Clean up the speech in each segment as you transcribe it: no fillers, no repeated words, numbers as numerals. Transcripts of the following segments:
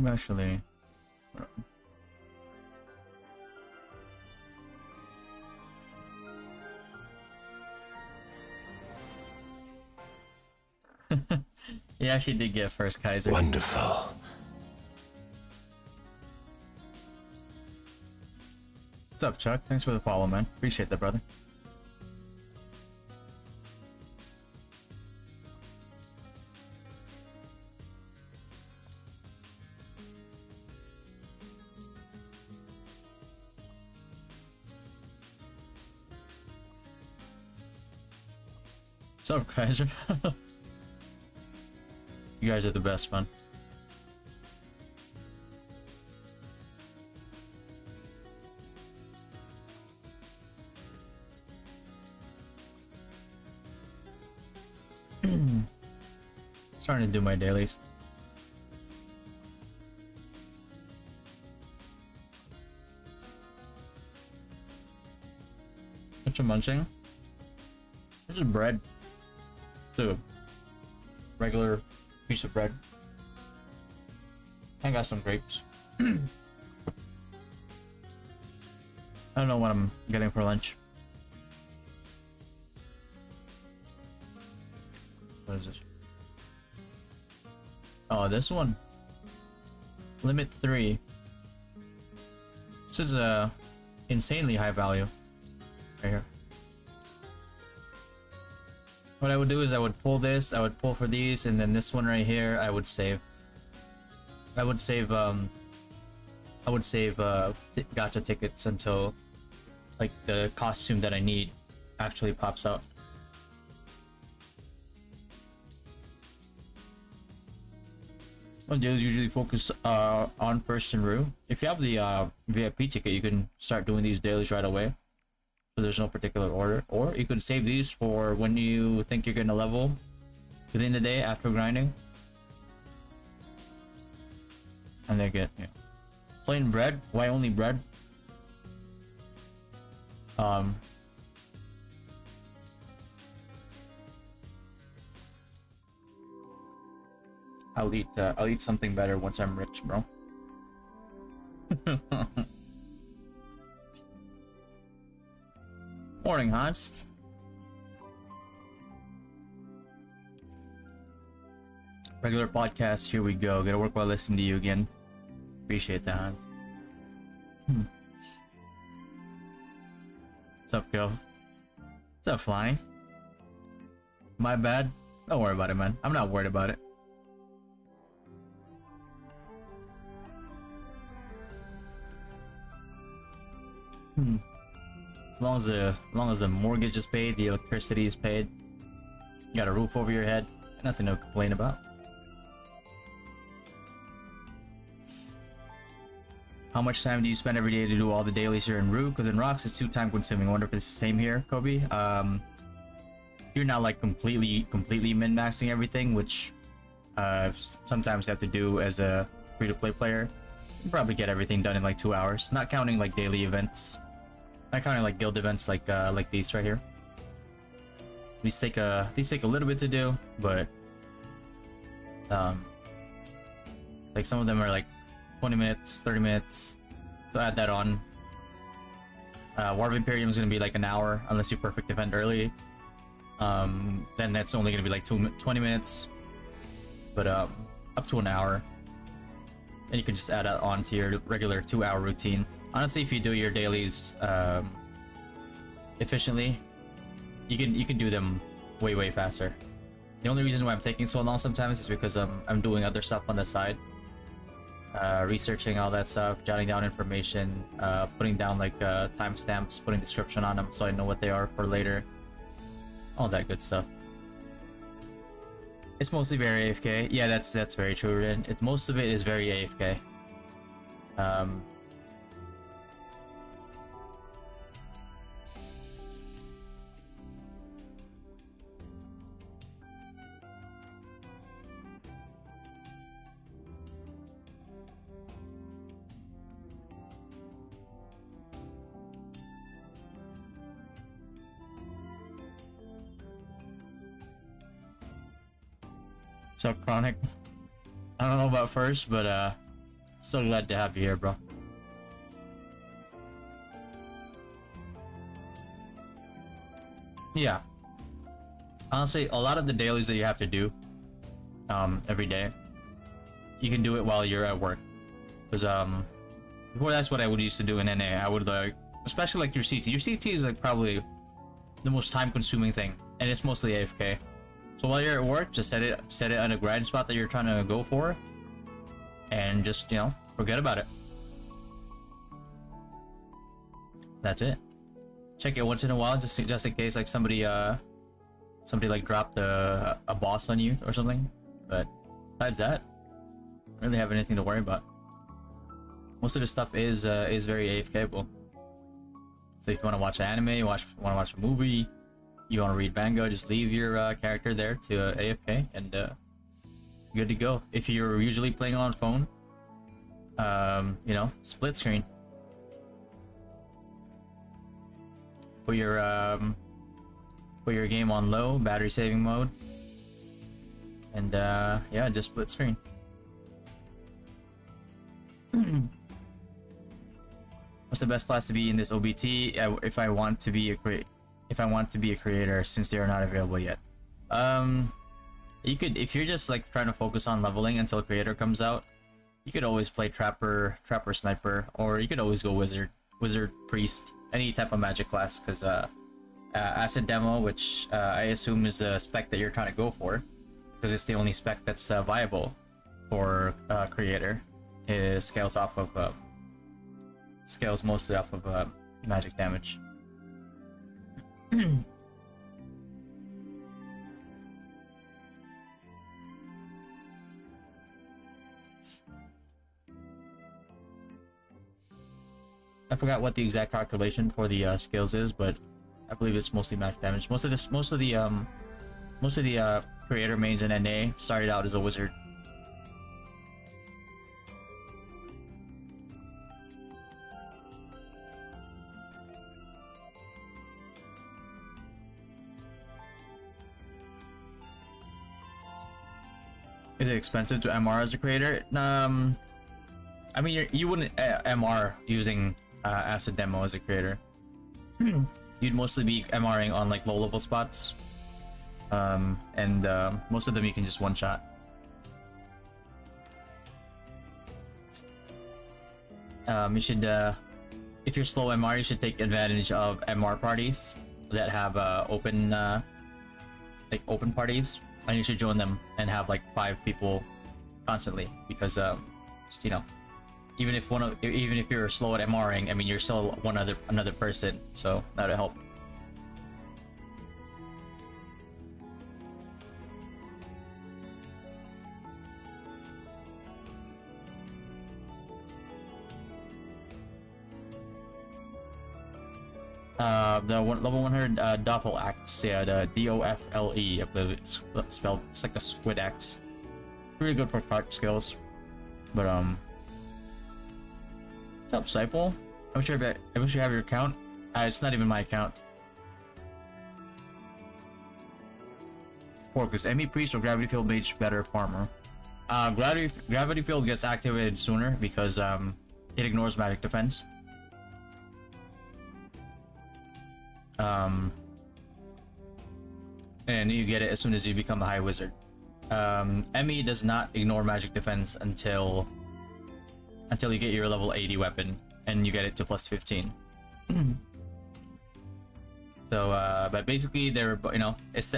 Actually, yeah, she did get first Kaiser. Wonderful. What's up, Chuck? Thanks for the follow, man. Appreciate that, brother. What's up, Kaiser? You guys are the best, man. Starting to do my dailies. What you munching? This is bread. It's a regular piece of bread. I got some grapes. I don't know what I'm getting for lunch. What is this? Oh, this one. Limit 3. This is a insanely high value. Right here. What I would do is I would pull this, I would pull for these, and then this one right here I would save. I would save gacha tickets until like the costume that I need actually pops out. What deals usually focus on first and ROO. If you have the VIP ticket, you can start doing these dailies right away. So there's no particular order. Or you could save these for when you think you're gonna level within the day after grinding. And they get, yeah. Plain bread? Why only bread? I'll eat something better once I'm rich, bro. Morning, Hans. Regular podcast, here we go. Gotta work while listening to you again. Appreciate that, Hans. What's up, Gil? What's up, Flying? My bad. Don't worry about it, man. I'm not worried about it. As long as the mortgage is paid, the electricity is paid, you got a roof over your head, nothing to complain about. How much time do you spend every day to do all the dailies here in ROO? Because in Rocks it's too time consuming. I wonder if it's the same here, Kobe. You're not like completely min-maxing everything, which sometimes you have to do as a free-to-play player. You probably get everything done in like 2 hours, not counting like daily events. Not counting like guild events like these right here. These take a little bit to do, but like some of them are like 20 minutes, 30 minutes. So add that on. War of Imperium is gonna be like an hour unless you perfect event early. Then that's only gonna be like 20 minutes, but up to an hour. And you can just add that on to your regular 2-hour routine. Honestly, if you do your dailies efficiently, you can do them way faster. The only reason why I'm taking so long sometimes is because I'm doing other stuff on the side, researching all that stuff, jotting down information, putting down like timestamps, putting description on them so I know what they are for later. All that good stuff. It's mostly very AFK. Yeah, that's very true, Rin. Most of it is very AFK. So Chronic, I don't know about first, but So glad to have you here, bro. Yeah. Honestly, a lot of the dailies that you have to do every day, you can do it while you're at work. Because before, that's what I would used to do in NA. I would like, especially like your CT. Your CT is like probably the most time-consuming thing, and it's mostly AFK. So while you're at work, just set it on a grind spot that you're trying to go for, and just, you know, forget about it. That's it. Check it once in a while, just in case like somebody like dropped a boss on you or something. But besides that, I don't really have anything to worry about. Most of the stuff is very AFKable. So if you want to watch anime, you want to watch a movie, you want to read manga, just leave your character there to AFK, and good to go. If you're usually playing on phone, you know, split screen. Put your game on low, battery saving mode, and yeah, just split screen. What's the best class to be in this OBT if I want to be a creator, since they are not available yet? You could, if you're just like trying to focus on leveling until creator comes out, you could always play trapper, sniper, or you could always go wizard, priest, any type of magic class, because acid demo, which I assume is the spec that you're trying to go for, because it's the only spec that's viable for creator, scales mostly off of magic damage. I forgot what the exact calculation for the skills is, but I believe it's mostly magic damage. Most of the creator mains in NA started out as a wizard. Is it expensive to MR as a creator? I mean, you wouldn't MR using acid demo as a creator. You'd mostly be MRing on like low level spots, and most of them you can just one shot. You should, if you're slow MR, you should take advantage of MR parties that have open parties, and you should join them and have like 5 people constantly, because just, you know, even if you're slow at MRing, I mean, you're still another person, so that'll help. The level 100 Doffel Axe, yeah, the DOFLE, I believe it's spelled. It's like a squid axe. Really good for card skills, but what's up, Stifle? I wish you have your account. It's not even my account. Is ME Priest or Gravity Field Mage better farmer? Gravity Field gets activated sooner because it ignores magic defense. And you get it as soon as you become a high wizard. ME does not ignore magic defense until you get your level 80 weapon, and you get it to plus 15. So, but basically they're, you know,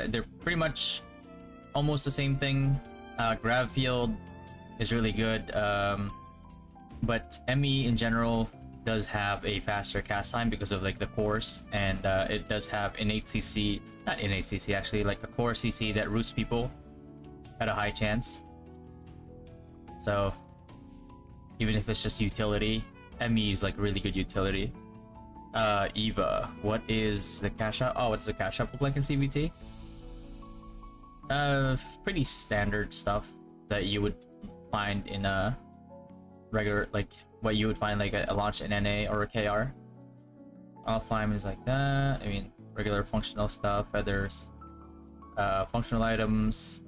they're pretty much almost the same thing. Grav Field is really good, but ME in general does have a faster cast time because of like the cores, and it does have innate CC, not innate CC actually, like a core CC that roots people at a high chance. So even if it's just utility, ME is like really good utility. Eva, what is the cash out? Oh, what's the cash out look like in CVT? Pretty standard stuff that you would find in a regular, like what you would find like a launch in NA or a KR. All fine is like that. I mean, regular functional stuff, feathers, functional items,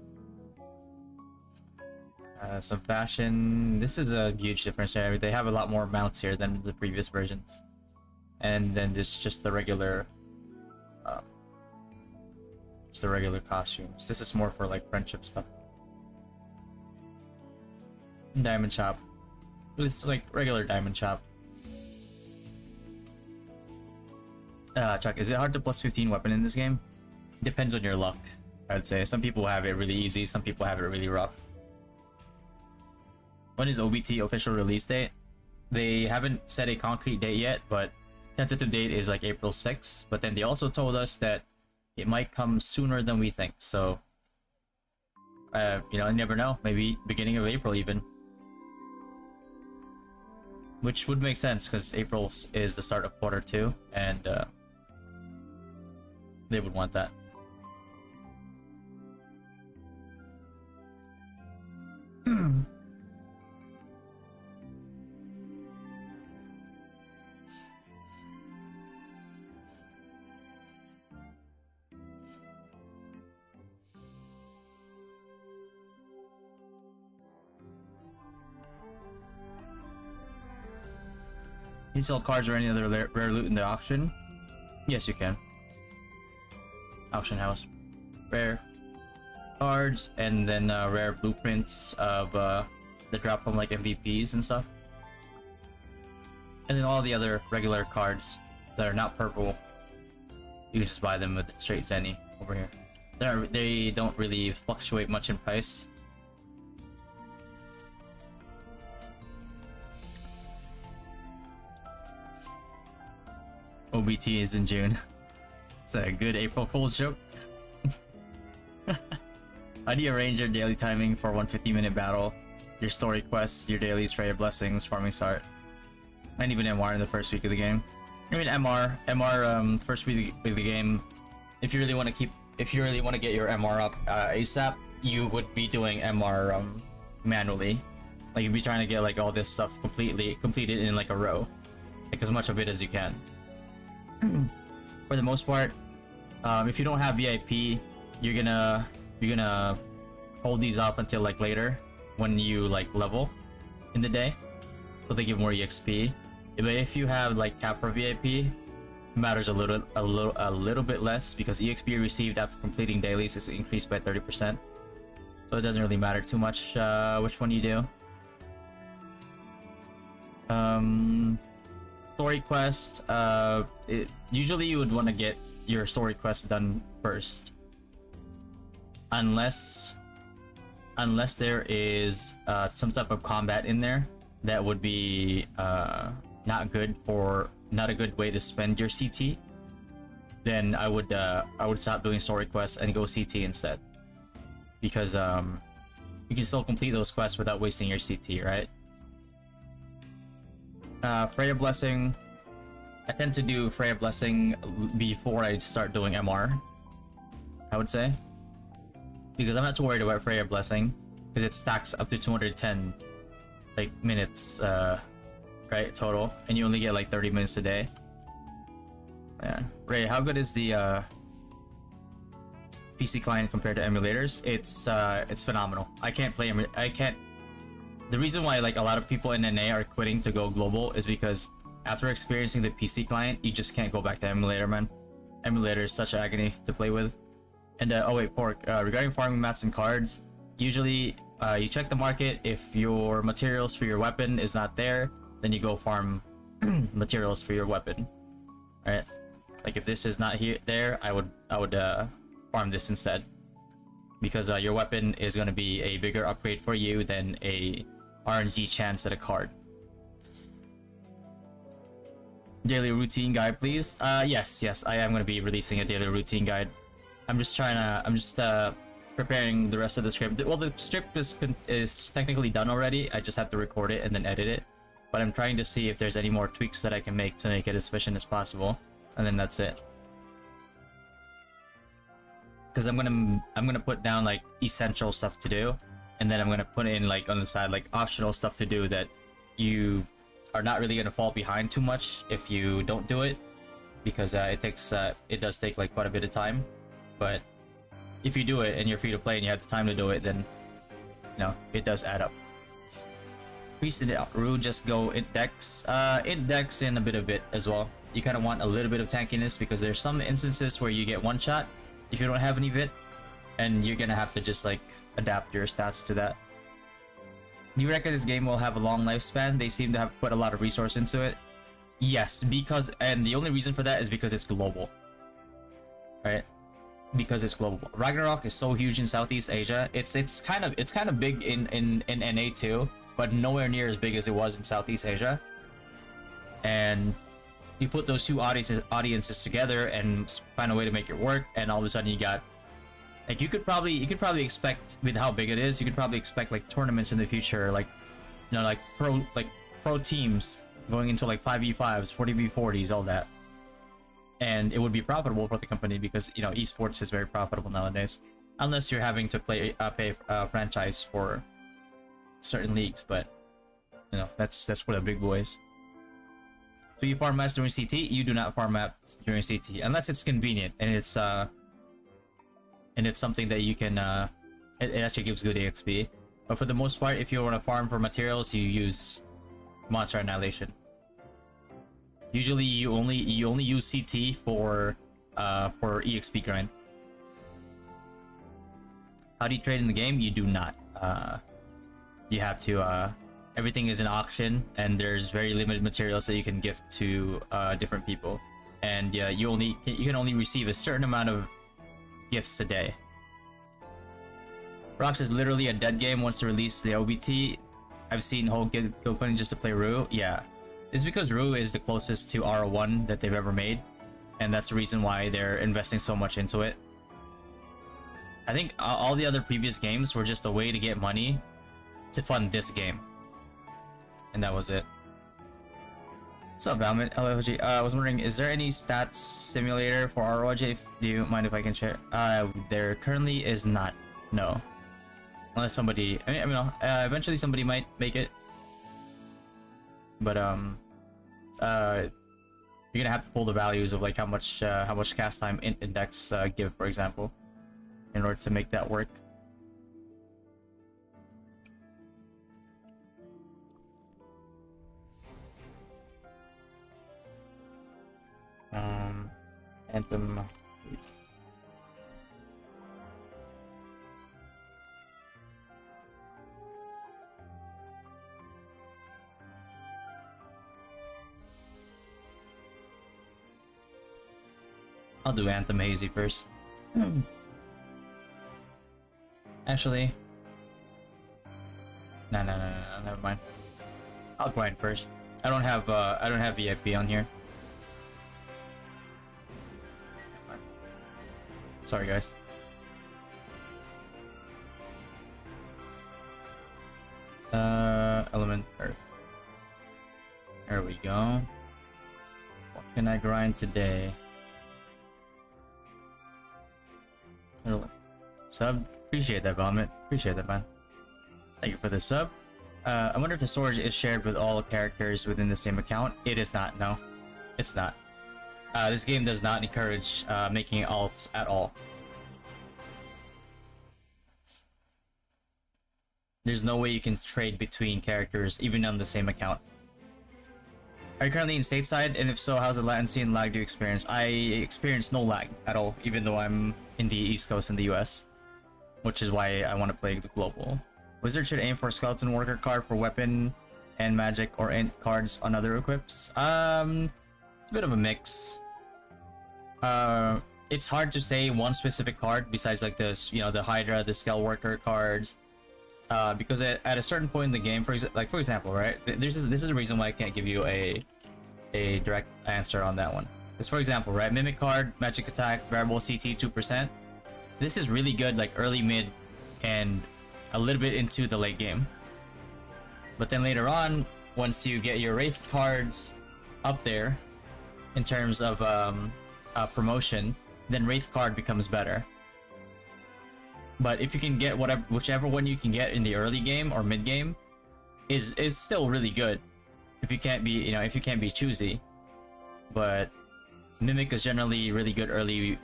Some fashion. This is a huge difference here. They have a lot more mounts here than the previous versions. And then this just the regular costumes. This is more for like friendship stuff. Diamond shop. It's like regular diamond shop. Chuck, is it hard to plus 15 weapon in this game? Depends on your luck, I'd say. Some people have it really easy, some people have it really rough. When is OBT official release date? They haven't set a concrete date yet, but tentative date is like April 6th. But then they also told us that it might come sooner than we think, so you know, you never know. Maybe beginning of April even. Which would make sense, because April is the start of quarter 2, and they would want that. You sell cards or any other rare loot in the auction? Yes, you can. Auction house. Rare cards, and then rare blueprints of that drop from like MVPs and stuff. And then all the other regular cards that are not purple, you just buy them with straight Zenny over here. They don't really fluctuate much in price. OBT is in June. It's a good April Fool's joke. How do you arrange your daily timing for 150-minute battle, your story quests, your dailies, for your blessings, farming start, and even MR in the first week of the game? I mean MR first week of the game. If you really want to get your MR up ASAP, you would be doing MR manually. Like you'd be trying to get like all this stuff completed in like a row, like as much of it as you can. For the most part, if you don't have VIP, you're gonna hold these off until like later when you like level in the day, so they give more EXP. But if you have like cap for VIP, it matters a little bit less, because EXP received after completing dailies is increased by 30%. So it doesn't really matter too much which one you do. Story quest, usually you would want to get your story quest done first, unless there is some type of combat in there that would be not a good way to spend your CT. Then I would stop doing story quests and go CT instead, because you can still complete those quests without wasting your CT, right? Freya Blessing, I tend to do Freya Blessing before I start doing MR, I would say, because I'm not too worried about Freya Blessing, because it stacks up to 210 like minutes, right, total, and you only get like 30 minutes a day. Yeah. Ray, how good is the PC client compared to emulators? It's phenomenal. I can't play The reason why like a lot of people in NA are quitting to go global is because after experiencing the PC client, you just can't go back to emulator, man. Emulator is such agony to play with. And oh wait, Pork, regarding farming mats and cards, usually you check the market. If your materials for your weapon is not there, then you go farm materials for your weapon. Alright, like if this is not there, I would farm this instead, because your weapon is going to be a bigger upgrade for you than a RNG chance at a card. Daily routine guide, please. Yes, I am going to be releasing a daily routine guide. I'm just preparing the rest of the script. Well, the script is technically done already. I just have to record it and then edit it. But I'm trying to see if there's any more tweaks that I can make to make it as efficient as possible, and then that's it. Because I'm gonna put down like essential stuff to do, and then I'm gonna put in like on the side like optional stuff to do that you are not really gonna fall behind too much if you don't do it, because it does take like quite a bit of time. But if you do it and you're free to play and you have the time to do it, then it does add up. Priest and ROO just go index in a bit of it as well. You kind of want a little bit of tankiness because there's some instances where you get one shot if you don't have any vit, and you're gonna have to just like adapt your stats to that. Do you reckon this game will have a long lifespan? They seem to have put a lot of resource into it. Yes, and the only reason for that is because it's global, right? Because it's global. Ragnarok is so huge in Southeast Asia. It's kind of big in NA too, but nowhere near as big as it was in Southeast Asia. And you put those two audiences together and find a way to make it work, and all of a sudden you got like you could probably expect, with how big it is, you could probably expect like tournaments in the future, like like pro teams going into like 5v5s, 40v40s, all that. And it would be profitable for the company because esports is very profitable nowadays, unless you're having to pay a franchise for certain leagues, but that's for the big boys. So you farm maps during CT? You do not farm maps during CT unless it's convenient and it's something that you can it actually gives good EXP. But for the most part, if you want to farm for materials, you use Monster Annihilation. Usually you only use CT for EXP grind. How do you trade in the game? You do not. You have to everything is an auction, and there's very limited materials that you can gift to different people, and yeah, you can only receive a certain amount of gifts a day. Rocks is literally a dead game once they release the OBT. I've seen whole go putting just to play ROO. Yeah, it's because ROO is the closest to RO1 that they've ever made, and that's the reason why they're investing so much into it. I think all the other previous games were just a way to get money to fund this game, and that was it. What's up, Valmint? LFG. I was wondering, is there any stats simulator for ROJ? Do you mind if I can share? There currently is not. No. Unless somebody, eventually somebody might make it. But you're gonna have to pull the values of like how much cast time index give, for example, in order to make that work. Anthem, please. I'll do Anthem Hazy first. Actually, no, never mind. I'll grind first. I don't have VIP on here. Sorry, guys. Element Earth. There we go. What can I grind today? Sub? Appreciate that, Vomit. Appreciate that, man. Thank you for the sub. I wonder if the storage is shared with all characters within the same account. It is not, no. It's not. This game does not encourage making alts at all. There's no way you can trade between characters, even on the same account. Are you currently in stateside? And if so, how's the latency and lag do you experience? I experience no lag at all, even though I'm in the East Coast in the US. Which is why I want to play the global. Wizard should aim for skeleton worker card for weapon and magic, or cards on other equips. It's a bit of a mix. It's hard to say one specific card besides like this, the Hydra, the Skull Worker cards. Because at a certain point in the game, for example, right? This is a reason why I can't give you a direct answer on that one. Because for example, right? Mimic card, magic attack, variable CT 2%. This is really good like early, mid, and a little bit into the late game. But then later on, once you get your Wraith cards up there in terms of promotion, then Wraith card becomes better. But if you can get whichever one you can get in the early game or mid game is still really good. If you can't be choosy. But Mimic is generally really good early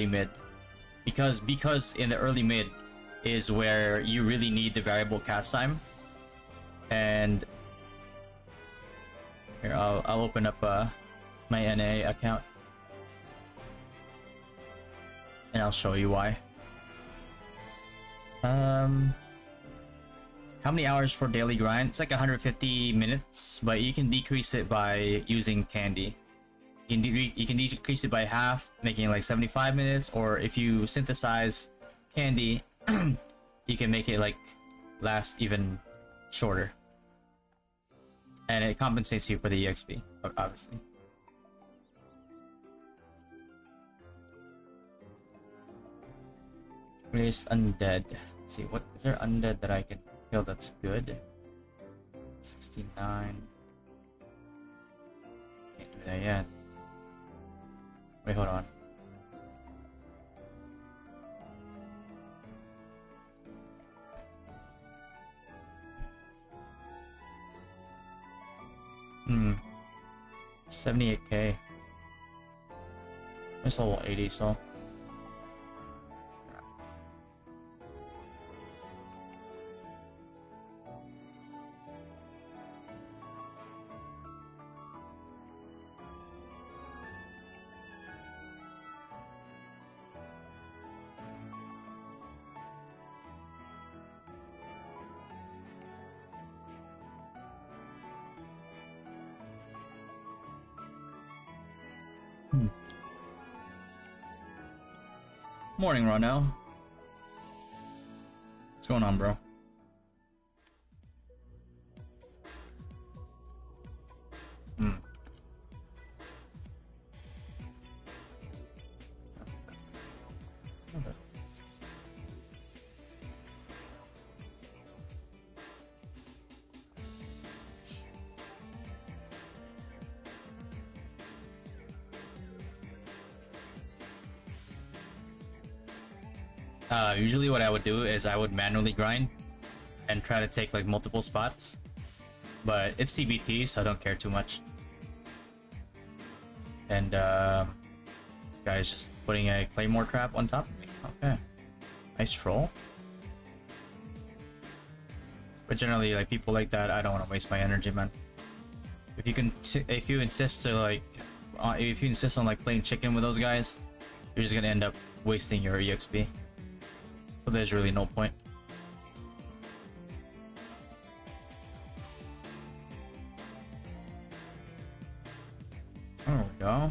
mid. Because in the early mid is where you really need the variable cast time. And here, I'll open up my NA account, and I'll show you why. How many hours for daily grind? It's like 150 minutes, but you can decrease it by using candy. You can decrease it by half, making it like 75 minutes, or if you synthesize candy, you can make it like last even shorter. And it compensates you for the EXP, obviously. Where's undead? Let's see, what is there undead that I can kill that's good? 69. Can't do that yet. Wait, hold on. Hmm. 78k. It's level 80, so. Morning, Ronell. What's going on, bro? Usually what I would do is I would manually grind and try to take like multiple spots, but it's CBT, so I don't care too much. And this guy's just putting a claymore trap on top of me. Okay, nice troll. But generally, like people like that, I don't want to waste my energy, man. If you insist to like, if you insist on like playing chicken with those guys, you're just gonna end up wasting your EXP. So there's really no point. There we go.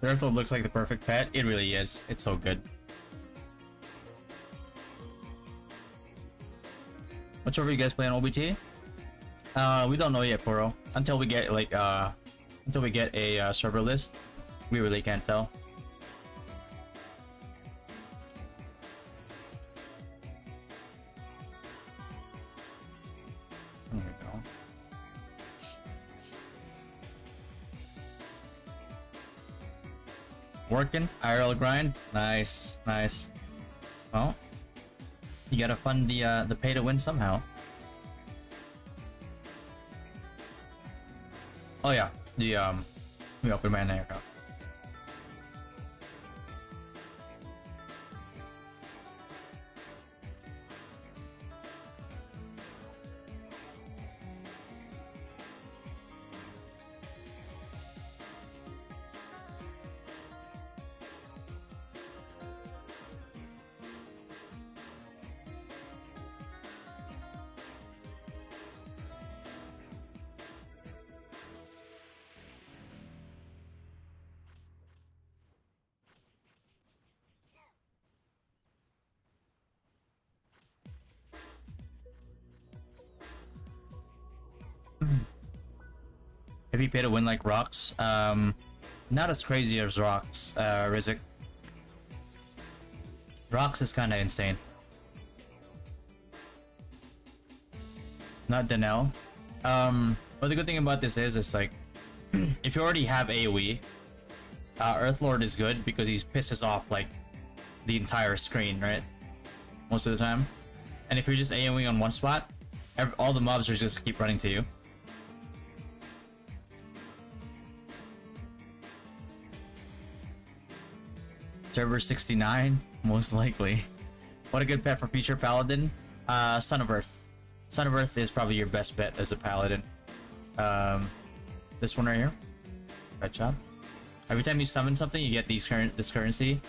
Turtle looks like the perfect pet. It really is. It's so good. What server you guys play on OBT? We don't know yet, Poro. Until we get like until we get a server list, we really can't tell. There we go. Working IRL grind. Nice, nice. Well, you gotta fund the pay to win somehow. Oh yeah, let me open my NA account. Have you paid to win like Rocks? Not as crazy as Rocks, Rizik. Rocks is kind of insane. Not Danelle. But the good thing about this is, it's like, if you already have AoE, Earthlord is good because he pisses off like the entire screen, right? Most of the time. And if you're just AoE on one spot, all the mobs are just keep running to you. Server 69, most likely. What a good pet for future paladin. Son of Earth. Son of Earth is probably your best bet as a paladin. This one right here. Good job. Every time you summon something, you get this currency,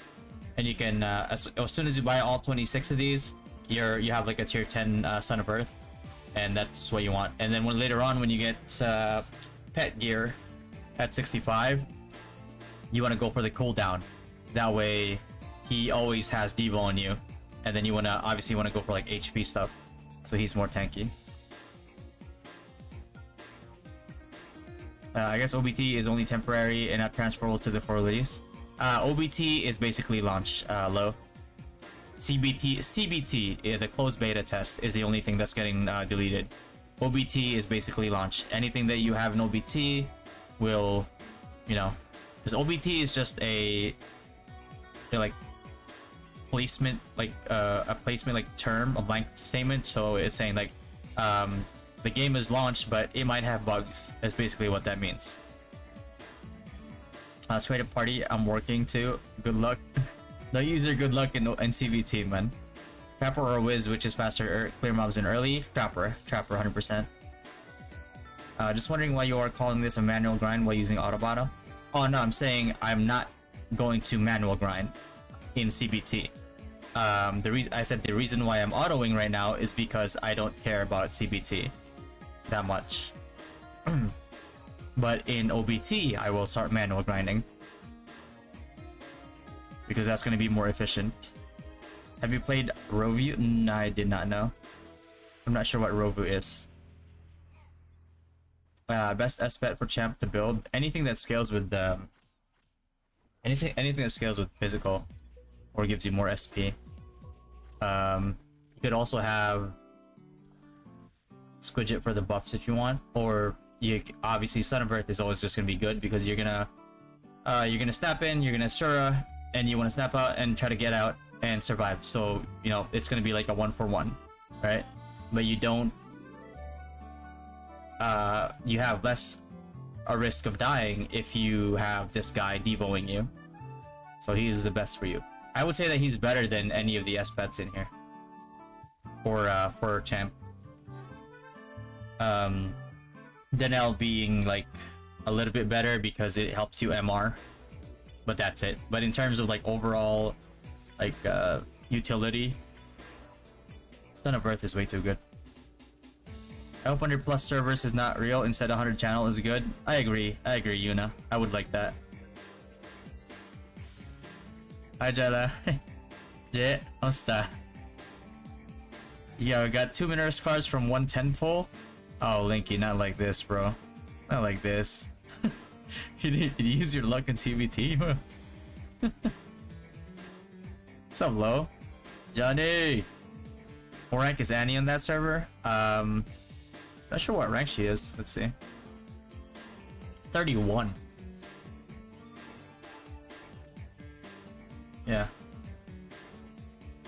and you can as soon as you buy all 26 of these, you have like a tier 10 Son of Earth, and that's what you want. And then later on when you get pet gear at 65, you want to go for the cooldown. That way, he always has Devo on you, and then you obviously want to go for like HP stuff, so he's more tanky. I guess OBT is only temporary and not transferable to the 4 release. OBT is basically launch low. CBT, the closed beta test, is the only thing that's getting deleted. OBT is basically launch. Anything that you have in OBT will, because OBT is just a like placement, like a placement like term, a blank statement. So it's saying like the game is launched, but it might have bugs. That's basically what that means. Let's create a party. I'm working too. Good luck. No user good luck in CVT, man. Trapper or Wiz, which is faster, clear mobs in early? Trapper 100%. Just wondering why you are calling this a manual grind while using Autobata. Oh no, I'm saying I'm not going to manual grind in CBT. I said the reason why I'm autoing right now is because I don't care about CBT that much. But in OBT, I will start manual grinding because that's going to be more efficient. Have you played ROO? No, I did not know. I'm not sure what ROO is. Best S-bet for champ to build. Anything that scales with anything that scales with physical or gives you more SP. You could also have Squidget for the buffs if you want, or obviously Son of Earth is always just gonna be good because you're gonna snap in, you're gonna Sura, and you want to snap out and try to get out and survive. So it's gonna be like a 1-for-1, right? But you don't. You have less a risk of dying if you have this guy devoing you. So he is the best for you. I would say that he's better than any of the S-pets in here for champ. Denel being like a little bit better because it helps you MR, but that's it. But in terms of like overall like utility, Son of Earth is way too good. I hope 100 plus servers is not real, instead 100 channel is good. I agree, Yuna. I would like that. Hi Jella. Yeah, Osta. Yo, got 2 Minerals cards from 110 pull. Oh, Linky, not like this, bro. Not like this. Did you use your luck in CBT? What's up, Lo? Johnny! What rank is Annie on that server? Not sure what rank she is. Let's see. 31. Yeah.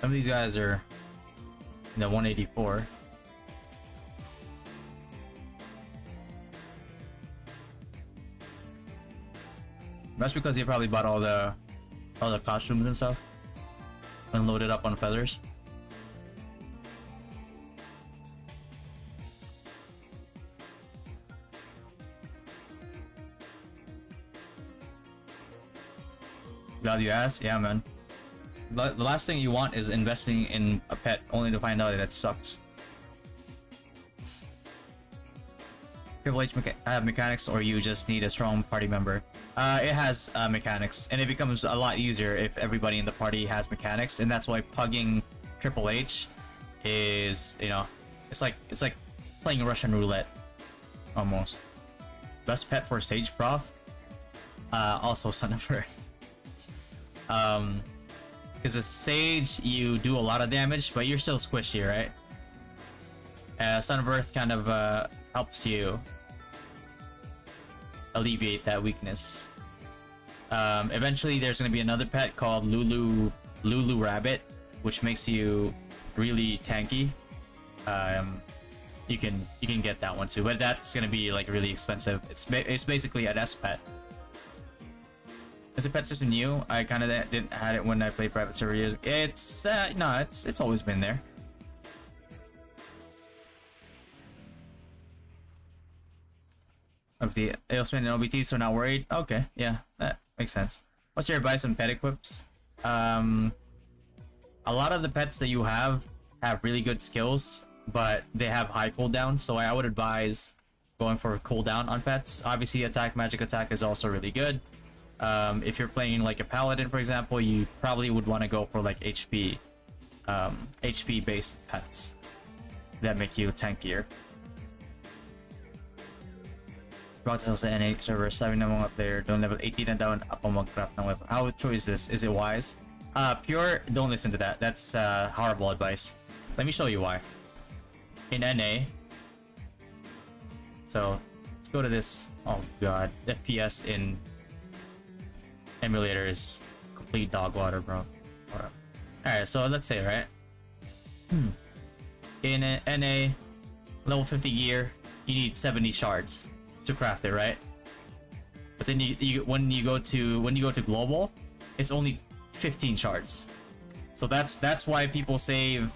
Some of these guys are in the 184. That's because he probably bought all the costumes and stuff and loaded up on feathers. Glad you asked? Yeah, man. The last thing you want is investing in a pet only to find out that it sucks. Triple H have mechanics, or you just need a strong party member? It has mechanics, and it becomes a lot easier if everybody in the party has mechanics, and that's why pugging Triple H is, it's like playing Russian roulette, almost. Best pet for Sage Prof? Also Son of Earth. Because as Sage, you do a lot of damage, but you're still squishy, right? Son of Earth kind of helps you alleviate that weakness. Eventually, there's going to be another pet called Lulu Rabbit, which makes you really tanky. you can get that one too, but that's gonna be like really expensive. It's basically an S pet. Is the pet system new? I kind of didn't had it when I played private server years. It's no, it's always been there. OBT, it'll spend an OBT, so not worried. Okay, yeah, that makes sense. What's your advice on pet equips? A lot of the pets that you have really good skills, but they have high cooldown, so I would advise going for cooldown on pets. Obviously, magic attack is also really good. If you're playing like a paladin, for example, you probably would want to go for like HP based pets that make you tankier. Practice sa NA server, sabi ng mga player, don't level 18 na down up ang mag-craft ng weapon. How true is this? Is it wise? Pure, don't listen to that. That's horrible advice. Let me show you why. In NA, so let's go to this. Oh god, FPS in emulator is complete dog water, bro. Alright, so let's say, right? In NA, level 50 gear, you need 70 shards to craft it, right? But then when you go to global, it's only 15 shards. So that's why people save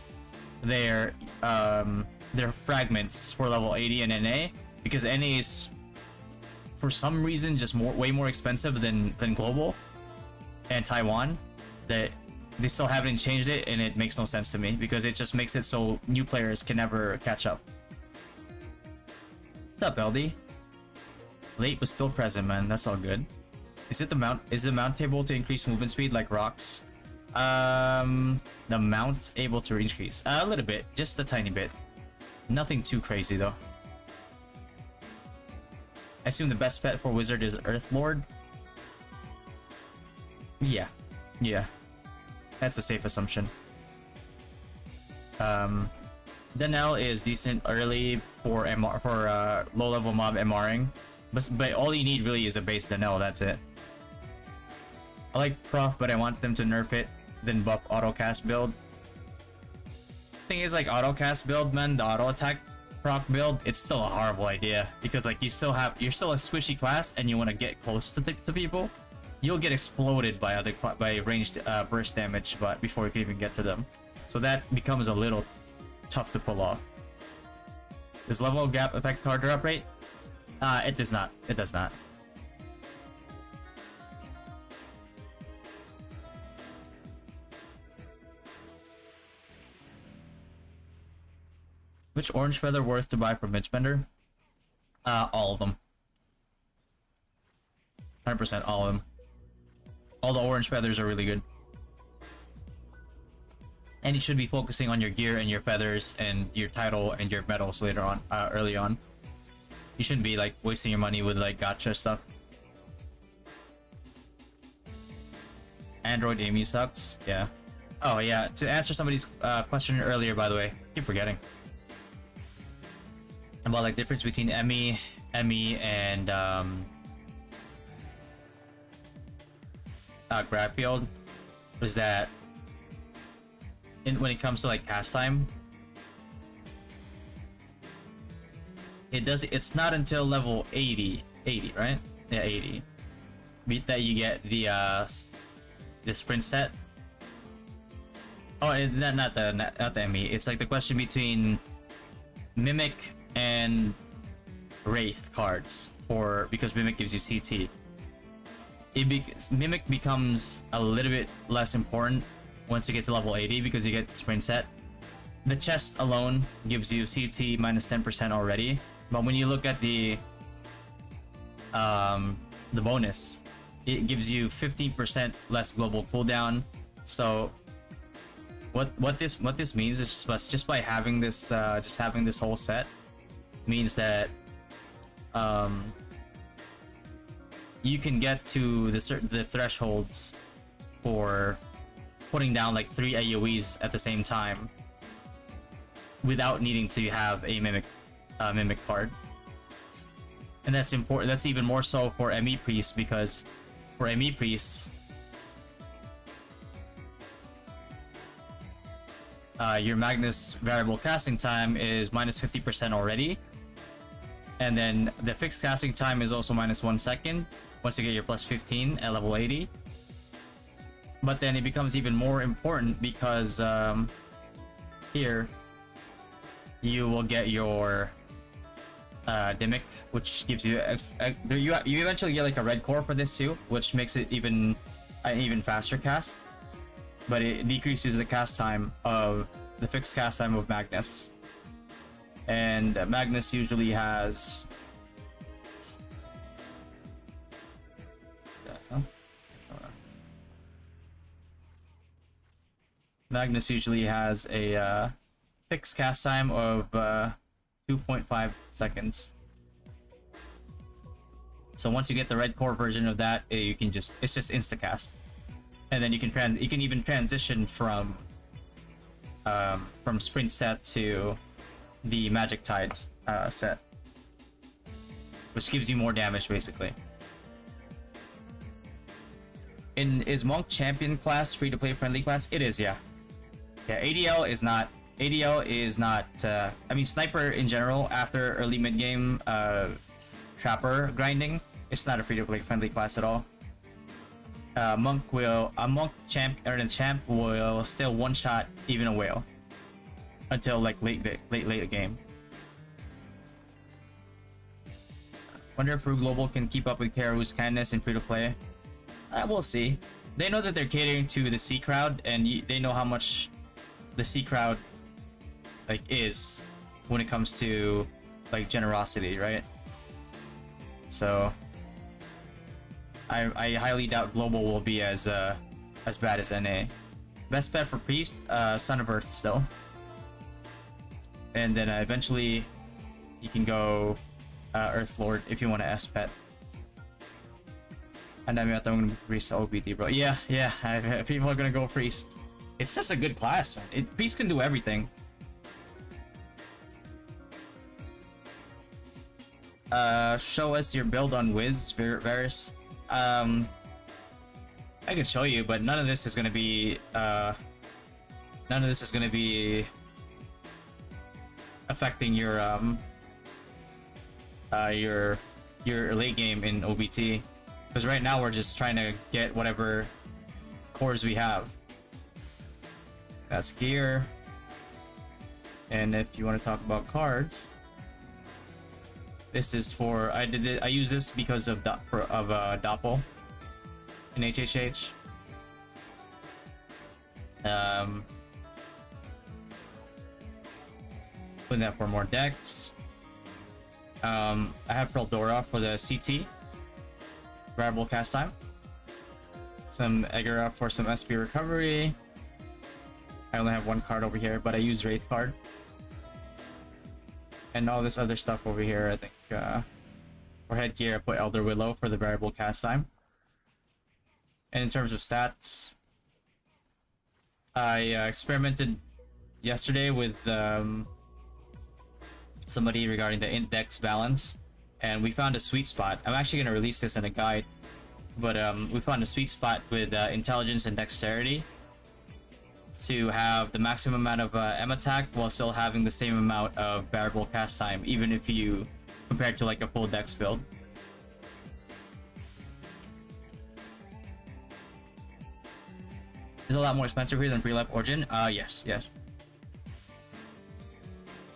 their fragments for level 80 in NA, because NA is for some reason just way more expensive than global and Taiwan. That they still haven't changed it, and it makes no sense to me because it just makes it so new players can never catch up. What's up, LD? Late but still present, man. That's all good. Is the mount able to increase movement speed like rocks? The mount able to increase a little bit, just a tiny bit. Nothing too crazy though. I assume the best pet for wizard is Earth Lord. Yeah, that's a safe assumption. Denel is decent early for low level mob MRing, but all you need really is a base Denel. That's it. I like Prof, but I want them to nerf it, then buff auto cast build. Thing is, like auto cast build, man, the auto attack proc build, it's still a horrible idea because like you're still a squishy class and you want to get close to people. You'll get exploded by ranged burst damage, but before you can even get to them, so that becomes a little tough to pull off. Does level gap affect card drop rate? It does not. It does not. Which orange feather worth to buy from Midspender? All of them. 100% all of them. All the orange feathers are really good. And you should be focusing on your gear and your feathers and your title and your medals later on, early on. You shouldn't be like wasting your money with like gacha stuff. Android Amy sucks. Yeah. Oh yeah. To answer somebody's question earlier, by the way, I keep forgetting about like difference between Emmy, and Grabfield was that when it comes to like cast time, it's not until level 80, right? Yeah, 80 that you get the sprint set. Oh, not the Emmy. It's like the question between Mimic and Wraith cards because Mimic gives you CT. Mimic becomes a little bit less important once you get to level 80 because you get the sprint set. The chest alone gives you CT minus 10% already, but when you look at the bonus, it gives you 15% less global cooldown. So what this means is just by having this whole set means that you can get to the thresholds for putting down like 3 AoEs at the same time without needing to have a mimic card. And that's important. That's even more so for ME priests, because for ME priests your Magnus variable casting time is minus 50% already. And then the fixed casting time is also minus 1 second once you get your plus 15 at level 80. But then it becomes even more important because here you will get your Dimic, which gives you you eventually get like a red core for this too, which makes it even an even faster cast. But it decreases the cast time of the fixed cast time of Magnus. And Magnus usually has a fixed cast time of 2.5 seconds. So once you get the red core version of that, it's just instacast, and then you can even transition from sprint set to the Magic Tides set, which gives you more damage basically. Is Monk champion class free to play friendly class? It is, yeah. Yeah, ADL is not. I mean, Sniper in general, after early mid game Trapper grinding, it's not a free to play friendly class at all. Monk champ will still one shot even a whale until like late game. Wonder if ROO Global can keep up with KRO's kindness in free to play. We'll see. They know that they're catering to the C crowd, and they know how much the C crowd like is when it comes to like generosity, right? So I highly doubt Global will be as bad as NA. Best bet for Priest, Son of Earth still. And then eventually you can go Earth Lord if you want to S pet. And I'm gonna Priest OBT, bro. Yeah, people are gonna go Priest. It's just a good class, man. Priest can do everything. Show us your build on Wiz, Varus. I can show you, but none of this is gonna be affecting your late game in OBT, because right now we're just trying to get whatever cores we have. That's gear. And if you want to talk about cards, this is for I use this because of Doppel in HHH. Putting that for more decks. I have Peldora for the CT variable cast time. Some Egera for some SP recovery. I only have one card over here, but I use Wraith card. And all this other stuff over here, I think. For headgear, I put Elder Willow for the variable cast time. And in terms of stats, I experimented yesterday with somebody regarding the index balance, and we found a sweet spot. I'm actually going to release this in a guide, but we found a sweet spot with intelligence and dexterity to have the maximum amount of M attack while still having the same amount of variable cast time, even if you compare it to like a full dex build. Is it a lot more expensive here than Free Life Origin? Yes.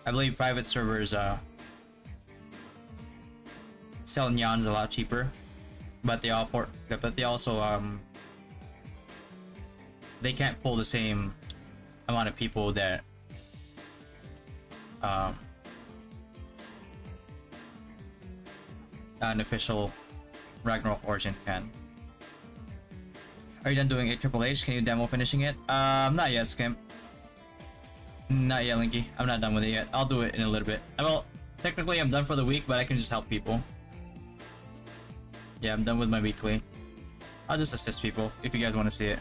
I believe private servers sell Nyans a lot cheaper, but they also they can't pull the same amount of people that an official Ragnarok Origin can. Are you done doing a Triple H? Can you demo finishing it? Not yet, Skimp. Not yet, Linky. I'm not done with it yet. I'll do it in a little bit. Well, technically I'm done for the week, but I can just help people. Yeah, I'm done with my weekly. I'll just assist people if you guys want to see it.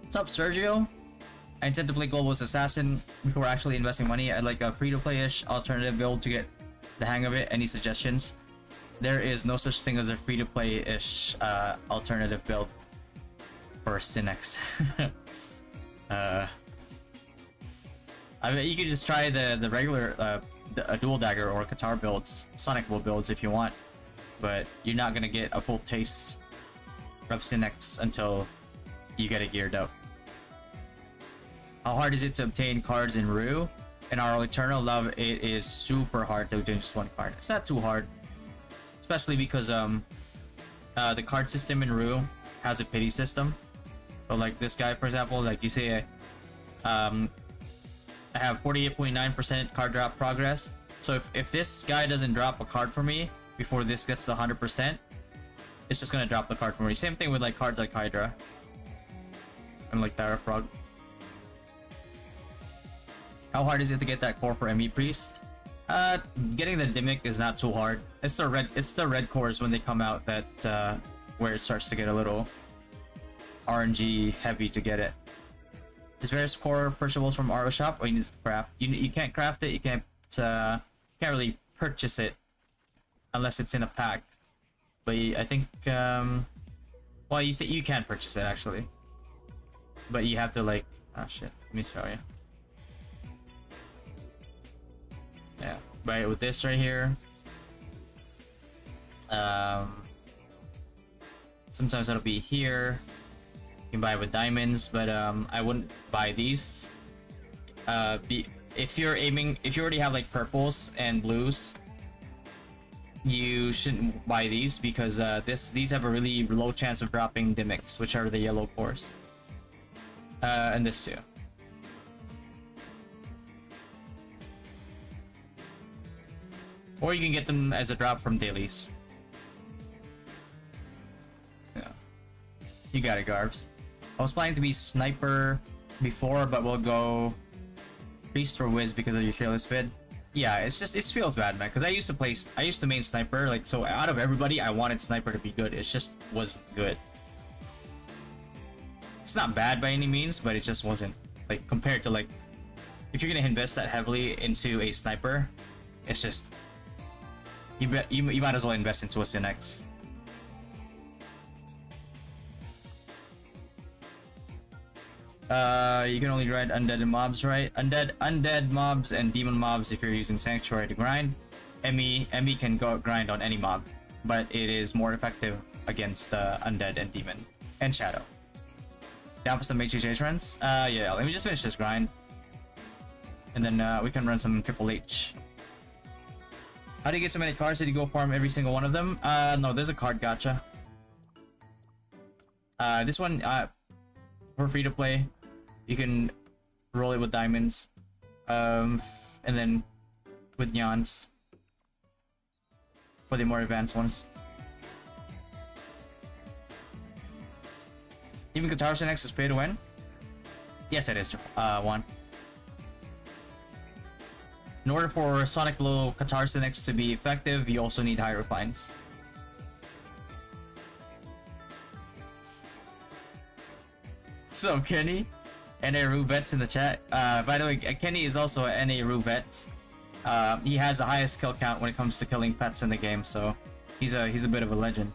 What's up, Sergio? I intend to play Globalist Assassin before actually investing money. I'd like a free-to-play-ish alternative build to get the hang of it. Any suggestions? There is no such thing as a free-to-play-ish alternative build for Synex. I mean, you could just try the regular a dual dagger or Qatar builds, Sonic builds if you want, but you're not gonna get a full taste of Synex until you get it geared up. How hard is it to obtain cards in ROO? In our Eternal Love, it is super hard to obtain just one card. It's not too hard, especially because the card system in ROO has a pity system. So like this guy, for example, like you say, I have 48.9% card drop progress. So if this guy doesn't drop a card for me before this gets to 100%, it's just gonna drop the card for me. Same thing with like cards like Hydra and like Thyra Frog. How hard is it to get that core for ME Priest? Getting the Dimic is not too hard. It's the red cores when they come out that where it starts to get a little RNG heavy to get it. Is various core purchables from RO shop, or you need to craft? You can't craft it. You can't really purchase it unless it's in a pack. But I think well, you can purchase it actually, but you have to like, oh shit, let me show you. Yeah, right with this right here. Sometimes it'll be here. You can buy it with diamonds, but I wouldn't buy these. If you already have like purples and blues, you shouldn't buy these because these have a really low chance of dropping Dimics, which are the yellow cores. And this too. Or you can get them as a drop from dailies. Yeah. You got it, Garbs. I was planning to be Sniper before, but we'll go Priest or Wiz because of your fearless vid. Yeah, it feels bad, man, because I used to main Sniper, like, so out of everybody, I wanted Sniper to be good. It just wasn't good. It's not bad by any means, but it just wasn't, like, compared to, like, if you're gonna invest that heavily into a Sniper, it's just, you might as well invest into a Synex. You can only grind undead and mobs, right? Undead mobs and demon mobs if you're using Sanctuary to grind. ME can go grind on any mob, but it is more effective against undead and demon and shadow. Down for some HHH runs? Yeah, let me just finish this grind, and then we can run some Triple H. How do you get so many cards? Did you go farm every single one of them? No, there's a card gacha. This one, for free to play, you can roll it with diamonds, and then with neons for the more advanced ones. Even Guitar Synex is pay to win? Yes, it is, one. In order for Sonic Blow Qatar Synex to be effective, you also need high refines. So Kenny, NA ROO Vets in the chat. By the way, Kenny is also an NA ROO Vet. He has the highest kill count when it comes to killing pets in the game, so he's a bit of a legend.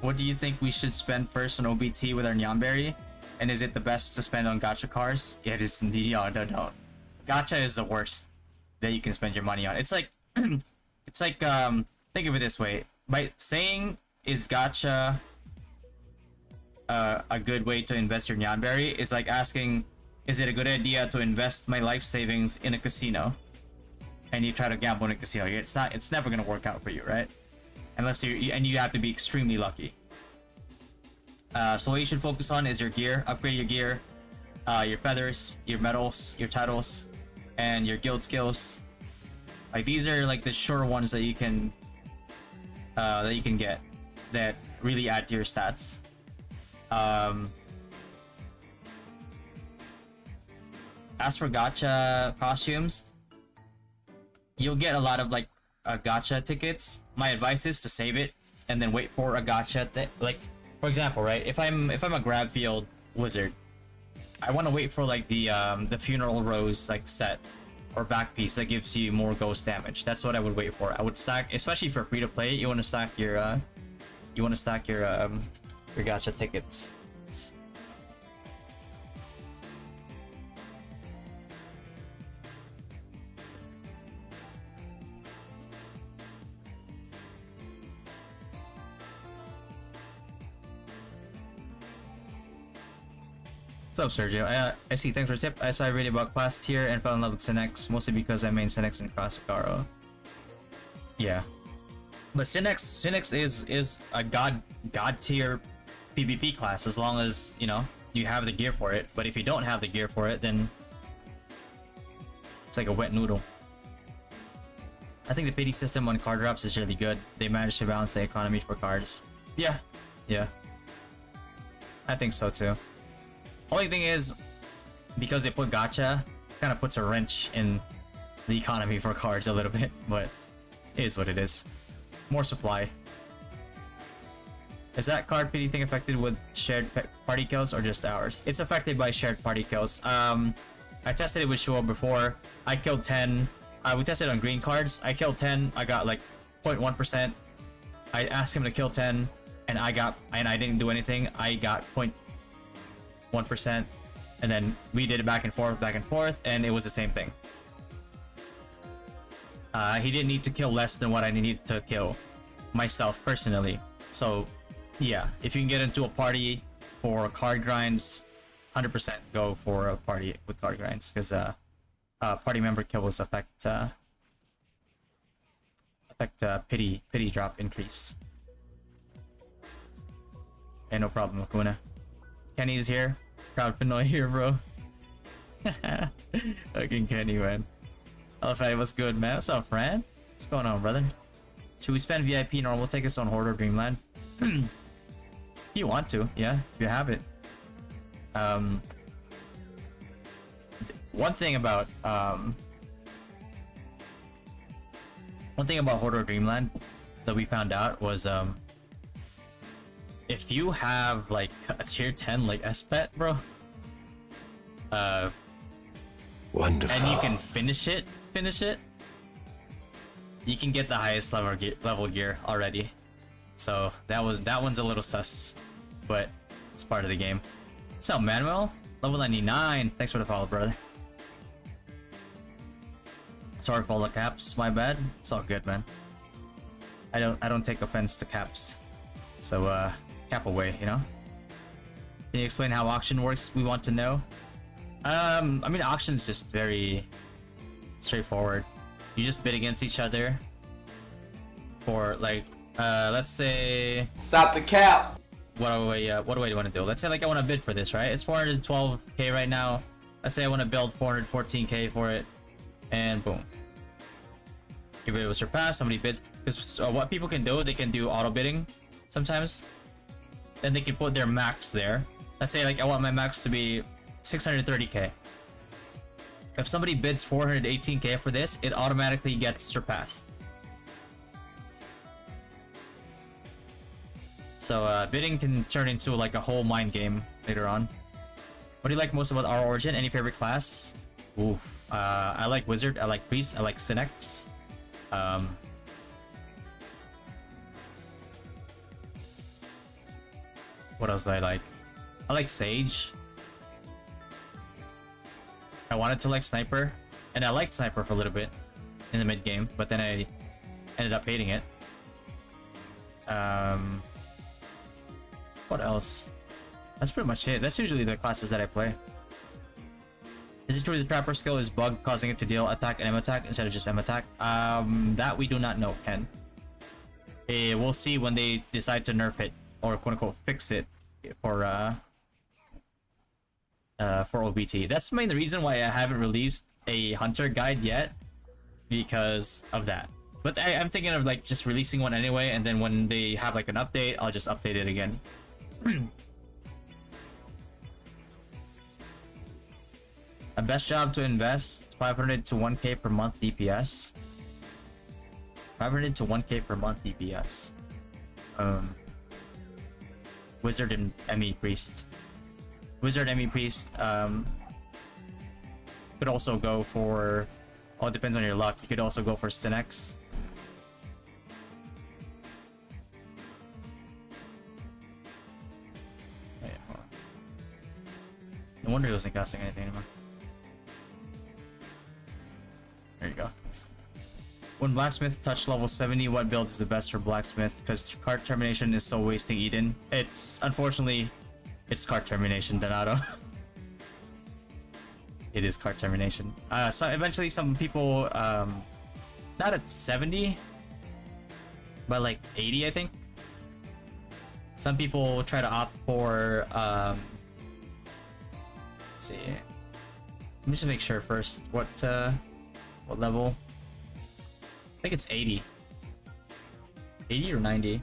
What do you think we should spend first on OBT with our Nyanberry? And is it the best to spend on gacha cars? It is indeed. No. Gacha is the worst that you can spend your money on. It's like, think of it this way. By saying, is gacha a good way to invest your Nyanberry, is like asking, is it a good idea to invest my life savings in a casino? And you try to gamble in a casino. It's never gonna work out for you, right? Unless you have to be extremely lucky. So what you should focus on is your gear. Upgrade your gear, your feathers, your medals, your titles, and your guild skills. Like, these are like the sure ones that you can get that really add to your stats. As for gacha costumes, you'll get a lot of like gacha tickets. My advice is to save it and then wait for a gacha like, for example, right? If I'm a grab field wizard, I want to wait for like the funeral rose like set or back piece that gives you more ghost damage. That's what I would wait for. I would stack, especially for free to play. You want to stack your gacha tickets. What's up, Sergio? I see. Thanks for the tip. I saw a video about class tier and fell in love with Synex, mostly because I main Synex and Classic RO. Yeah, but Synex is a god tier PvP class as long as you know you have the gear for it. But if you don't have the gear for it, then it's like a wet noodle. I think the pity system on card drops is really good. They managed to balance the economy for cards. Yeah, yeah. I think so too. Only thing is, because they put gacha, kind of puts a wrench in the economy for cards a little bit, but it is what it is. More supply. Is that card pity thing affected with shared party kills or just ours? It's affected by shared party kills. I tested it with Shua before. I killed 10. We tested on green cards. I killed 10. I got like 0.1%. I asked him to kill 10, and I didn't do anything. I got 0.1%, and then we did it back and forth, and it was the same thing. He didn't need to kill less than what I needed to kill myself personally. So yeah, if you can get into a party for card grinds, 100% go for a party with card grinds, because party member kills affect pity drop increase. Hey, no problem, Akuna. Kenny's here. Proud Pinoy here, bro. Fucking Kenny, man. LFA, what's good, man? What's up, Fran? What's going on, brother? Should we spend VIP normal tickets on Horde or Dreamland? If you want to, yeah, if you have it. One thing about Horde or Dreamland that we found out was if you have like a tier 10 like SPET, bro, wonderful, and you can finish it, you can get the highest level gear already. So that one's a little sus, but it's part of the game. What's up, Manuel? Level 99. Thanks for the follow, brother. Sorry for all the caps, my bad. It's all good, man. I don't take offense to caps. So cap away, you know? Can you explain how auction works? We want to know. I mean, auction's just very straightforward. You just bid against each other for like let's say, stop the cap. What do I want to do? Let's say like I want to bid for this, right? It's 412k right now. Let's say I want to build 414k for it, and boom. If it was surpassed, somebody bids. Because what people can do, they can do auto bidding sometimes. Then they can put their max there. Let's say like I want my max to be 630k. If somebody bids 418k for this, it automatically gets surpassed. So bidding can turn into like a whole mind game later on. What do you like most about our origin? Any favorite class? Ooh, I like Wizard, I like Priest, I like Synex. What else do I like? I like Sage. I wanted to like Sniper, and I liked Sniper for a little bit in the mid game, but then I ended up hating it. What else? That's pretty much it. That's usually the classes that I play. Is it true the Trapper skill is bugged, causing it to deal attack and M attack instead of just M attack? That we do not know, Ken. We'll see when they decide to nerf it, or quote unquote fix it for OBT. That's the main reason why I haven't released a Hunter guide yet, because of that. But I'm thinking of like just releasing one anyway, and then when they have like an update, I'll just update it again. A best job to invest 500 to 1k per month DPS. 500 to 1k per month DPS. Wizard and ME Priest. Wizard, ME Priest. Could also go for. All depends on your luck. You could also go for Synex. Wait, hold on. No wonder he wasn't casting anything anymore. There you go. When Blacksmith touched level 70, what build is the best for Blacksmith? Because card termination is so wasting Eden. It's unfortunately, it's card termination, Donato. It is card termination. So eventually some people, not at 70, but like 80, I think. Some people try to opt for, let's see. Let me just make sure first. What level? I think it's 80. 80 or 90?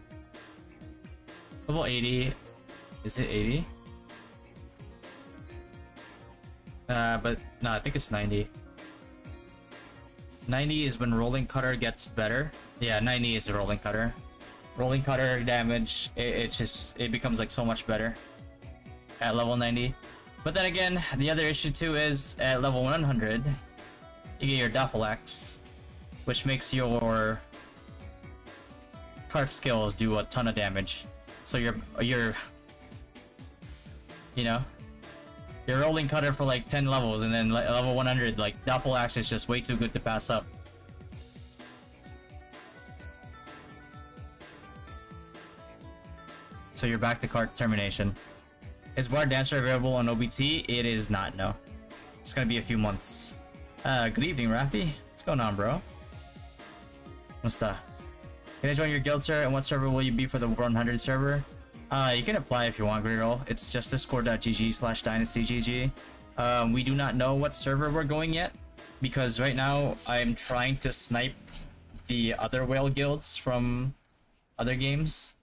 Level 80. Is it 80? But no, I think it's 90. 90 is when rolling cutter gets better. Yeah, 90 is a rolling cutter. Rolling cutter damage, it becomes like so much better at level 90. But then again, the other issue too is at level 100, you get your Duffel Axe, which makes your card skills do a ton of damage. So you're you know, you're rolling cutter for like 10 levels, and then level 100, like Duffel Axe is just way too good to pass up. So you're back to card termination. Is Bard Dancer available on OBT? It is not, no. It's gonna be a few months. Good evening, Rafi. What's going on, bro? Musta. Can I join your guild, sir? And what server will you be for the 100 server? You can apply if you want, Greeroll. It's just discord.gg/dynastygg. We do not know what server we're going yet, because right now I'm trying to snipe the other whale guilds from other games,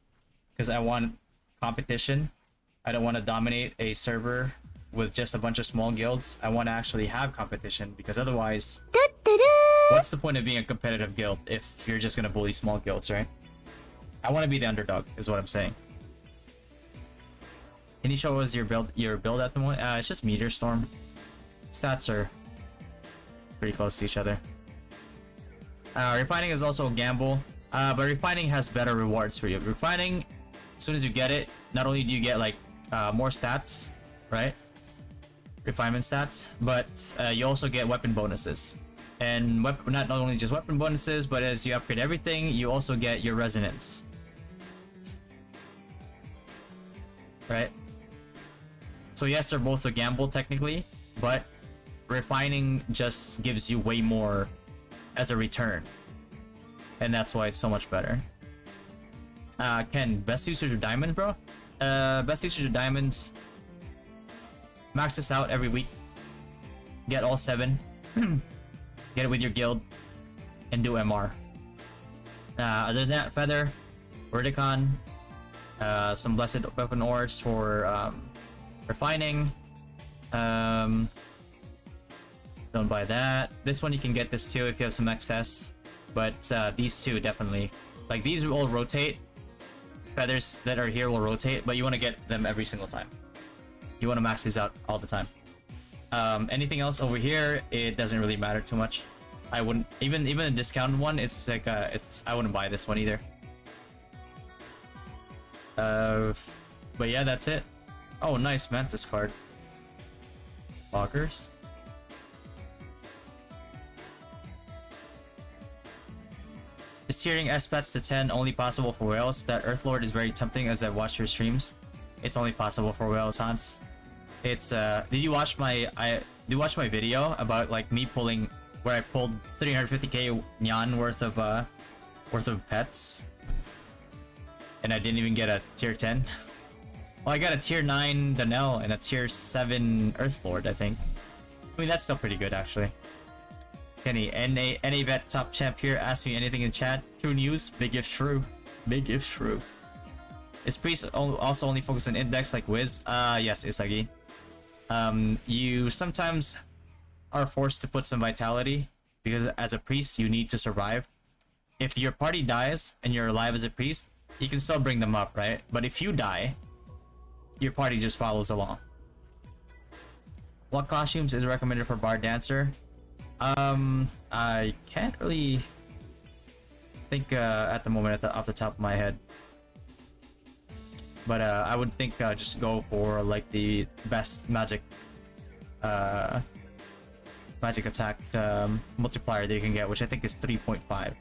because I want competition. I don't want to dominate a server with just a bunch of small guilds. I want to actually have competition, because otherwise, what's the point of being a competitive guild if you're just gonna bully small guilds, right? I want to be the underdog, is what I'm saying. Can you show us your build at the moment? It's just Meteor Storm. Stats are pretty close to each other. Refining is also a gamble, but refining has better rewards for you. Refining, as soon as you get it, not only do you get like more stats, right? Refinement stats, but you also get weapon bonuses. And not only just weapon bonuses, but as you upgrade everything, you also get your resonance. Right? So yes, they're both a gamble technically, but refining just gives you way more as a return. And that's why it's so much better. Ken, best usage of diamonds, bro? Best usage of diamonds. Max this out every week. Get all 7. Get it with your guild. And do MR. Other than that, Feather, Verticon, some blessed weapon ores for refining. Don't buy that. This one you can get this too if you have some excess. But these two definitely. Like these will rotate. Feathers that are here will rotate, but you want to get them every single time. You want to max these out all the time. Anything else over here, it doesn't really matter too much. I wouldn't even a discounted one. It's like I wouldn't buy this one either. But yeah, that's it. Oh, nice Mantis card. Loggers. Is tiering S-Pets to 10 only possible for whales? That Earthlord is very tempting as I watch your streams. It's only possible for whales, Hans. It's did you watch my video about like me pulling where I pulled 350k Nyan worth of pets? And I didn't even get a tier 10. Well, I got a tier 9 Danelle and a tier 7 Earthlord, I think. I mean, that's still pretty good, actually. Kenny, NA vet top champ here. Ask me anything in chat. True news. Big if true. Big if true. Is Priest also only focused on index like Wiz? Yes, Isagi. You sometimes are forced to put some vitality because as a priest, you need to survive. If your party dies and you're alive as a priest, you can still bring them up, right? But if you die, your party just follows along. What costumes is recommended for Bard Dancer? I can't really think at the moment off the top of my head. But I would think just go for like the best magic attack multiplier that you can get, which I think is 3.5.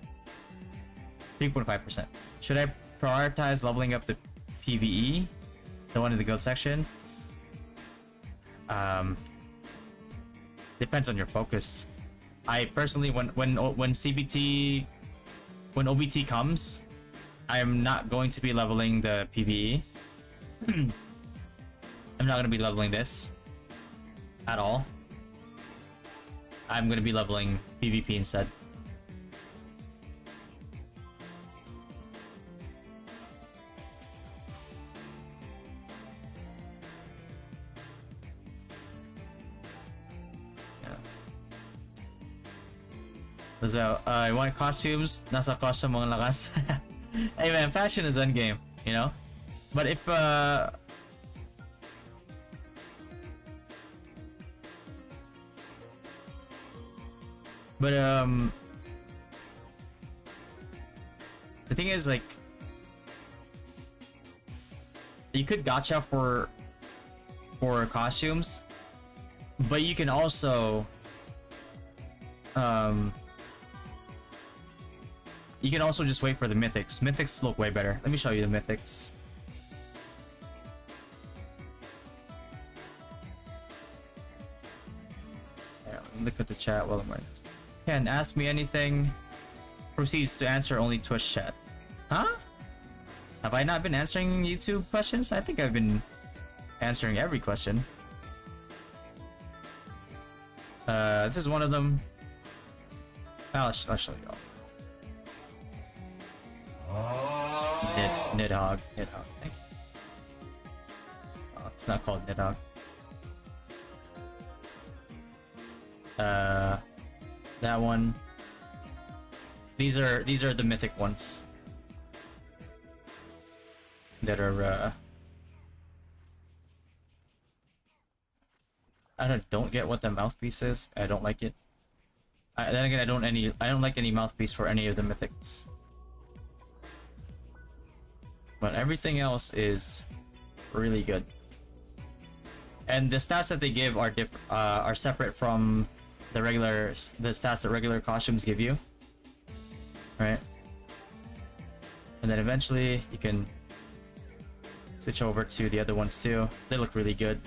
3.5%. Should I prioritize leveling up the PvE? The one in the guild section? Depends on your focus. I personally, when CBT, when OBT comes, I'm not going to be leveling the PvE. I'm not going to be leveling this at all. I'm going to be leveling PvP instead. So, I want costumes. Nasa costume mga lakas. Hey man, fashion is endgame, you know? But if, but, the thing is, like, you could gacha for costumes, but you can also, you can also just wait for the mythics. Mythics look way better. Let me show you the mythics. Yeah, let me look at the chat while I'm writing this. Can ask me anything. Proceeds to answer only Twitch chat. Huh? Have I not been answering YouTube questions? I think I've been answering every question. This is one of them. I'll show you all. Nidhogg. Thank you. Oh, it's not called Nidhogg. That one. These are the mythic ones that are I don't get what the mouthpiece is. I don't like it. Then again, I don't like any mouthpiece for any of the mythics. But everything else is really good. And the stats that they give are separate from the stats that regular costumes give you. Right? And then eventually you can switch over to the other ones too. They look really good.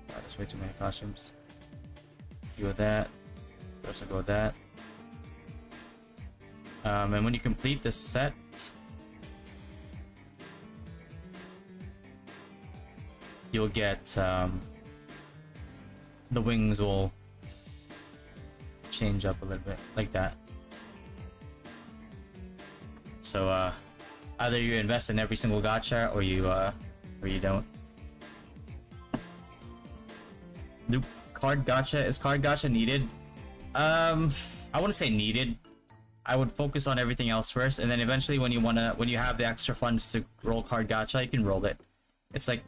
Oh, there's way too many costumes. You go with that. Also go with that. And when you complete this set, you'll get the wings will change up a little bit like that. So either you invest in every single gacha or you don't. New card gacha, is card gacha needed? I wouldn't say needed. I would focus on everything else first, and then eventually when you have the extra funds to roll card gacha, you can roll it. It's like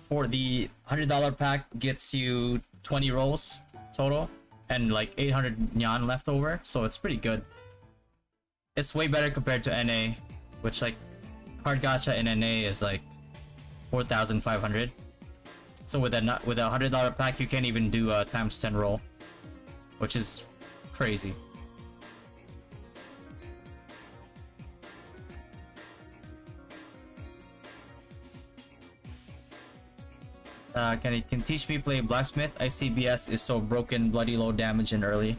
for the $100 pack gets you 20 rolls total and like 800 nyan left over, so it's pretty good. It's way better compared to NA, which like card gacha in NA is like 4,500. So with a $100 pack, you can't even do a times 10 roll, which is crazy. Can teach me play blacksmith? ICBS is so broken, bloody low damage and early.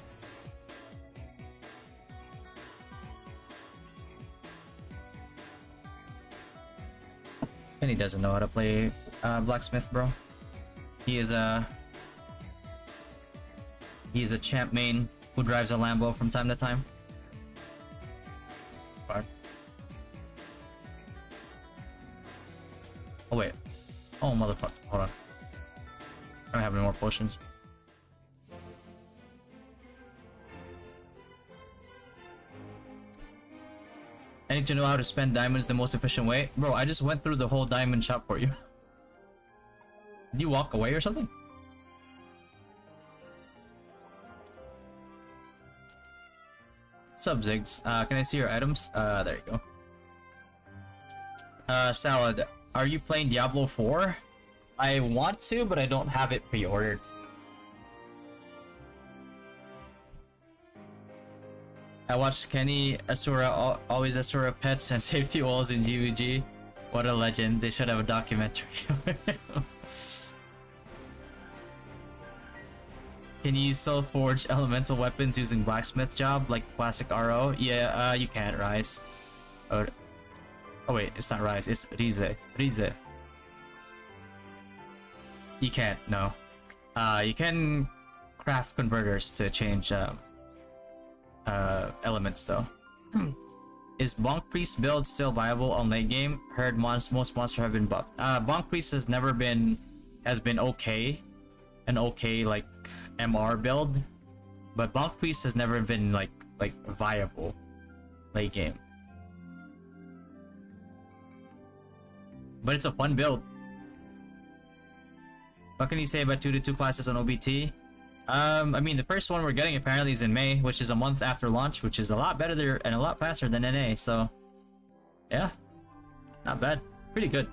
Kenny doesn't know how to play blacksmith, bro. He is a champ main who drives a Lambo from time to time. Oh wait. Oh motherfucker. Hold on. I don't have any more potions. I need to know how to spend diamonds the most efficient way. Bro, I just went through the whole diamond shop for you. Did you walk away or something? Sub Ziggs. Can I see your items? There you go. Salad. Are you playing Diablo 4? I want to, but I don't have it pre-ordered. I watched Kenny, Asura, always Asura pets and safety walls in GVG. What a legend. They should have a documentary. Can you still forge elemental weapons using blacksmith job like classic RO? Yeah, you can't, Rise. Oh wait, it's not Rise, it's Rize. Rize. You can't, no. You can craft converters to change elements though. Is Bonk Priest build still viable on late game? Heard most monsters have been buffed. Bonk Priest has been okay. An okay like MR build. But Bonk Priest has never been like viable late game. But it's a fun build. What can you say about 2-2 classes on OBT? I mean, the first one we're getting apparently is in May, which is a month after launch, which is a lot better there and a lot faster than NA, so yeah, not bad, pretty good.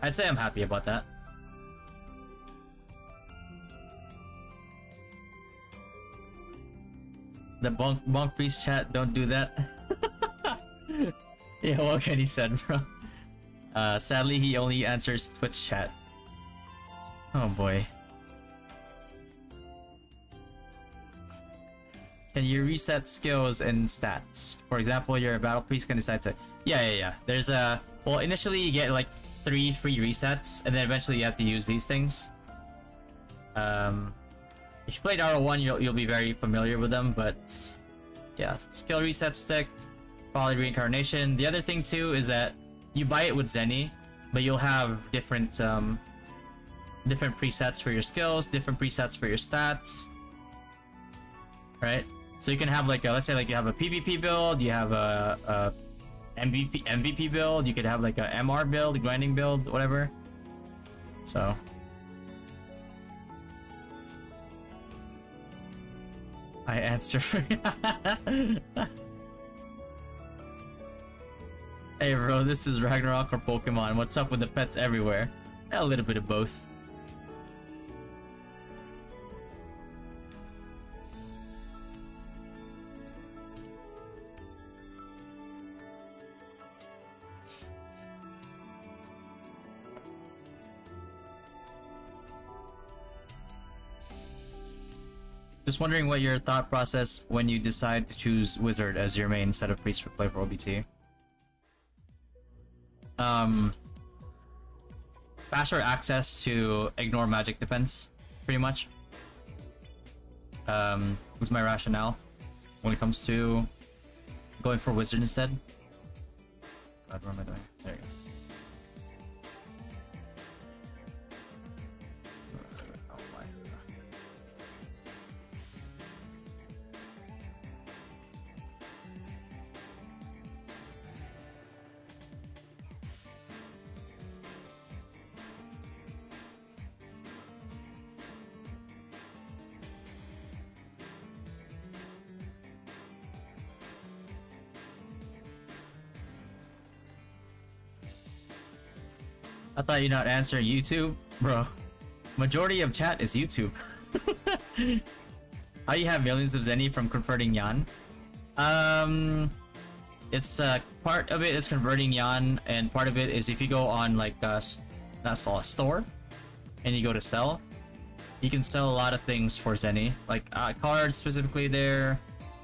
I'd say I'm happy about that. The bonk priest chat, don't do that. Yeah, what can he said, bro? Sadly, he only answers Twitch chat. Oh boy. Can you reset skills and stats? For example, your battle priest can decide to... Yeah. There's a... Well, initially you get like 3 free resets, and then eventually you have to use these things. If you played RO1, you'll be very familiar with them, but... Yeah, skill reset stick, quality reincarnation. The other thing too is that you buy it with Zenny, but you'll have different different presets for your skills, different presets for your stats. Right? So you can have like let's say like you have a PvP build, you have a MVP build, you could have like a MR build, a grinding build, whatever. So I answer for Hey bro, this is Ragnarok or Pokemon. What's up with the pets everywhere? A little bit of both. Just wondering what your thought process when you decide to choose Wizard as your main set of priests for play for OBT. Faster access to ignore magic defense, pretty much. Was my rationale when it comes to going for Wizard instead. God, what am I doing? There you go. I thought you'd not answer YouTube, bro. Majority of chat is YouTube. How you have millions of Zenny from converting Yan? It's part of it is converting Yan, and part of it is if you go on like that's a store, and you go to sell, you can sell a lot of things for Zenny, like cards specifically there.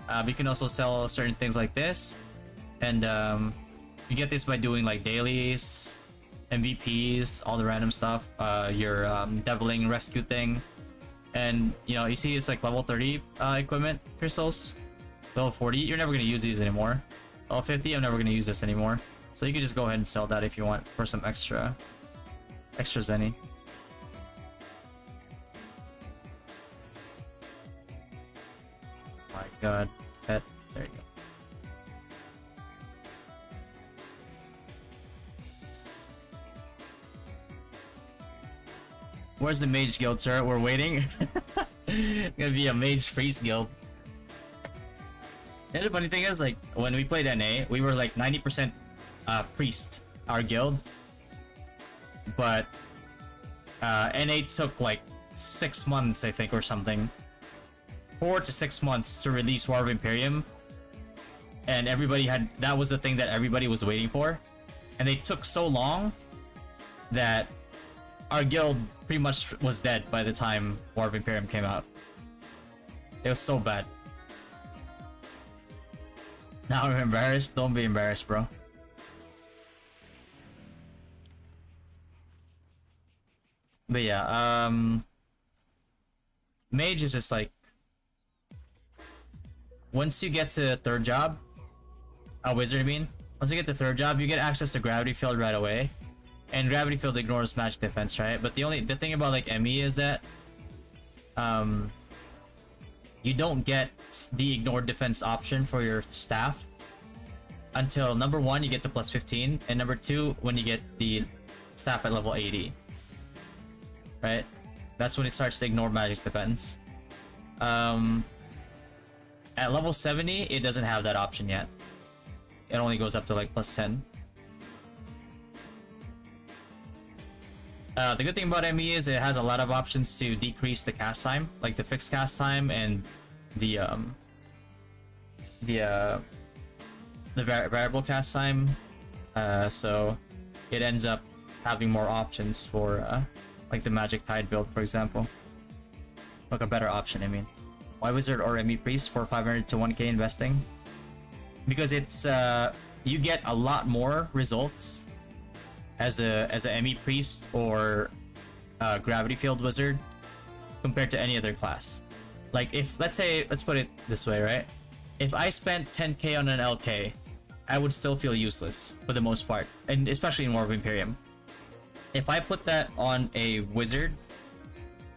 But you can also sell certain things like this, and you get this by doing like dailies, MVPs, all the random stuff, your deviling rescue thing, and you know, you see it's like level 30 equipment crystals. Level 40, you're never gonna use these anymore. Level 50, I'm never gonna use this anymore. So you can just go ahead and sell that if you want for some extra Zenny. My God, pet. There you go. Where's the mage guild, sir? We're waiting. Gonna be a mage priest guild. And the funny thing is, like, when we played NA, we were like 90% priest, our guild. But NA took like 6 months, I think, or something. 4 to 6 months to release War of Imperium. And everybody had, that was the thing that everybody was waiting for. and they took so long that our guild pretty much was dead by the time War of Imperium came out. It was so bad. Now I'm embarrassed. Don't be embarrassed, bro. But yeah, Mage is just like, once you get to third job, Wizard I mean, once you get to third job, you get access to Gravity Field right away. And Gravity Field ignores magic defense, right? But the thing about like ME is that you don't get the ignored defense option for your staff until number 1 you get to plus 15, and number 2 when you get the staff at level 80. Right? That's when it starts to ignore magic defense. At level 70, it doesn't have that option yet. It only goes up to like plus 10. The good thing about ME is it has a lot of options to decrease the cast time, like the fixed cast time and the variable cast time. So it ends up having more options for like the Magic Tide build, for example. Like a better option, I mean. Why Wizard or ME Priest for 500 to 1k investing? Because it's you get a lot more results as a ME Priest or Gravity Field Wizard compared to any other class. Like if let's put it this way, right? If I spent 10k on an LK, I would still feel useless for the most part, and especially in War of Imperium. If I put that on a Wizard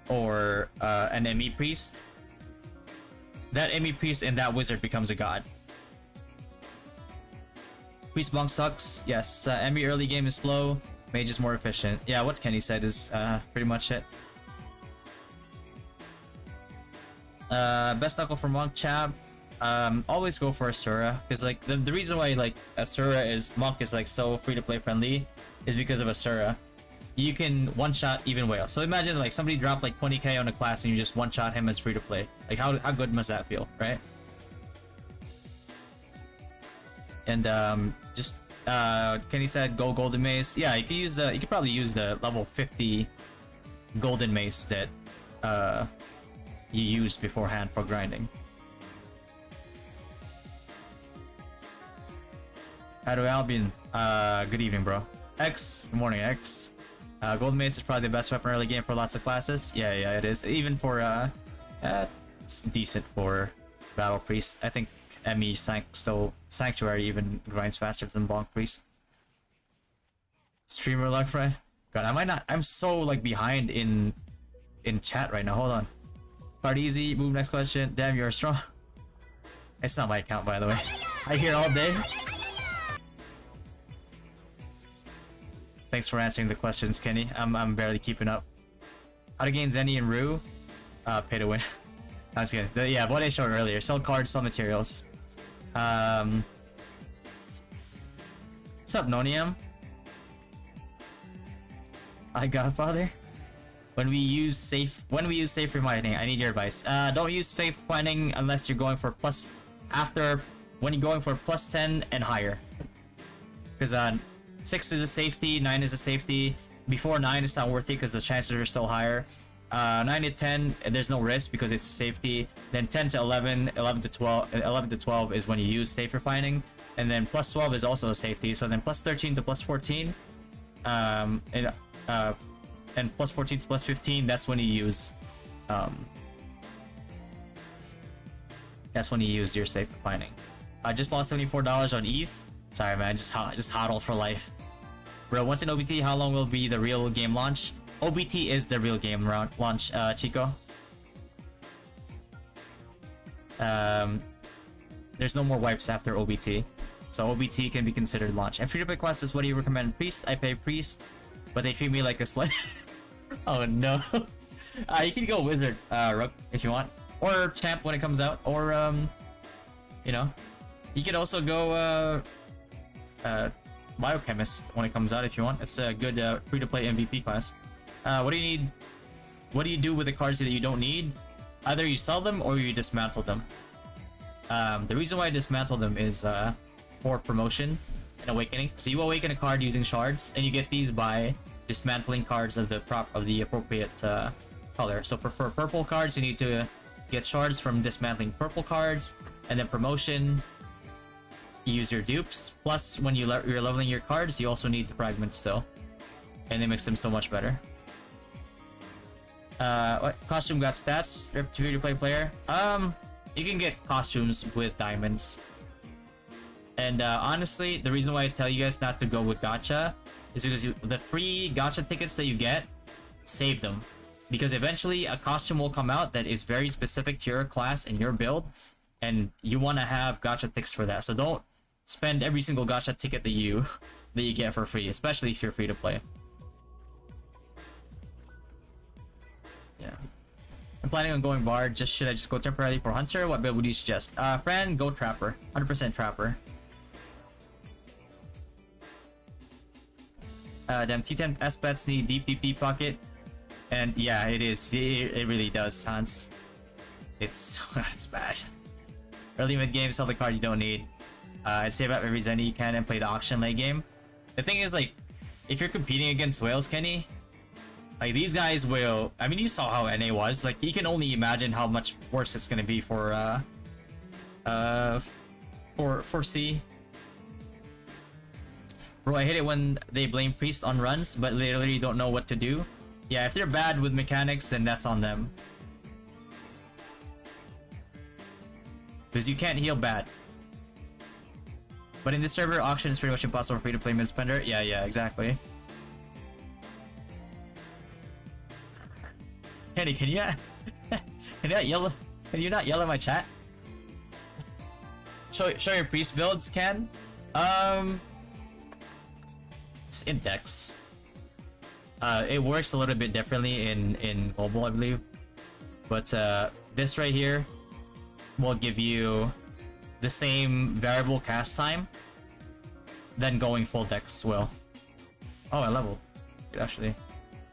or an ME Priest, that ME Priest and that Wizard becomes a god. Priest Monk sucks. Yes, ME early game is slow. Mage is more efficient. Yeah, what Kenny said is pretty much it. Best knuckle for Monk Chab. Always go for Asura, because like the reason why like Asura is Monk is like so free to play friendly is because of Asura. You can one-shot even whale. So imagine like somebody dropped like 20k on a class and you just one-shot him as free to play. Like how good must that feel, right? And just Kenny said go Golden Mace. Yeah, you can use you could probably use the level 50 Golden Mace that you used beforehand for grinding. How do Albion? Good evening, bro. X, good morning, X. Golden Mace is probably the best weapon early game for lots of classes. Yeah, it is. Even for it's decent for Battle Priest. I think ME Sanctuary even grinds faster than Bonk Priest. Streamer luck, right? God, I might not. I'm so like behind in chat right now. Hold on. Part easy. Move next question. Damn, you're strong. It's not my account, by the way. I hear all day. Thanks for answering the questions, Kenny. I'm barely keeping up. How to gain Zenny and ROO? Pay to win. That's good. Yeah, what I showed earlier. Sell cards, sell materials. What's up, Nonium? Hi, Godfather. When we use safe refining, I need your advice. Don't use safe refining unless you're going for plus when you're going for plus 10 and higher. Because 6 is a safety, 9 is a safety. Before 9, it's not worth it because the chances are still higher. 9 to 10, there's no risk because it's a safety. Then 10 to 11, 11 to 12 is when you use safe refining. And then plus 12 is also a safety. So then plus 13 to plus 14, and plus 14 to plus 15, that's when you use your safe refining. I just lost $74 on ETH. Sorry, man. Just hodl for life, bro. Once in OBT, how long will be the real game launch? OBT is the real game launch, Chico. There's no more wipes after OBT, so OBT can be considered launch. And free-to-play classes, what do you recommend? Priest? I pay Priest, but they treat me like a slut. Oh no. You can go Wizard, Rook, if you want, or Champ when it comes out, or you know, you can also go Biochemist when it comes out if you want. It's a good free-to-play MVP class. What do you need? What do you do with the cards that you don't need? Either you sell them or you dismantle them. The reason why I dismantle them is for promotion. in Awakening. So you awaken a card using shards, and you get these by dismantling cards of the appropriate color. So for purple cards, you need to get shards from dismantling purple cards, and then promotion, you use your dupes. Plus, when you're leveling your cards, you also need to fragment still, and it makes them so much better. What costume got stats? Free to play player. You can get costumes with diamonds. And honestly, the reason why I tell you guys not to go with gacha is because the free gacha tickets that you get, save them. Because eventually a costume will come out that is very specific to your class and your build, and you want to have gacha tickets for that. So don't spend every single gacha ticket that you get for free, especially if you're free to play. Yeah. I'm planning on going Bard. Should I just go temporarily for Hunter? What build would you suggest? Fran, go Trapper. 100% Trapper. Damn, T10 S bets need deep pocket. And yeah, it is. It really does, Hans. It's bad. Early mid game, sell the card you don't need. I'd save up every Zenny you can and play the auction late game. The thing is, like, if you're competing against whales, Kenny, like, these guys will... I mean, you saw how NA was. Like, you can only imagine how much worse it's gonna be for C. Bro, I hate it when they blame priests on runs, but they literally don't know what to do. Yeah, if they're bad with mechanics, then that's on them. Because you can't heal bad. But in this server, auction is pretty much impossible for free to play mid spender. Yeah, exactly. Kenny, can you not yell? Can you not yell at my chat? Show your priest builds, Ken. It's index. It works a little bit differently in global, I believe. But this right here will give you the same variable cast time then going full dex will. Oh, I leveled. Good, actually.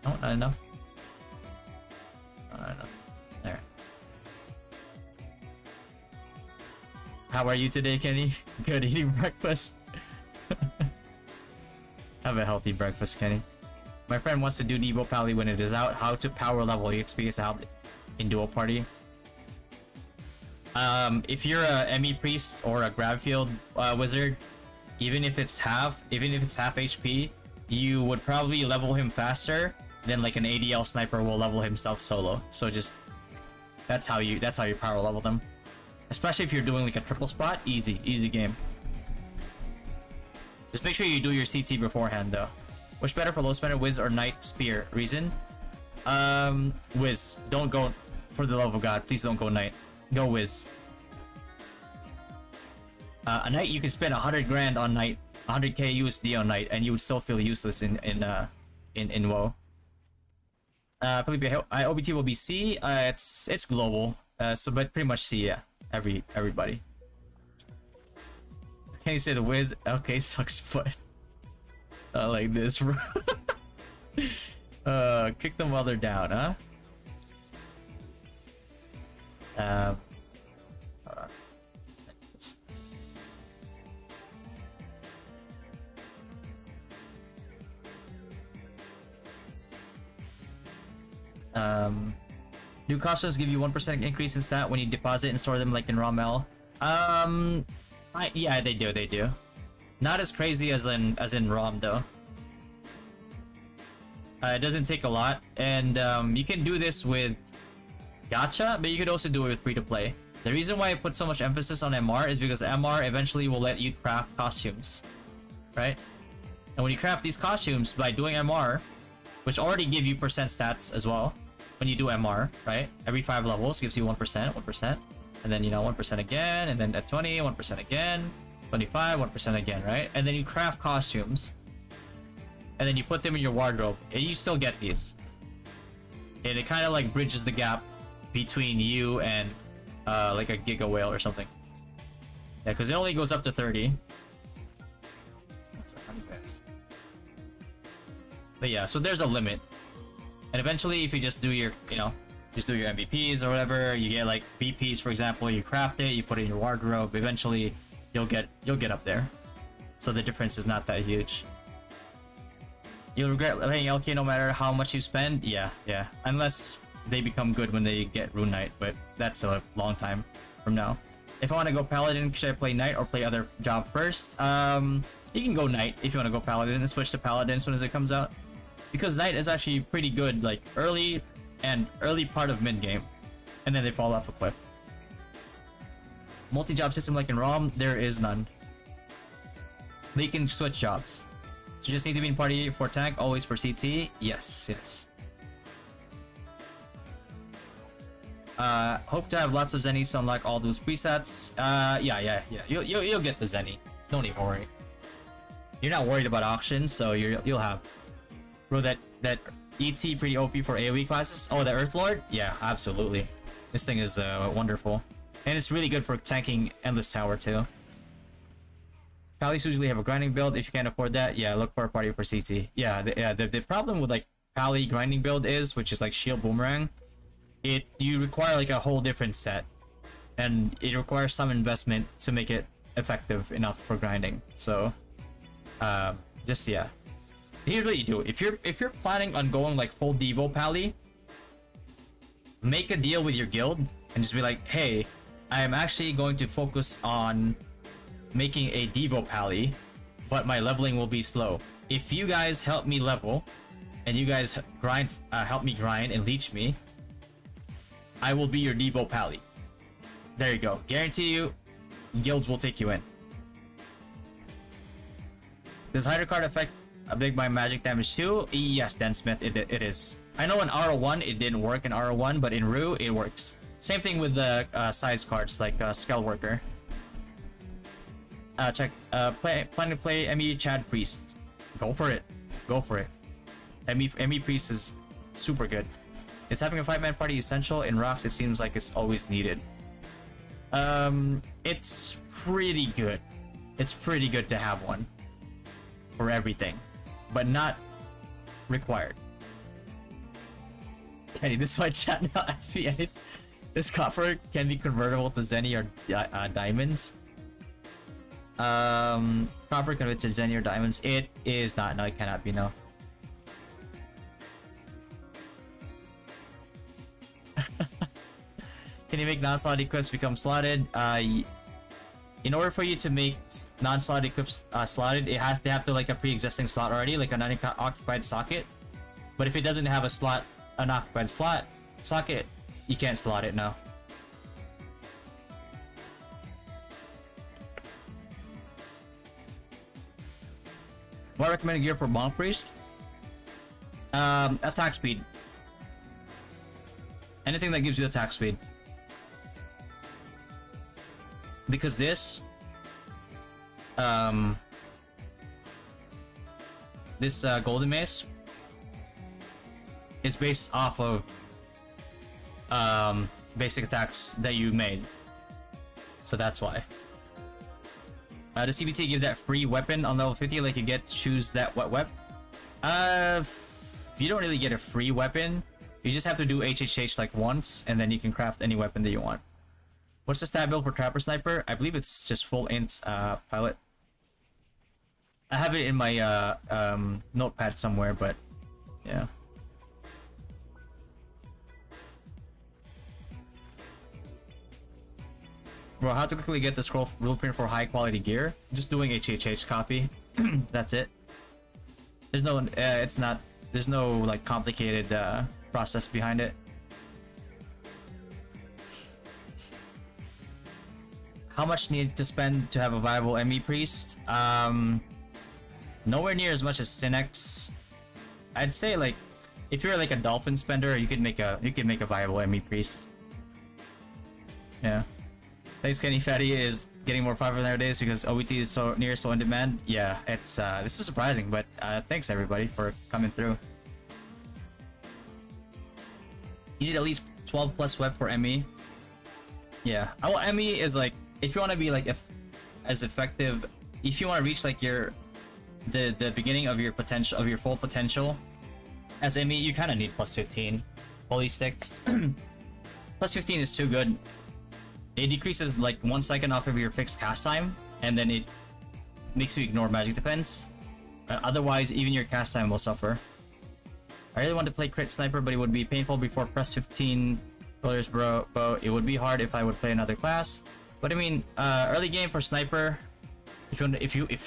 No, not enough. Not enough. There. How are you today, Kenny? Good, eating breakfast. Have a healthy breakfast, Kenny. My friend wants to do Devo Pally when it is out. How to power level EXP is out in duo party. If you're a ME priest or a grab field wizard, even if it's half HP, you would probably level him faster than like an ADL sniper will level himself solo. So just that's how you power level them. Especially if you're doing like a triple spot, easy game. Just make sure you do your CT beforehand though. Which better for low spender, Wiz or Knight Spear? Reason? Wiz. Don't go, for the love of God, please don't go Knight. Go Wiz. A Knight, you can spend 100 grand on Knight, 100k USD on Knight, and you would still feel useless in WoW. Felipe, OBT will be C. It's global. So but pretty much C, yeah. Everybody. Kenny said Wiz, LK sucks foot. Like this, bro. Kick them while they're down, huh? New costumes give you 1% increase in stat when you deposit and store them like in ROML. Yeah, they do. Not as crazy as in ROM though. It doesn't take a lot, and you can do this with gacha, but you could also do it with free to play. The reason why I put so much emphasis on MR is because MR eventually will let you craft costumes, right? And when you craft these costumes by doing MR, which already give you percent stats as well, when you do MR, right? Every 5 levels gives you 1%, and then 1% again, and then at 20, 1% again, 25, 1% again, right? And then you craft costumes, and then you put them in your wardrobe, and you still get these. And it kind of like bridges the gap between you and like a Giga Whale or something. Yeah, because it only goes up to 30. But yeah, so there's a limit. And eventually, if you just do your, just do your MVPs or whatever, you get like BPs, for example, you craft it, you put it in your wardrobe, eventually you'll get up there. so the difference is not that huge. You'll regret playing LK no matter how much you spend? Yeah, unless they become good when they get Rune Knight, but that's a long time from now. If I want to go Paladin, should I play Knight or play other job first? You can go Knight if you want to go Paladin and switch to Paladin as soon as it comes out. Because Knight is actually pretty good, like early part of mid game, and then they fall off a cliff. Multi-job system like in ROM, there is none. But you can switch jobs. So you just need to be in party for tank, always for CT. Yes. Hope to have lots of Zennies to unlock all those presets. Yeah. You'll get the Zenny. Don't even worry. You're not worried about auctions, so you'll have. Bro, that ET pretty OP for AoE classes. Oh, the Earth Lord? Yeah, absolutely. This thing is wonderful, and it's really good for tanking Endless Tower too. Pallies usually have a grinding build. If you can't afford that, yeah, look for a party for CT. Yeah, the problem with like Pally grinding build is, which is like Shield Boomerang, you require like a whole different set, and it requires some investment to make it effective enough for grinding. So, just yeah. Here's what you do: if you're planning on going like full Devo Pally, make a deal with your guild and just be like, hey, I am actually going to focus on making a Devo Pally, but my leveling will be slow. If you guys help me level, and you guys help me grind and leech me, I will be your Devo Pally. There you go. Guarantee you, guilds will take you in. Does Hydra card affect a big by magic damage too? Yes, Dan Smith, it is. I know in RO1 it didn't work in RO1, but in ROO it works. Same thing with the size cards like Skull Worker. Plan to play ME Chad Priest. Go for it. ME Priest is super good. Is having a 5-man party essential? In Rocks it seems like it's always needed. It's pretty good. It's pretty good to have one for everything, but not required. Kenny, this is my chat now. Ask me anything. This copper can be convertible to Zenny or diamonds. Copper converted to Zenny or diamonds. It is not. No, it cannot be. No. Can you make non-slotted equips become slotted? In order for you to make non-slotted equips slotted, they have to like a pre-existing slot already, like an unoccupied socket. But if it doesn't have a slot, an occupied slot socket, you can't slot it now. What recommended gear for Bonk Priest? Attack speed. Anything that gives you attack speed. Because this golden mace is based off of basic attacks that you made, so that's why. Does CBT give that free weapon on level 50? Like you get to choose that what weapon? You don't really get a free weapon. You just have to do HHH like once, and then you can craft any weapon that you want. What's the stat build for Trapper Sniper? I believe it's just full int pilot. I have it in my notepad somewhere, but yeah. Bro, how to quickly get the scroll blueprint for high quality gear? Just doing HHH copy. That's it. There's no there's no like complicated process behind it. How much need to spend to have a viable ME Priest? Nowhere near as much as Synex. I'd say like if you're like a dolphin spender, you could make a viable ME Priest. Yeah. Thanks, Kenny. Fatty is getting more popular nowadays because OBT is so in demand. Yeah, it's this is surprising, but thanks everybody for coming through. You need at least 12 plus web for ME. Yeah, well, ME is like if you want to be like as effective, if you want to reach like the beginning of your potential, of your full potential as ME, you kind of need plus 15. Holy stick. Plus 15 is too good. It decreases like 1 second off of your fixed cast time, and then it makes you ignore magic defense. Otherwise, even your cast time will suffer. I really want to play crit sniper, but it would be painful before press 15 pillars, bro. It would be hard if I would play another class. But I mean, early game for sniper. If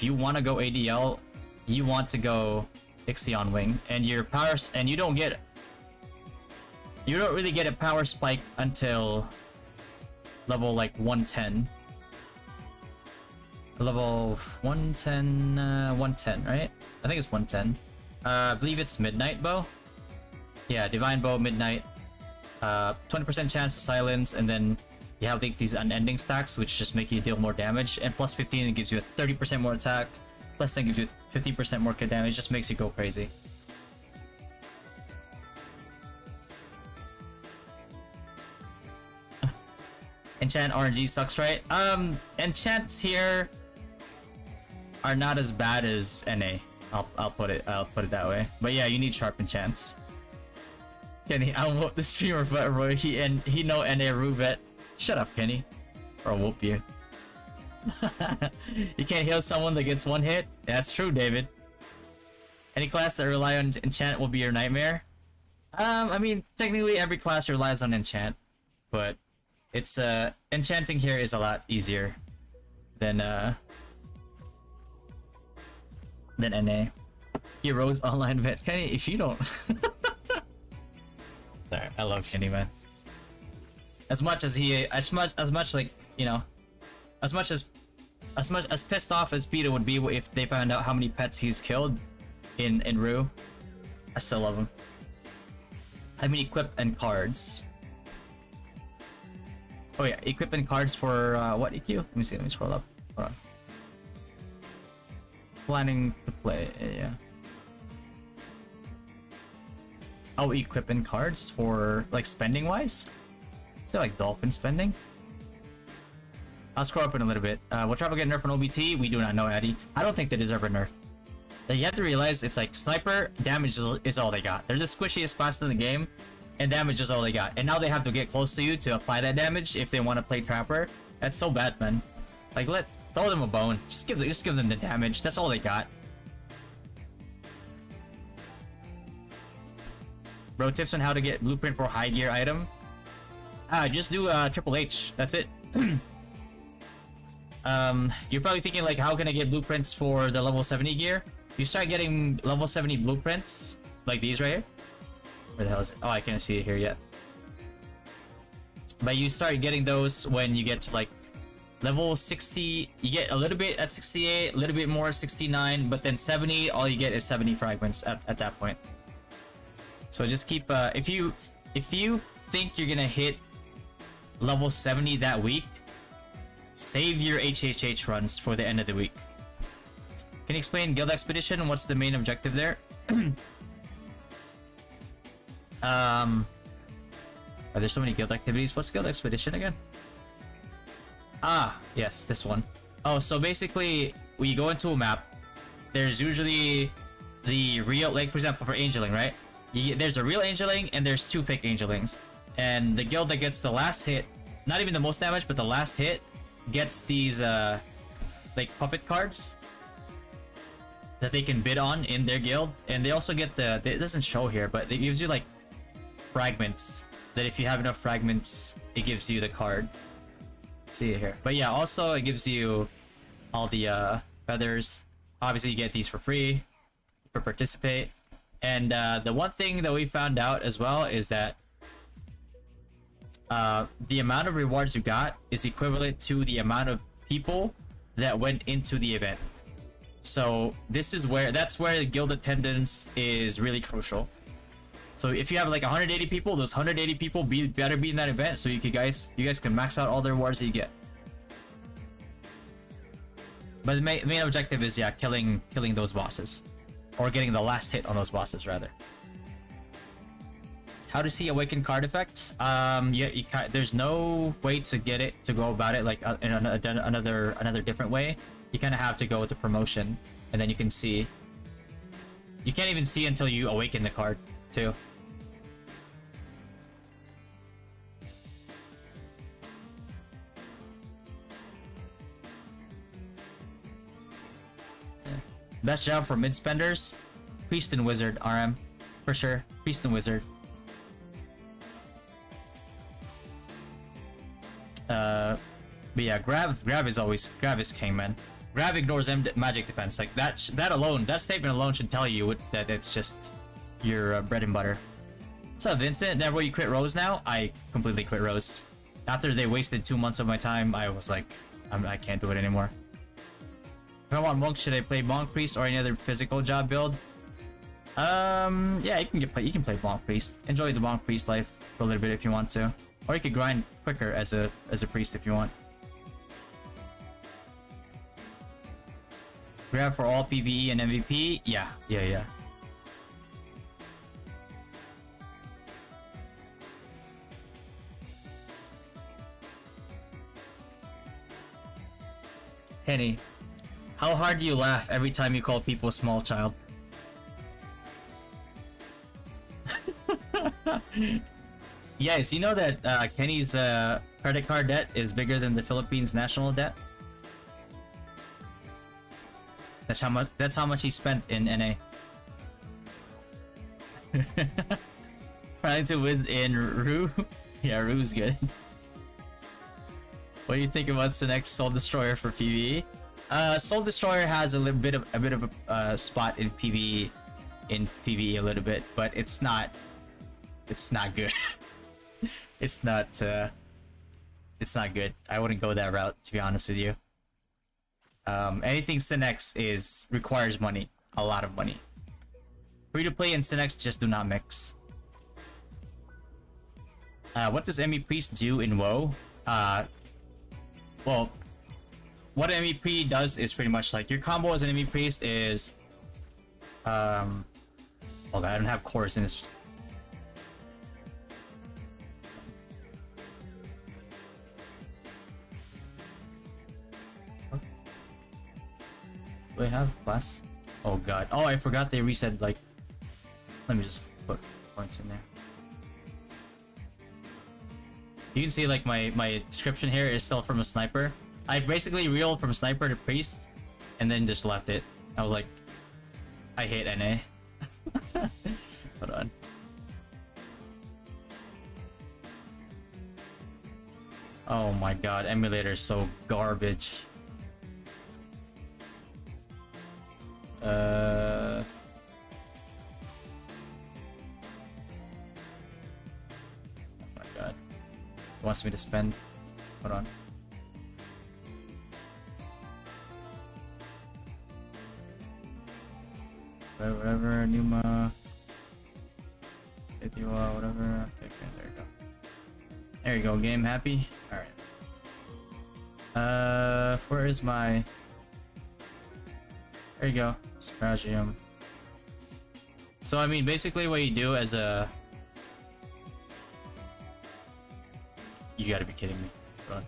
you want to go ADL, you want to go Ixion wing, and your powers, and you don't really get a power spike until level like 110. Level 110, 110, right? I think it's 110. I believe it's Midnight Bow. Yeah, Divine Bow, Midnight. 20% chance to silence, and then you have like these unending stacks, which just make you deal more damage. And plus 15, it gives you a 30% more attack. Plus 10 gives you 50% more crit damage. Just makes you go crazy. Enchant RNG sucks, right? Enchants here are not as bad as NA. I'll put it that way. But yeah, you need sharp enchants. Kenny, I'll whoop the streamer forever. He know NA ROO Vet. Shut up, Kenny, or I'll whoop you. You can't heal someone that gets one hit. That's true, David. Any class that rely on enchant will be your nightmare. I mean, technically every class relies on enchant, but it's enchanting here is a lot easier than NA. Heroes online vet. Kenny, if you don't sorry, I love Kenny, man. As much as like, you know, as much as pissed off as Peter would be if they found out how many pets he's killed in ROO, I still love him. I mean, equip and cards. Oh yeah, equip and cards for what EQ? Let me see. Let me scroll up. Hold on. Planning to play. Yeah. Oh, equip and cards for like spending wise. Is it like dolphin spending? I'll scroll up in a little bit. Will Travel get nerf on OBT? We do not know, Addy. I don't think they deserve a nerf. You have to realize it's like sniper damage is all they got. They're the squishiest class in the game, and damage is all they got. And now they have to get close to you to apply that damage if they want to play Trapper. That's so bad, man. Like, throw them a bone. Just give them the damage. That's all they got. Bro, tips on how to get blueprint for high gear item. Just do Triple H. That's it. You're probably thinking like, how can I get blueprints for the level 70 gear? You start getting level 70 blueprints like these right here. Where the hell is it? Oh, I can't see it here yet. But you start getting those when you get to like level 60. You get a little bit at 68, a little bit more at 69, but then 70, all you get is 70 fragments at that point. So just keep if you think you're gonna hit level 70 that week, save your HHH runs for the end of the week. Can you explain Guild Expedition and what's the main objective there? Are there so many guild activities? What's Guild Expedition again? Ah, yes, this one. Oh, so basically, when you go into a map, there's usually the real, like for example, for Angeling, right? There's a real Angeling and there's two fake Angelings. And the guild that gets the last hit, not even the most damage, but the last hit, gets these like puppet cards that they can bid on in their guild. And they also get it doesn't show here, but it gives you like fragments, that if you have enough fragments, it gives you the card. See it here. But yeah, also it gives you all the feathers. Obviously you get these for free for participate. And the one thing that we found out as well is that the amount of rewards you got is equivalent to the amount of people that went into the event. So that's where the guild attendance is really crucial. So if you have like 180 people, those 180 people better be in that event, so you guys can max out all the rewards that you get. But the main objective is, yeah, killing those bosses, or getting the last hit on those bosses rather. How to see awakened card effects? Yeah, there's no way to get it, to go about it like in another different way. You kind of have to go with the promotion, and then you can see. You can't even see until you awaken the card too. Best job for mid spenders, Priest and Wizard RM, for sure. Priest and Wizard. But yeah, grab is king, man. Grab ignores magic defense. Like that alone, that statement alone should tell you that it's just your bread and butter. What's up, Vincent? Never you quit Rose now? I completely quit Rose. After they wasted 2 months of my time, I was like, I can't do it anymore. If I want Monk, should I play Monk Priest or any other physical job build? Yeah, you can play Monk Priest. Enjoy the Monk Priest life for a little bit if you want to. Or you could grind quicker as a priest if you want. Grab for all PvE and MVP? Yeah. Henny, how hard do you laugh every time you call people small child? Yes, you know that Kenny's credit card debt is bigger than the Philippines national debt? That's how much he spent in NA. Trying to win in ROO? Yeah, ROO's good. What do you think about the next Soul Destroyer for PvE? Soul Destroyer has a bit of a spot in PvE a little bit, but it's not good. it's not good. I wouldn't go that route, to be honest with you. Anything Synex requires money, a lot of money. Free to play and Synex just do not mix. What does Emmy Priest do in WoW? Well, what an MEP does is pretty much like your combo as an Emmy Priest is hold on, I don't have chorus in this. Do I have class? Oh god. Oh, I forgot they reset, like... Let me just put points in there. You can see like my description here is still from a sniper. I basically reeled from sniper to priest and then just left it. I was like, I hate NA. Hold on. Oh my god, emulator is so garbage. Oh my god. It wants me to spend. Hold on. Whatever, Numa. Whatever. Okay, there you go. There you go, game happy? Alright. Where is my... There you go. Spragium. So, I mean, basically what you do as a... You gotta be kidding me. Hold on.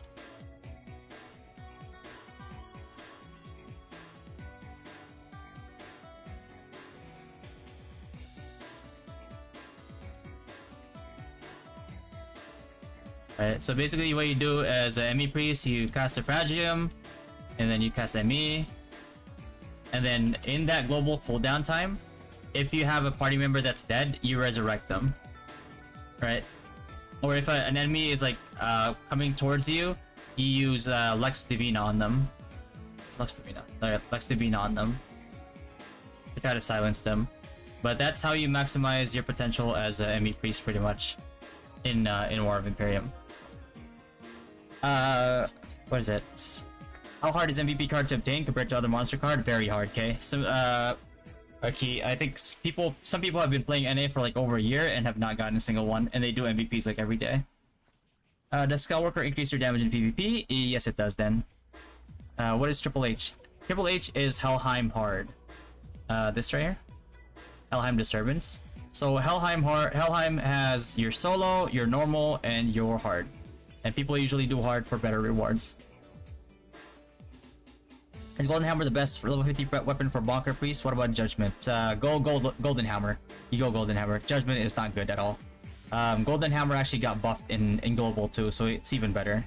Alright, so basically what you do as a ME priest, you cast a Fragium, and then you cast ME, and then in that global cooldown time, if you have a party member that's dead, you resurrect them. Right? Or if an enemy is like coming towards you, you use Lex Divina on them. It's Lex Divina. Lex Divina on them to try to silence them. But that's how you maximize your potential as a ME priest, pretty much, in War of Imperium. What is it? How hard is MVP card to obtain compared to other monster card? Very hard, okay? So, okay, I think some people have been playing NA for like over a year and have not gotten a single one, and they do MVPs like every day. Does Skullworker increase your damage in PvP? Yes, it does then. What is Triple H? Triple H is Helheim Hard. This right here? Helheim Disturbance. So Helheim has your solo, your normal, and your hard. And people usually do hard for better rewards. Is Golden Hammer the best for level 50 weapon for Bonker Priest? What about Judgment? Go Golden Hammer. You go Golden Hammer. Judgment is not good at all. Golden Hammer actually got buffed in Global too, so it's even better.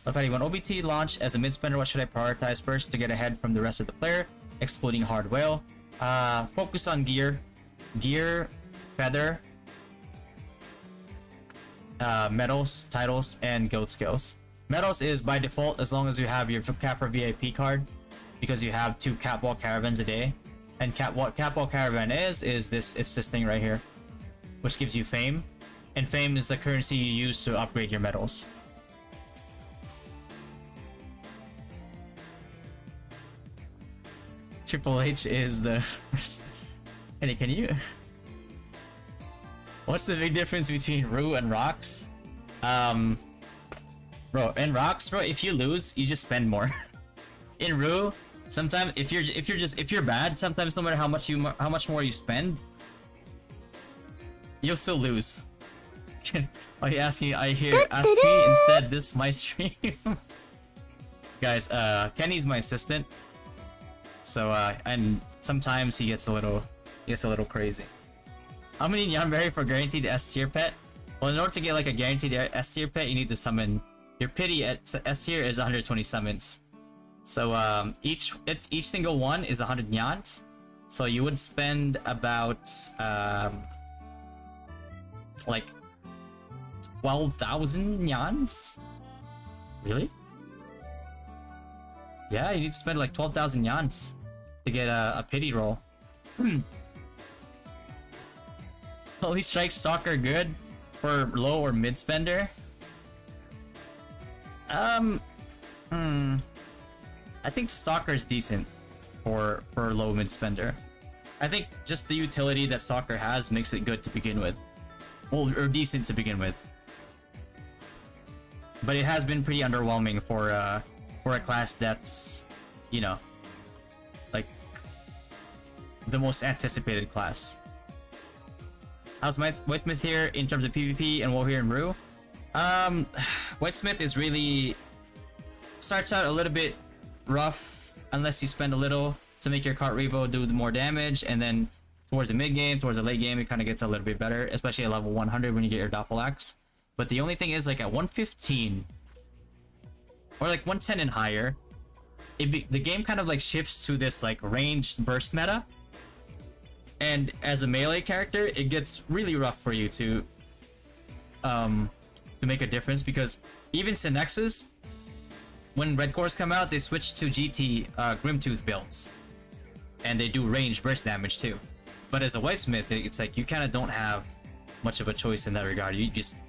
Left when OBT launched as a mid spender, what should I prioritize first to get ahead from the rest of the player, excluding hard whale? Focus on gear, feather, medals, titles, and guild skills. Medals is by default as long as you have your Capra VIP card, because you have 2 catwalk caravans a day. And what catwalk caravan is this, it's this thing right here, which gives you fame, and fame is the currency you use to upgrade your medals. Triple H is the can you what's the big difference between ROO and Rocks? Bro, in Rocks, bro, if you lose, you just spend more. In ROO, sometimes if you're bad, sometimes no matter how much more you spend, you'll still lose. Are you asking? Ask me instead. This my stream. Guys, Kenny's my assistant, so and sometimes he gets a little crazy. How many Nyanberry for guaranteed S tier pet? Well, in order to get like a guaranteed S tier pet, you need to summon your pity at S tier is 120 summons. So each single one is 100 nyans. So you would spend about like 12,000 nyans. Really? Yeah, you need to spend like 12,000 nyans to get a pity roll. Holy Strike Stalker good for low or mid spender? I think Stalker's decent for low mid spender. I think just the utility that Stalker has makes it good to begin with. Well, or decent to begin with. But it has been pretty underwhelming for a class that's, you know, like the most anticipated class. How's Whitesmith here in terms of PvP and Warrior and ROO? Whitesmith is really starts out a little bit rough unless you spend a little to make your cart revo do more damage, and then towards the mid game, towards the late game, it kind of gets a little bit better, especially at level 100 when you get your Doppel Axe. But the only thing is, like at 115 or like 110 and higher, the game kind of like shifts to this like ranged burst meta. And as a melee character, it gets really rough for you to make a difference, because even Synexes, when Red Cores come out, they switch to GT Grimtooth builds, and they do range burst damage too. But as a Whitesmith, it's like you kind of don't have much of a choice in that regard. You just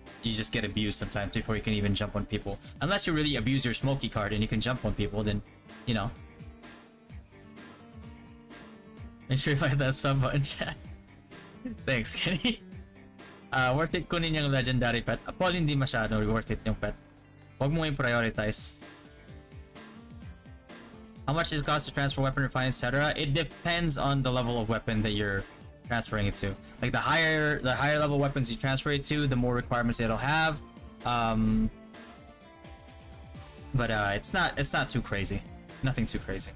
get abused sometimes before you can even jump on people, unless you really abuse your Smoky card and you can jump on people. Then, you know. Make sure you find that sub button, chat. Thanks, Kenny. Worth it kunin yung legendary pet. Paul, hindi masyado worth it yung pet. Huwag mo yung prioritize. How much does it cost to transfer weapon, refine, etc.? It depends on the level of weapon that you're transferring it to. Like the higher level weapons you transfer it to, the more requirements it'll have. But it's not too crazy. Nothing too crazy.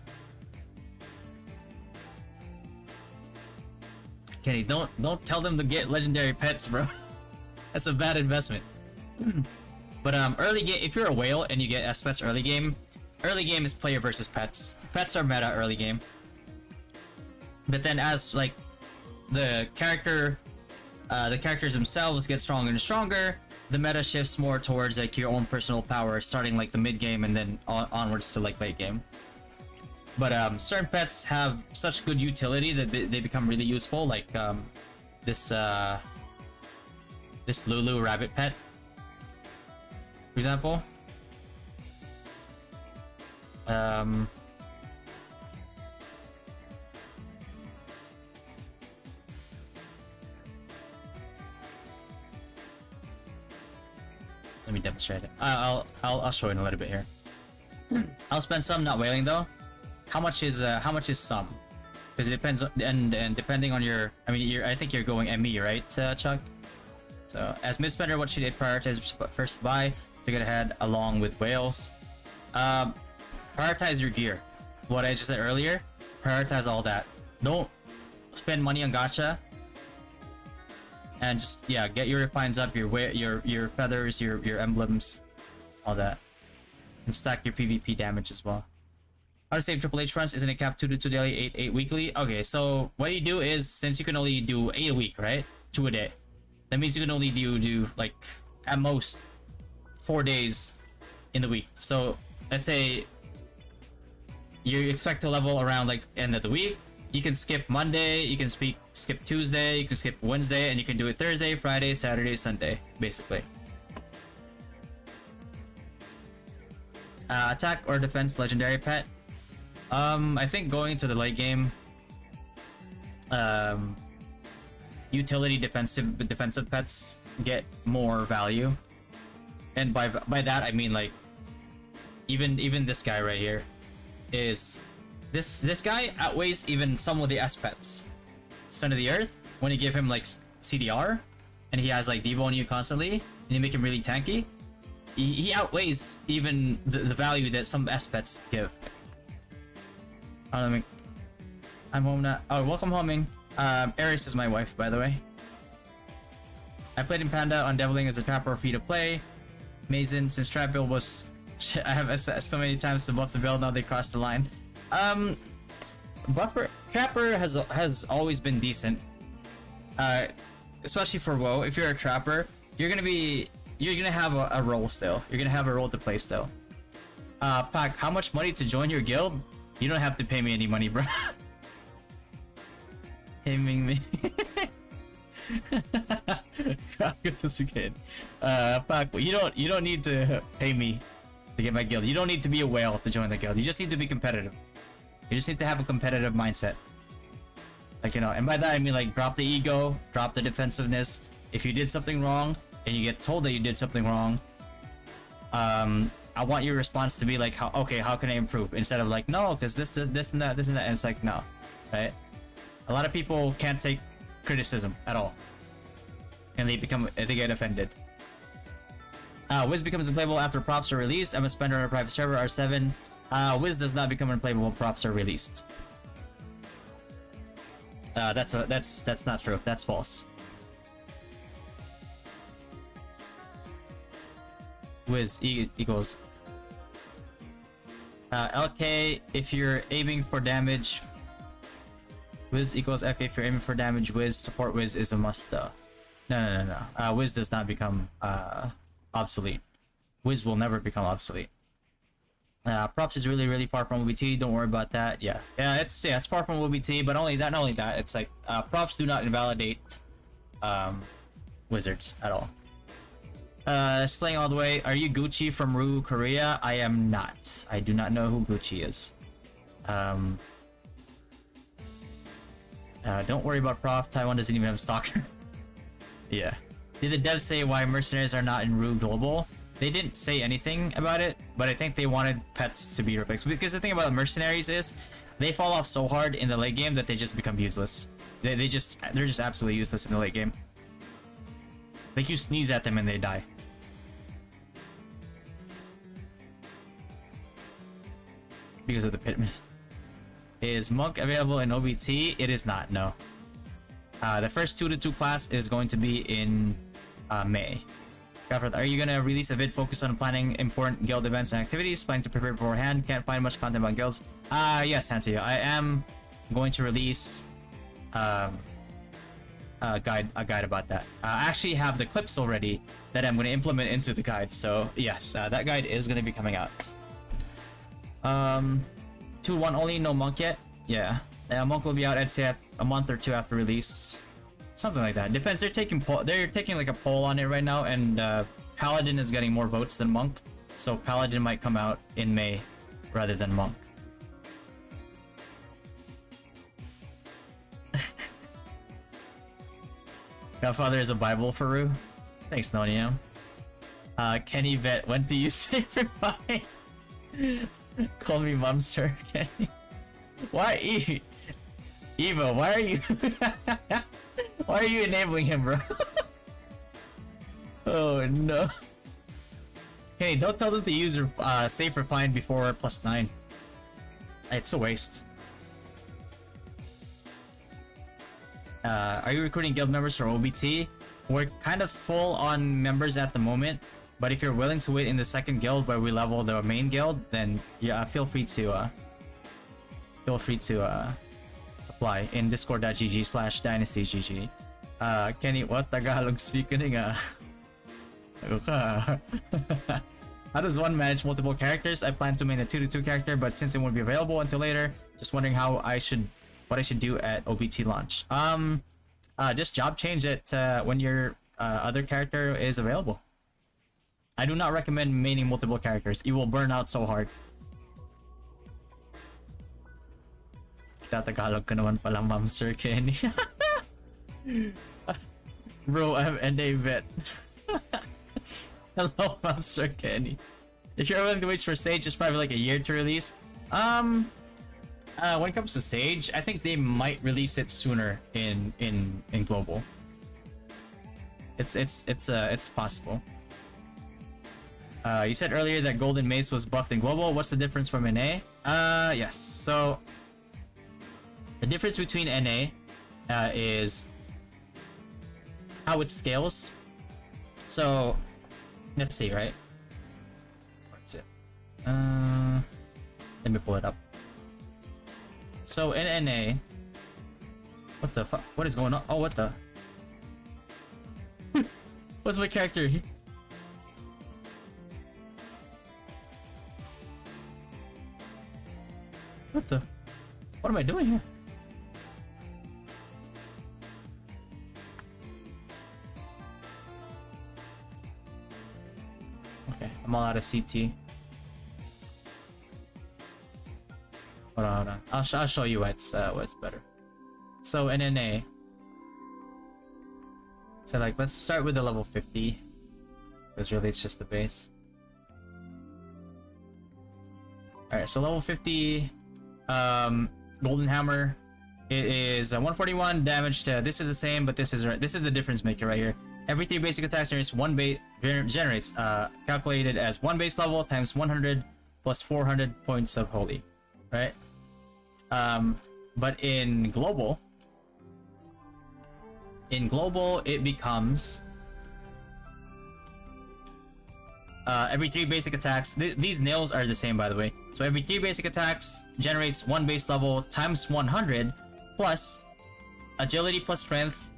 Kenny, don't tell them to get legendary pets, bro. That's a bad investment. But early game, if you're a whale and you get S pets early game is player versus pets. Pets are meta early game. But then as like the characters themselves get stronger and stronger, the meta shifts more towards like your own personal power, starting like the mid game and then onwards to like late game. But certain pets have such good utility that they become really useful, like this Lulu rabbit pet, for example. Let me demonstrate it. I'll show it in a little bit here. I'll spend some not whaling though. How much is some? Because it depends on, and depending on your, I think you're going ME, right, Chuck? So as mid spender, what should you prioritize first to buy to get ahead along with whales? Prioritize your gear. What I just said earlier. Prioritize all that. Don't spend money on gacha. And just get your refines up, your feathers, your emblems, all that. and stack your PvP damage as well. How to save Triple H fronts? Isn't it capped 2 to 2 daily, 8 weekly? Okay, so what you do is, since you can only do 8 a week, right? 2 a day. That means you can only do like at most 4 days in the week. So let's say you expect to level around like end of the week. You can skip Monday, you can skip Tuesday, you can skip Wednesday, and you can do it Thursday, Friday, Saturday, Sunday, basically. Attack or defense legendary pet. I think going into the late game, utility defensive pets get more value, and by that I mean like even this guy right here is this guy outweighs even some of the S pets. Son of the Earth, when you give him like CDR and he has like Devo on you constantly and you make him really tanky, he outweighs even the value that some S pets give. I'm home now. Oh, welcome homing. Aries is my wife, by the way. I played in Panda on Deviling as a trapper free to play. Mason, since trap build was I have so many times to buff the build, now they crossed the line. Trapper has always been decent. Especially for WoW. If you're a trapper, you're gonna have a role still. You're gonna have a role to play still. Pac, how much money to join your guild? You don't have to pay me any money, bro. Paying me. This again. Pac, you don't need to pay me to get my guild. You don't need to be a whale to join the guild. You just need to be competitive. You just need to have a competitive mindset. Like, you know, and by that I mean like drop the ego, drop the defensiveness. If you did something wrong and you get told that you did something wrong, I want your response to be like, how can I improve? Instead of like, no, because this and that, and it's like, no, right? A lot of people can't take criticism at all, and they get offended. Wiz becomes unplayable after props are released. I'm a spender on a private server, R7. Wiz does not become unplayable when props are released. That's not true. That's false. Wiz equals LK if you're aiming for damage. Wiz equals FK if you're aiming for damage. Wiz support Wiz is a must though. No. Wiz does not become obsolete. Wiz will never become obsolete. Props is really far from OBT. Don't worry about that. Yeah, it's far from OBT, but not only that, it's like props do not invalidate wizards at all. Slaying all the way. Are you Gucci from ROO Korea? I am not. I do not know who Gucci is. Don't worry about prof. Taiwan doesn't even have a stalker. Yeah. Did the devs say why mercenaries are not in ROO Global? They didn't say anything about it, but I think they wanted pets to be replaced. Because the thing about mercenaries is, they fall off so hard in the late game that they just become useless. They're just absolutely useless in the late game. Like you sneeze at them and they die. Because of the pit miss. Is Monk available in OBT? It is not, no. The first 2-2 class is going to be in May. Are you gonna release a vid focused on planning important guild events and activities? Planning to prepare beforehand? Can't find much content about guilds. Yes, Hansi. I am going to release a guide about that. I actually have the clips already that I'm going to implement into the guide. So yes, that guide is going to be coming out. 2-1 only, no Monk yet. Yeah, Monk will be out, I'd say, a month or two after release. Something like that. Depends. They're taking like a poll on it right now, and Paladin is getting more votes than Monk, so Paladin might come out in May rather than Monk. Godfather is a Bible for ROO. Thanks, Nonium. Kenny Vet, when do you say goodbye? Call me Mumster, Kenny. Why Evo, why are you why are you enabling him, bro? Oh no. Hey, don't tell them to use safe refine before +9. It's a waste. Are you recruiting guild members for OBT? We're kind of full on members at the moment. But if you're willing to wait in the second guild where we level the main guild, then yeah, feel free to apply in discord.gg/dynastygg. Kenny, what Tagalog speaking nga? How does one manage multiple characters? I plan to main a 2-2 character, but since it won't be available until later, just wondering what I should do at OVT launch. Just job change it when your other character is available. I do not recommend maining multiple characters. You will burn out so hard. Tagalog ka naman pala, Ma'am Sir Kenny. Bro, I'm NA vet. Hello, Ma'am Sir Kenny. If you're willing to wait for Sage, it's probably like a year to release. When it comes to Sage, I think they might release it sooner in global. It's possible. You said earlier that Golden Mace was buffed in global. What's the difference from NA? Yes. So the difference between NA is how it scales. So let's see, right? Where is it? Let me pull it up. So in NA, what the fuck? What is going on? Oh, what the? What's my character? What the? What am I doing here? Okay, I'm all out of CT. Hold on. I'll show you what's better. So in NA, so like let's start with the level 50, because really it's just the base. All right, so level 50. Golden Hammer, it is 141 damage to, this is the same, but this is the difference maker right here. Every 3 basic attacks generates calculated as 1 base level times 100 plus 400 points of holy, right? But in global it becomes every 3 basic attacks. These nails are the same, by the way. So every 3 basic attacks generates 1 base level times 100 plus agility plus strength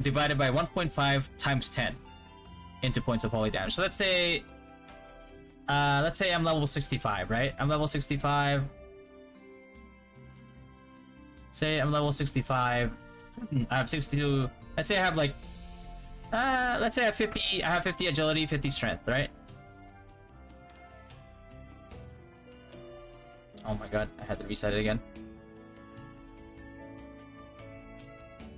divided by 1.5 times 10 into points of holy damage. So let's say I'm level 65, right? I'm level 65. Say I'm level 65. I have 62. Let's say I have like let's say I have 50. I have 50 agility, 50 strength, right? Oh my god, I had to reset it again.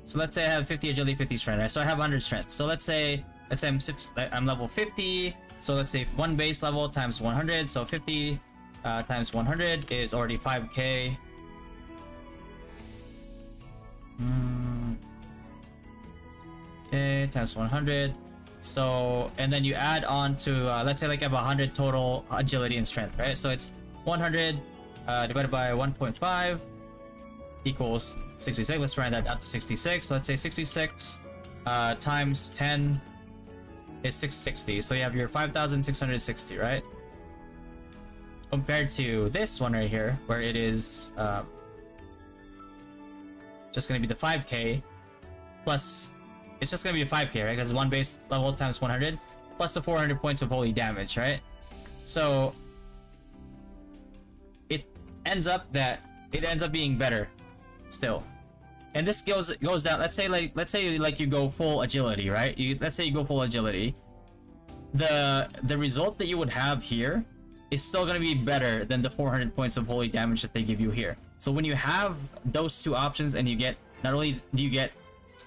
So let's say I have 50 agility, 50 strength, right? So I have 100 strength. So let's say I'm level 50. So let's say 1 base level times 100. So 50 times 100 is already 5k. Okay, times 100. So, and then you add on to, let's say like I have 100 total agility and strength, right? So it's 100 divided by 1.5 equals 66. Let's round that up to 66. So let's say 66 times 10 is 660. So you have your 5,660, right? Compared to this one right here, where it is just going to be the 5k plus, it's just going to be a 5k, right? Because 1 base level times 100 plus the 400 points of holy damage, right? So it ends up being better still. And this goes down. Let's say you go full agility, right? Let's say you go full agility. The result that you would have here is still going to be better than the 400 points of holy damage that they give you here. So when you have those two options, and you get, not only do you get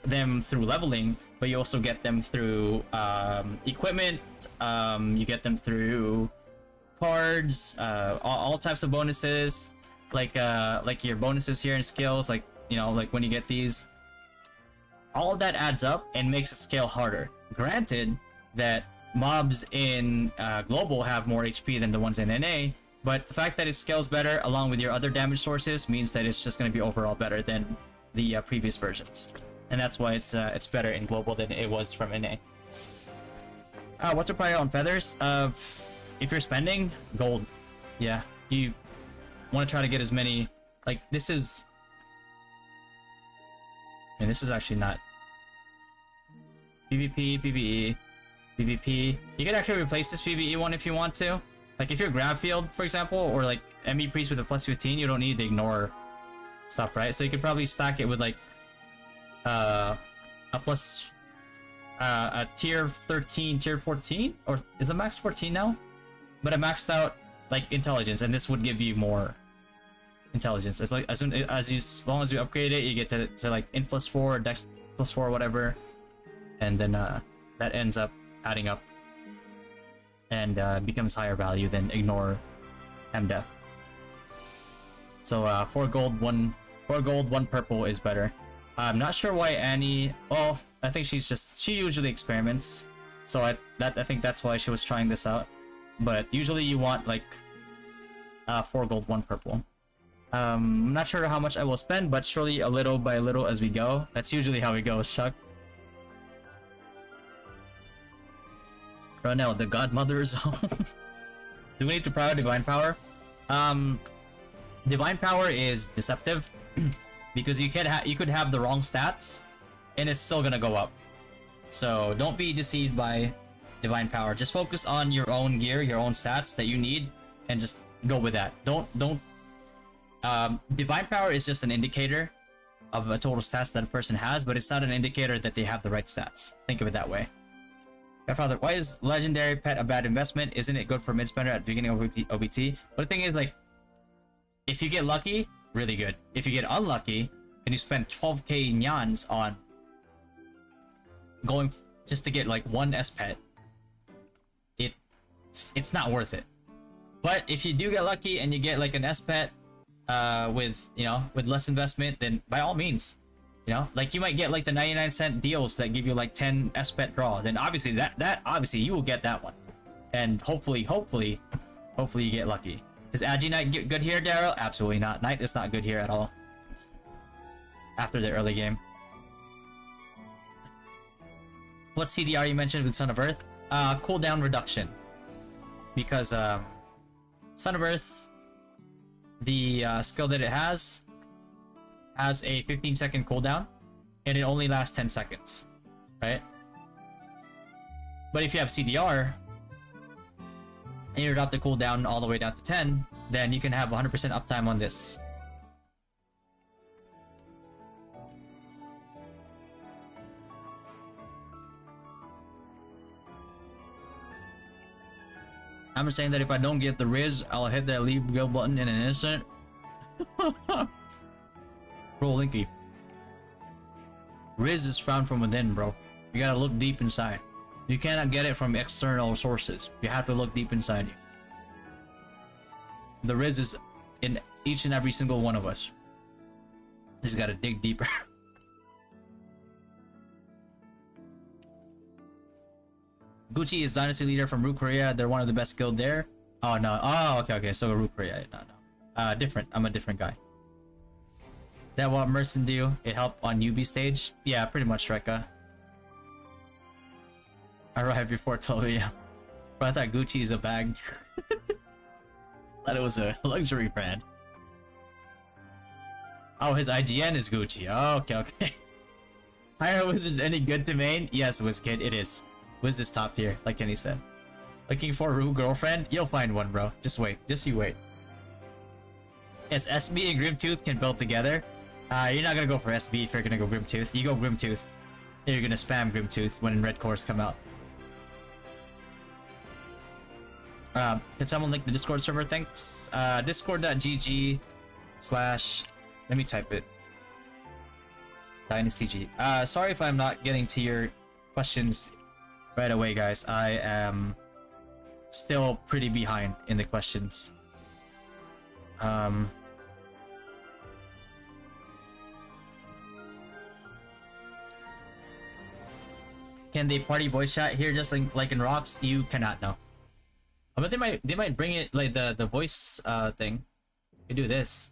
them through leveling, but you also get them through equipment, you get them through cards, all types of bonuses, like your bonuses here and skills, like, you know, like when you get these, all of that adds up and makes it scale harder. Granted that mobs in global have more HP than the ones in NA, but the fact that it scales better along with your other damage sources means that it's just going to be overall better than the previous versions, and that's why it's better in global than it was from NA. What's your priority on feathers? If you're spending gold, yeah, you want to try to get as many. Like this is, and this is actually not PvP, PvE, PvP. You can actually replace this PvE one if you want to. Like if you're grab field, for example, or like MB priest with a plus 15, you don't need to ignore stuff, right? So you could probably stack it with like a plus a tier 13, tier 14, or is it max 14 now? But a maxed out like intelligence, and this would give you more intelligence. It's like as long as you upgrade it, you get to like int plus 4, dex plus 4, whatever, and then that ends up adding up and becomes higher value than ignore MDef. So 4 gold, 1 purple is better. I'm not sure why Annie. Well, I think she usually experiments, so I think that's why she was trying this out. But usually you want like 4 gold, 1 purple. I'm not sure how much I will spend, but surely a little by little as we go. That's usually how it goes, Chuck. Right now, the Godmother Zone. Do we need to prior Divine Power? Divine Power is deceptive because you could have the wrong stats, and it's still gonna go up. So don't be deceived by Divine Power. Just focus on your own gear, your own stats that you need, and just go with that. Don't. Divine Power is just an indicator of a total stats that a person has, but it's not an indicator that they have the right stats. Think of it that way. Godfather, why is Legendary Pet a bad investment? Isn't it good for mid-spender at the beginning of OBT? But the thing is, like, if you get lucky, really good. If you get unlucky, and you spend 12k nyans on going just to get like 1 S-Pet, it's not worth it. But if you do get lucky and you get like an S-Pet with less investment, then by all means, like you might get like the 99-cent deals that give you like 10 S-Pet draw. Then obviously that obviously you will get that one, and hopefully you get lucky. Is Agi Knight good here, Daryl? Absolutely not. Knight is not good here at all after the early game. What CDR you mentioned with Son of Earth? Cooldown reduction, because Son of Earth, the skill that it has a 15-second cooldown, and it only lasts 10 seconds, right? But if you have CDR and you drop the cooldown all the way down to 10, then you can have 100% uptime on this. I'm saying that if I don't get the Riz, I'll hit that leave go button in an instant. Bro, Linky. Riz is found from within, bro. You gotta look deep inside. You cannot get it from external sources. You have to look deep inside you. The Riz is in each and every single one of us. You just gotta dig deeper. Gucci is dynasty leader from ROO Korea. They're one of the best guild there. Oh no. Oh, okay. So ROO Korea. No. Different. I'm a different guy. That what Merson do? It helped on newbie stage? Yeah, pretty much, Reka. I arrived before 12 AM. But I thought Gucci is a bag. Thought it was a luxury brand. Oh, his IGN is Gucci. Oh, okay. Hire Wizard any good to main? Yes, WizKid, it is. Wiz is top tier, like Kenny said. Looking for a ROO girlfriend? You'll find one, bro. Just wait. Just you wait. Yes, SB and Grimtooth can build together. You're not gonna go for SB if you're gonna go Grimtooth. You go Grimtooth. You're gonna spam Grimtooth when red cores come out. Can someone link the Discord server? Thanks. Discord.gg/ let me type it. DynastyG. Sorry if I'm not getting to your questions right away, guys. I am still pretty behind in the questions. Can they party voice chat here just like in Rocks? You cannot, know. But they might bring it like the voice thing. You do this.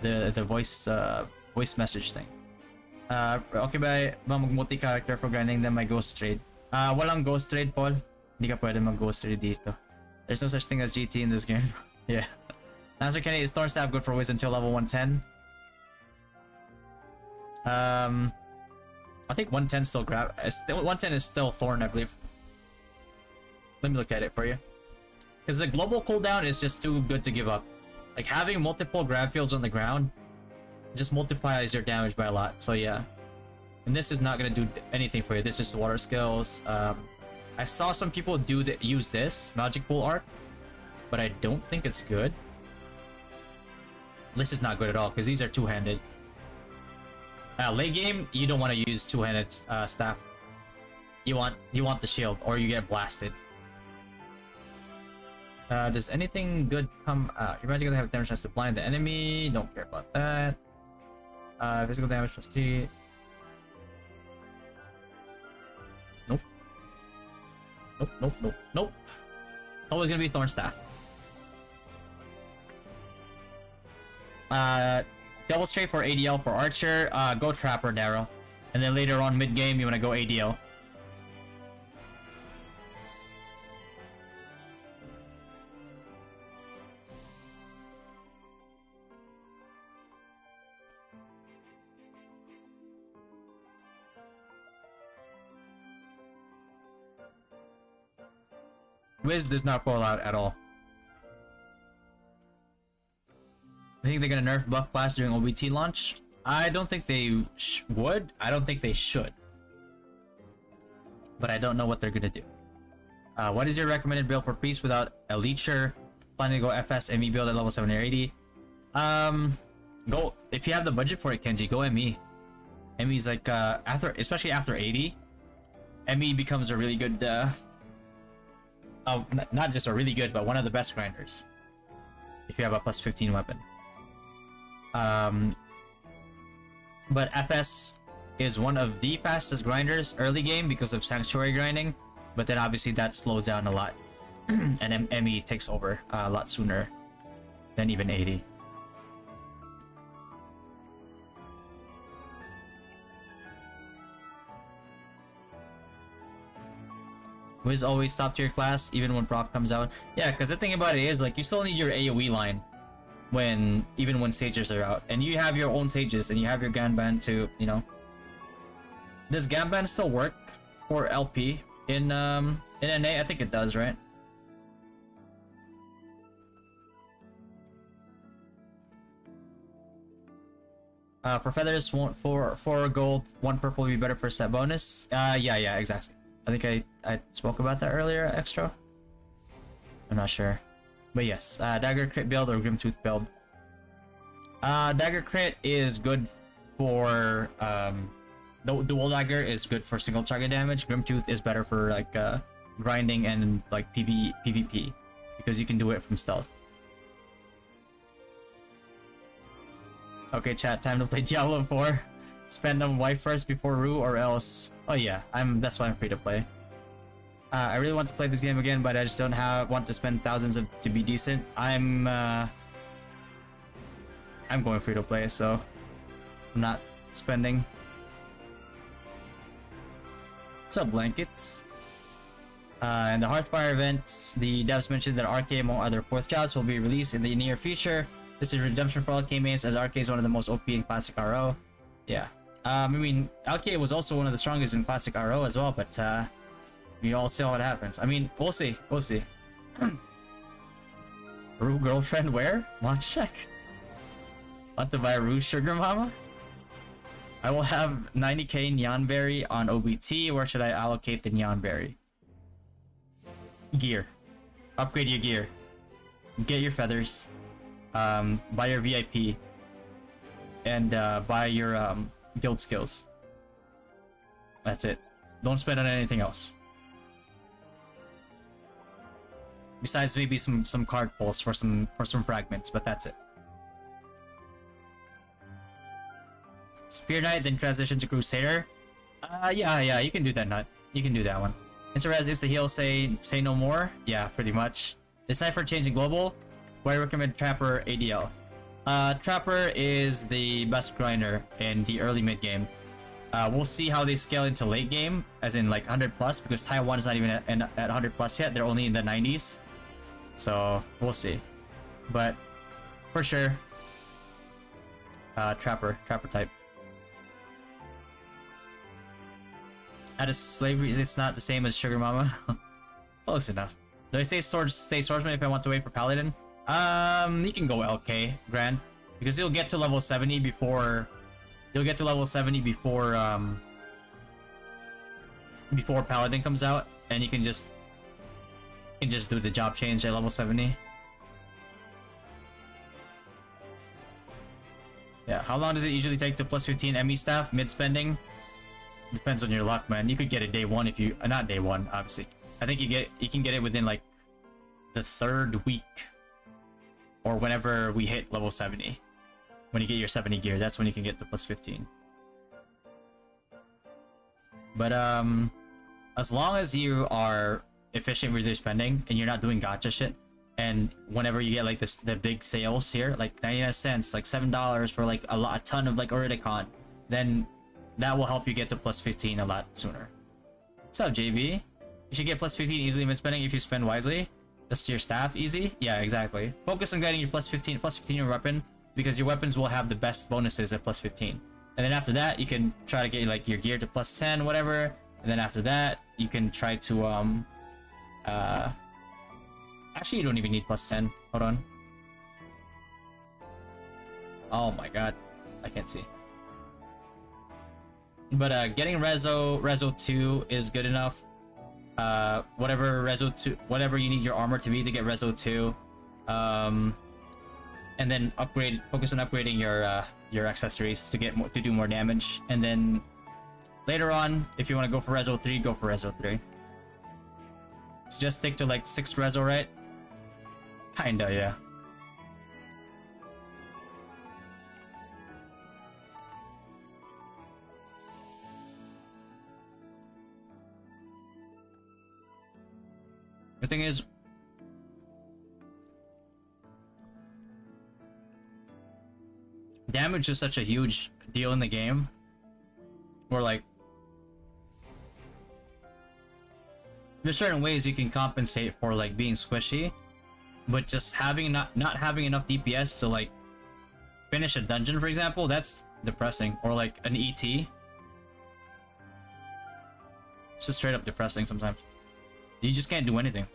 The voice message thing. Okay, ba mag multi-character for grinding them my ghost trade. Walang ghost trade, Paul. Hindi ka pwede mag-ghost trade dito. There's no such thing as GT in this game. Yeah. Answer Kenny, is Thornstaff good for Wiz until level 110? I think 110 still 110 is still Thorn, I believe. Let me look at it for you. Because the global cooldown is just too good to give up. Like having multiple grab fields on the ground just multiplies your damage by a lot. So yeah. And this is not gonna do anything for you. This is water skills. I saw some people use this Magic Pool Arc, but I don't think it's good. This is not good at all because these are two-handed. Late game, you don't want to use two-handed staff. You want the shield, or you get blasted. Does anything good come out? You're magically have damage chance to blind the enemy. Don't care about that. Physical damage plus T. Nope. Nope. It's always gonna be Thornstaff. Double straight for ADL for Archer. Go Trapper, Daryl. And then later on mid-game, you want to go ADL. Wiz does not fall out at all. I think they're gonna nerf buff class during OBT launch. I don't think they would. I don't think they should. But I don't know what they're gonna do. What is your recommended build for Priest without a Leecher? Planning to go FS ME build at level 7 or 80? Go if you have the budget for it, Kenji. Go ME. ME's like especially after 80, ME becomes a really good. Not just a really good, but one of the best grinders. If you have a plus 15 weapon. But FS is one of the fastest grinders early game because of Sanctuary grinding, but then obviously that slows down a lot, and ME takes over a lot sooner than even 80. Wiz always top tier class even when proc comes out. Yeah, because the thing about it is like you still need your AoE line even when sages are out, and you have your own sages and you have your Ganban to, you know. Does Ganban still work for LP in NA? I think it does, right? For feathers, four gold, 1 purple would be better for set bonus. Yeah, exactly. I think I spoke about that earlier, Extra. I'm not sure. But yes, Dagger Crit build or Grimtooth build. Dagger Crit is good for... Dual Dagger is good for single target damage. Grimtooth is better for like grinding and like PvP. Because you can do it from stealth. Okay, chat, time to play Diablo 4. Spend on wife first before ROO or else... Oh yeah, that's why I'm free to play. I really want to play this game again, but I just don't want to spend thousands to be decent. I'm going free to play, so I'm not spending. What's up, Blankets? In the Hearthfire events, the devs mentioned that RK, among other 4th jobs, will be released in the near future. This is redemption for LK mains, as RK is one of the most OP in Classic RO. Yeah. I mean, LK was also one of the strongest in Classic RO as well, but we all see what happens. I mean, we'll see. ROO girlfriend where? Launch check. Want to buy ROO sugar mama? I will have 90k Neonberry on OBT. Where should I allocate the Neonberry? Gear. Upgrade your gear. Get your feathers. Buy your VIP. And buy your guild skills. That's it. Don't spend on anything else. Besides maybe some card pulls for some fragments, but that's it. Spear Knight, then transition to Crusader. Yeah, you can do that, Nut. You can do that one. Insta-res is the heal, say no more. Yeah, pretty much. It's time for changing global. Why I recommend Trapper ADL. Trapper is the best grinder in the early mid game. We'll see how they scale into late game, as in like 100 plus, because Taiwan is not even at 100 plus yet. They're only in the 90s. So we'll see. But for sure, Trapper type. Out of slavery, it's not the same as Sugar Mama. Close enough. Do I stay swordsman if I want to wait for paladin? You can go LK Grand, because you'll get to level 70 before before paladin comes out, and you can just do the job change at level 70. Yeah, how long does it usually take to plus 15 ME staff mid spending? Depends on your luck, man. You could get it day one if you not day one, obviously. I think you can get it within like the 3rd week, or whenever we hit level 70. When you get your 70 gear, that's when you can get the plus 15. But as long as you are efficient with your spending and you're not doing gacha shit, and whenever you get like the big sales here, like 99 cents, like $7 for like a ton of like Oridicon, then that will help you get to plus 15 a lot sooner. What's up, JV? You should get plus 15 easily mid spending if you spend wisely. Just your staff easy? Yeah, exactly. Focus on getting your plus 15 your weapon, because your weapons will have the best bonuses at plus 15. And then after that, you can try to get like your gear to plus 10, whatever. And then after that, you can try to actually, you don't even need plus 10. Hold on. Oh my god, I can't see. But getting Rezo 2 is good enough. Whatever Rezo 2, whatever you need your armor to be to get Rezo 2. And then focus on upgrading your accessories to do more damage. And then later on, if you want to go for Rezo 3, go for Rezo 3. So just stick to like 6 Rezo, right? Kinda, yeah. The thing is, damage is such a huge deal in the game, where like there's certain ways you can compensate for like being squishy, but just not having enough DPS to like finish a dungeon, for example, that's depressing. Or like an ET, it's just straight up depressing sometimes. You just can't do anything.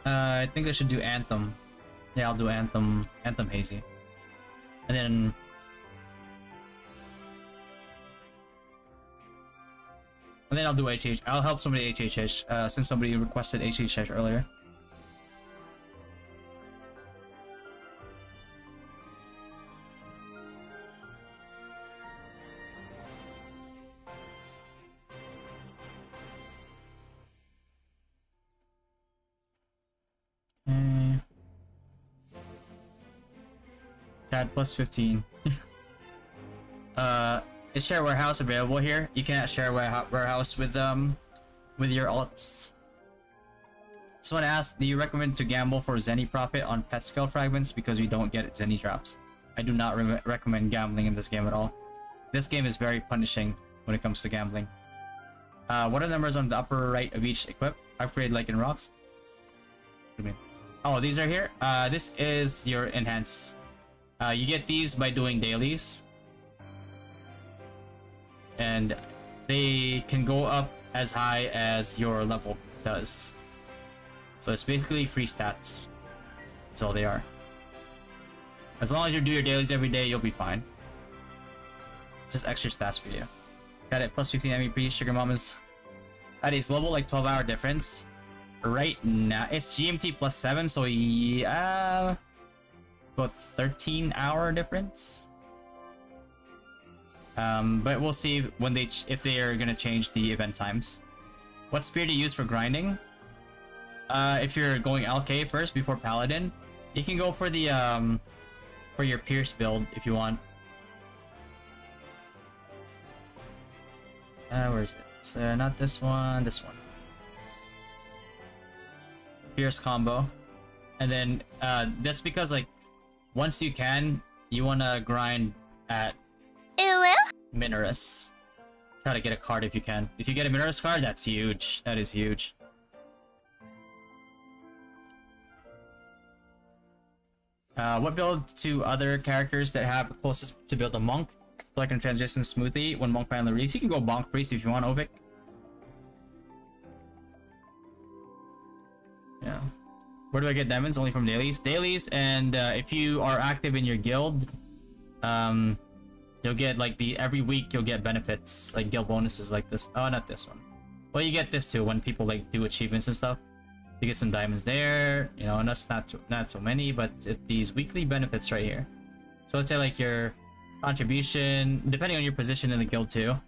I think I should do Anthem. Yeah, I'll do Anthem Hazy. And then I'll do HH. I'll help somebody HHH, since somebody requested HHH earlier. Add plus 15. Is share warehouse available here? You cannot share warehouse with your alts. Just want to ask, do you recommend to gamble for Zenny profit on pet skill fragments, because we don't get Zenny drops? I do not recommend gambling in this game at all. This game is very punishing when it comes to gambling. What are the numbers on the upper right of each equip? Upgrade like in rocks? What do you mean? Oh, these are here? This is your enhance. You get these by doing dailies. And they can go up as high as your level does. So it's basically free stats. That's all they are. As long as you do your dailies every day, you'll be fine. It's just extra stats for you. Got it, plus 15 MEP, Sugar Mamas. That is level like 12-hour difference. Right now, it's GMT plus 7, so yeah, about 13-hour difference. But we'll see when if they are gonna change the event times. What spear do you use for grinding? If you're going LK first before Paladin, You can go for the for your Pierce build if you want. Where is it? Not this one, this one. Pierce combo. And then that's because like once you can, you wanna grind at Minorus. Try to get a card if you can. If you get a Minorus card, that's huge. That is huge. What build to other characters that have closest to build a monk so I can transition smoothly when monk finally release? You can go bonk priest if you want, Ovik. Yeah. Where do I get diamonds? Only from dailies. Dailies, and if you are active in your guild, you'll get like every week you'll get benefits like guild bonuses like this. Oh, not this one. Well, you get this too when people like do achievements and stuff. You get some diamonds there, you know, and that's not so many, but these weekly benefits right here. So let's say like your contribution, depending on your position in the guild too.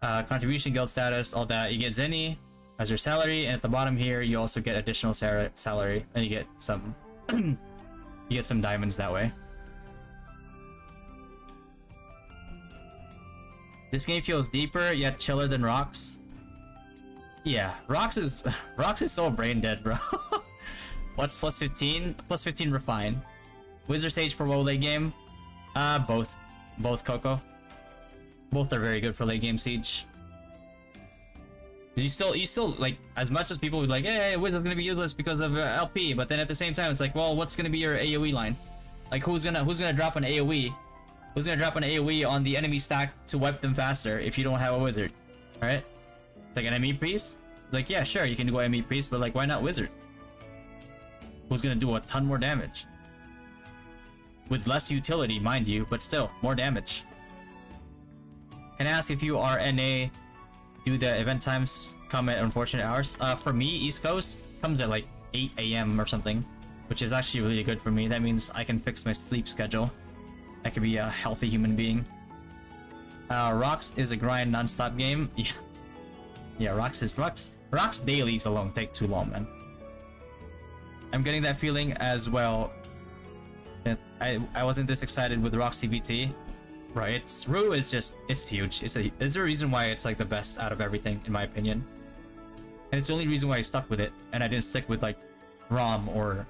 Contribution, guild status, all that. You get Zenny as your salary, and at the bottom here you also get additional salary, and you get some you get some diamonds that way. This game feels deeper yet chiller than Rocks. Yeah, Rocks is so brain dead, bro. What's plus 15? Plus 15 refine. Wizard Sage for low late game. Both Coco. Both are very good for late game siege. You still like, as much as people would like, hey, Wizard's gonna be useless because of LP, but then at the same time it's like, well, what's gonna be your AoE line? Like who's gonna drop an AoE? Who's gonna drop an AoE on the enemy stack to wipe them faster if you don't have a wizard? Alright? It's like an ME priest? It's like, yeah, sure, you can go ME priest, but like, why not wizard? Who's gonna do a ton more damage? With less utility, mind you, but still, more damage. Can I ask if you are NA, do the event times come at unfortunate hours? For me, East Coast comes at like 8 AM or something, which is actually really good for me. That means I can fix my sleep schedule. I could be a healthy human being. Rocks is a grind non-stop game. Yeah, Rocks dailies alone take too long, man. I'm getting that feeling as well. I wasn't this excited with Rocks TBT. Right, ROO is just, it's huge. It's a reason why it's like the best out of everything, in my opinion. And it's the only reason why I stuck with it, and I didn't stick with like ROM or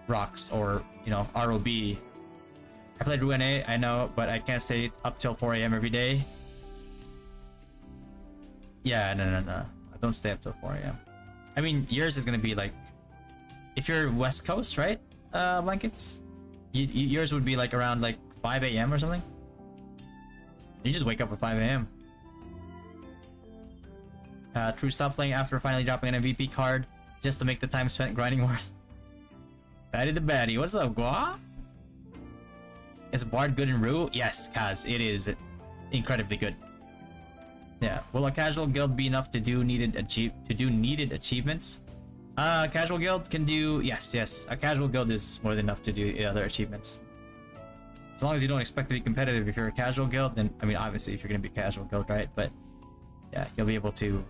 Rocks or, you know, ROB. I played ROO NA, I know, but I can't stay up till 4 AM every day. Yeah, no. Don't stay up till 4 AM. I mean, yours is gonna be like, if you're West Coast, right? Blankets? Yours would be like around like 5 AM or something? You just wake up at 5 AM. True, stop playing after finally dropping an MVP card just to make the time spent grinding worth. Batty the Batty, what's up, Gua? Is Bard good in ROO? Yes, Kaz, it is incredibly good. Yeah, will a casual guild be enough to do needed achievements? Casual guild can do, yes. A casual guild is more than enough to do other achievements. As long as you don't expect to be competitive. If you're a casual guild, then, I mean, obviously, if you're gonna be a casual guild, right? But, yeah, you'll be able to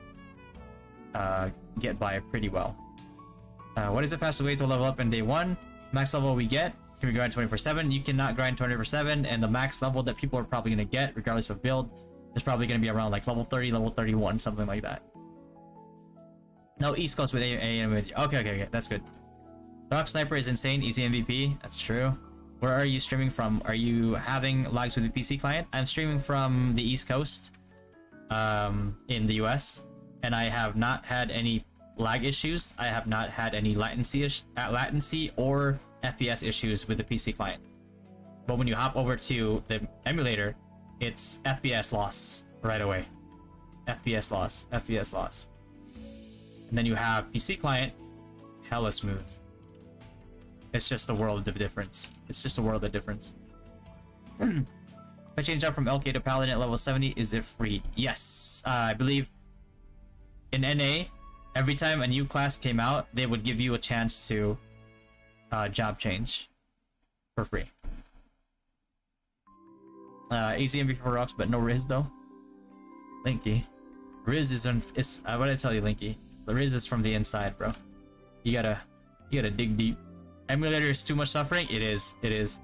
get by pretty well. What is the fastest way to level up in day 1? Max level we get, can we grind 24/7? You cannot grind 24/7, and the max level that people are probably gonna get, regardless of build, is probably gonna be around like level 30, level 31, something like that. No, East Coast with AM with you. Okay, that's good. Rock Sniper is insane, easy MVP, that's true. Where are you streaming from? Are you having lags with the PC client? I'm streaming from the East Coast, in the US, and I have not had any lag issues. I have not had any latency or FPS issues with the PC client. But when you hop over to the emulator, it's FPS loss right away. FPS loss. And then you have PC client, hella smooth. It's just a world of difference. If I change up from LK to Paladin at level 70, is it free? Yes. I believe in NA, every time a new class came out, they would give you a chance to job change for free. Easy MVP for Rocks, but no Riz though. Linky. Riz is what did I tell you, Linky? The Riz is from the inside, bro. You gotta dig deep. Emulator is too much suffering? It is. It is.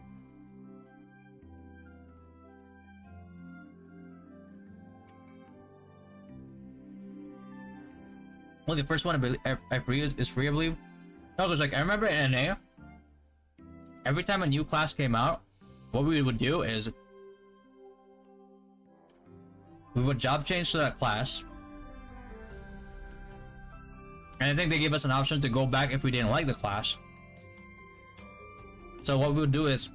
Well, the first one is free, I believe. No, because like I remember in NA, every time a new class came out, what we would do is we would job change to that class. And I think they gave us an option to go back if we didn't like the class. So what we would do is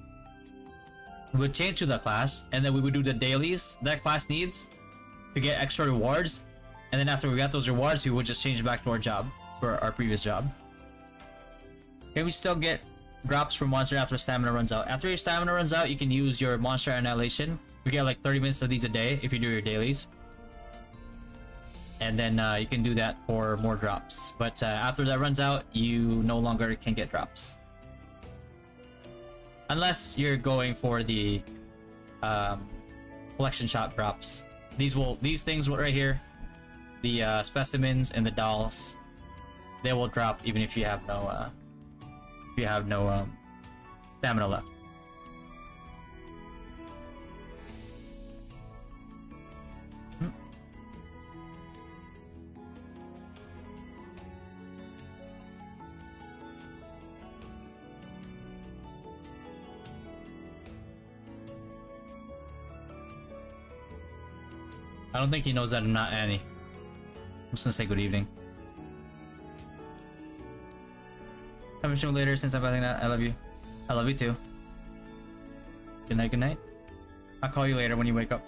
we would change to that class, and then we would do the dailies that class needs to get extra rewards. And then after we got those rewards, we would just change back to our job, for our previous job. Can we still get drops from monster after stamina runs out? After your stamina runs out, you can use your monster annihilation. You get like 30 minutes of these a day if you do your dailies. And then you can do that for more drops. But after that runs out, you no longer can get drops. Unless you're going for the collection shop drops. These things right here, the specimens and the dolls, they will drop even if you have no stamina left. I don't think he knows that I'm not Annie. I'm just gonna say good evening. Have a show later since I'm passing that. I love you. I love you too. Good night, good night. I'll call you later when you wake up.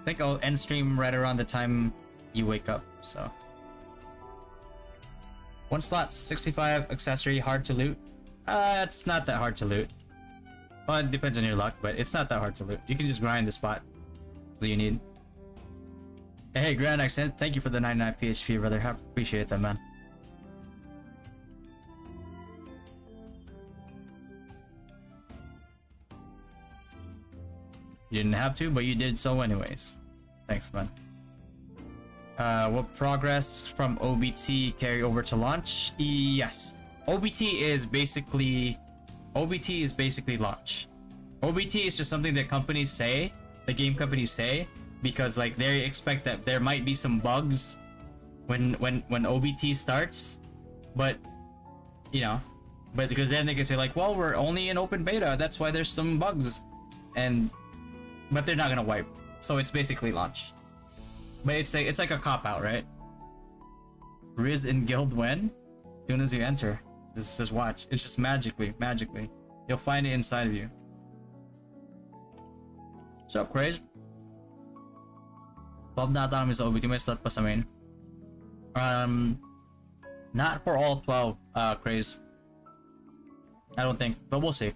I think I'll end stream right around the time you wake up, so. 1 slot, 65 accessory, hard to loot. It's not that hard to loot. Well, it depends on your luck, but it's not that hard to loot. You can just grind the spot that you need. Hey, Grand Accent, thank you for the 99 PHP, brother. Appreciate that, man. You didn't have to, but you did so anyways. Thanks, man. Will progress from OBT carry over to launch? Yes. OBT is basically launch. OBT is just something that companies say, the game companies say, because like they expect that there might be some bugs when OBT starts, but you know, but because then they can say like, well, we're only in open beta, that's why there's some bugs, but they're not gonna wipe, so it's basically launch. But it's like a cop out, right? Riz in guild when? As soon as you enter. Just watch. It's just magically. You'll find it inside of you. What's up, Craze? Bob na tama sa OBT, may slot pa sa main. Not for all 12, Craze. I don't think, but we'll see.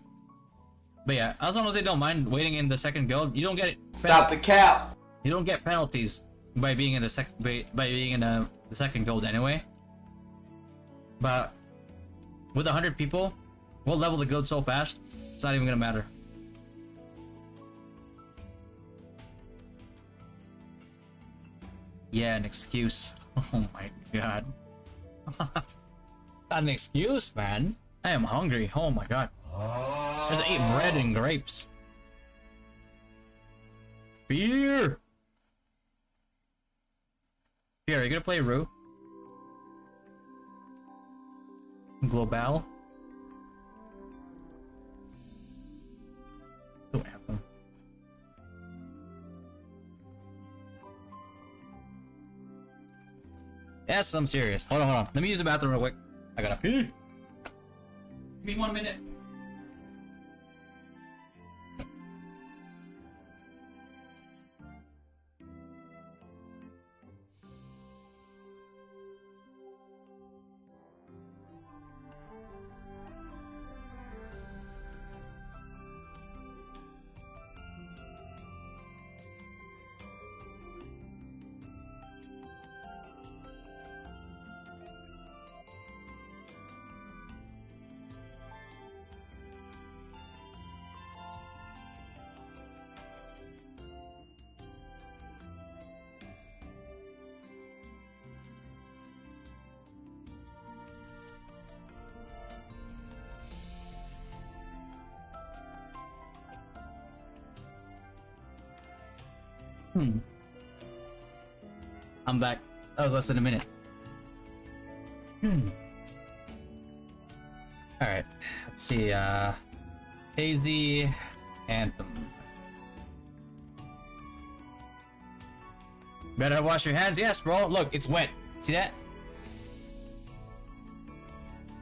But yeah, as long as they don't mind waiting in the second guild, you don't get it. Stop the cap. You don't get penalties by being in the second guild anyway. But with 100 people, we'll level the guild so fast, it's not even gonna matter. Yeah, an excuse. Oh my god. Not an excuse, man. I am hungry. Oh my god. I just ate bread and grapes. Beer! Here, are you gonna play ROO? Global? Don't happen. Yes, I'm serious. Hold on. Let me use the bathroom real quick. I gotta pee. Give me 1 minute. I'm back. That was less than a minute. Alright, let's see, AZ Anthem. Better wash your hands? Yes, bro. Look, it's wet. See that?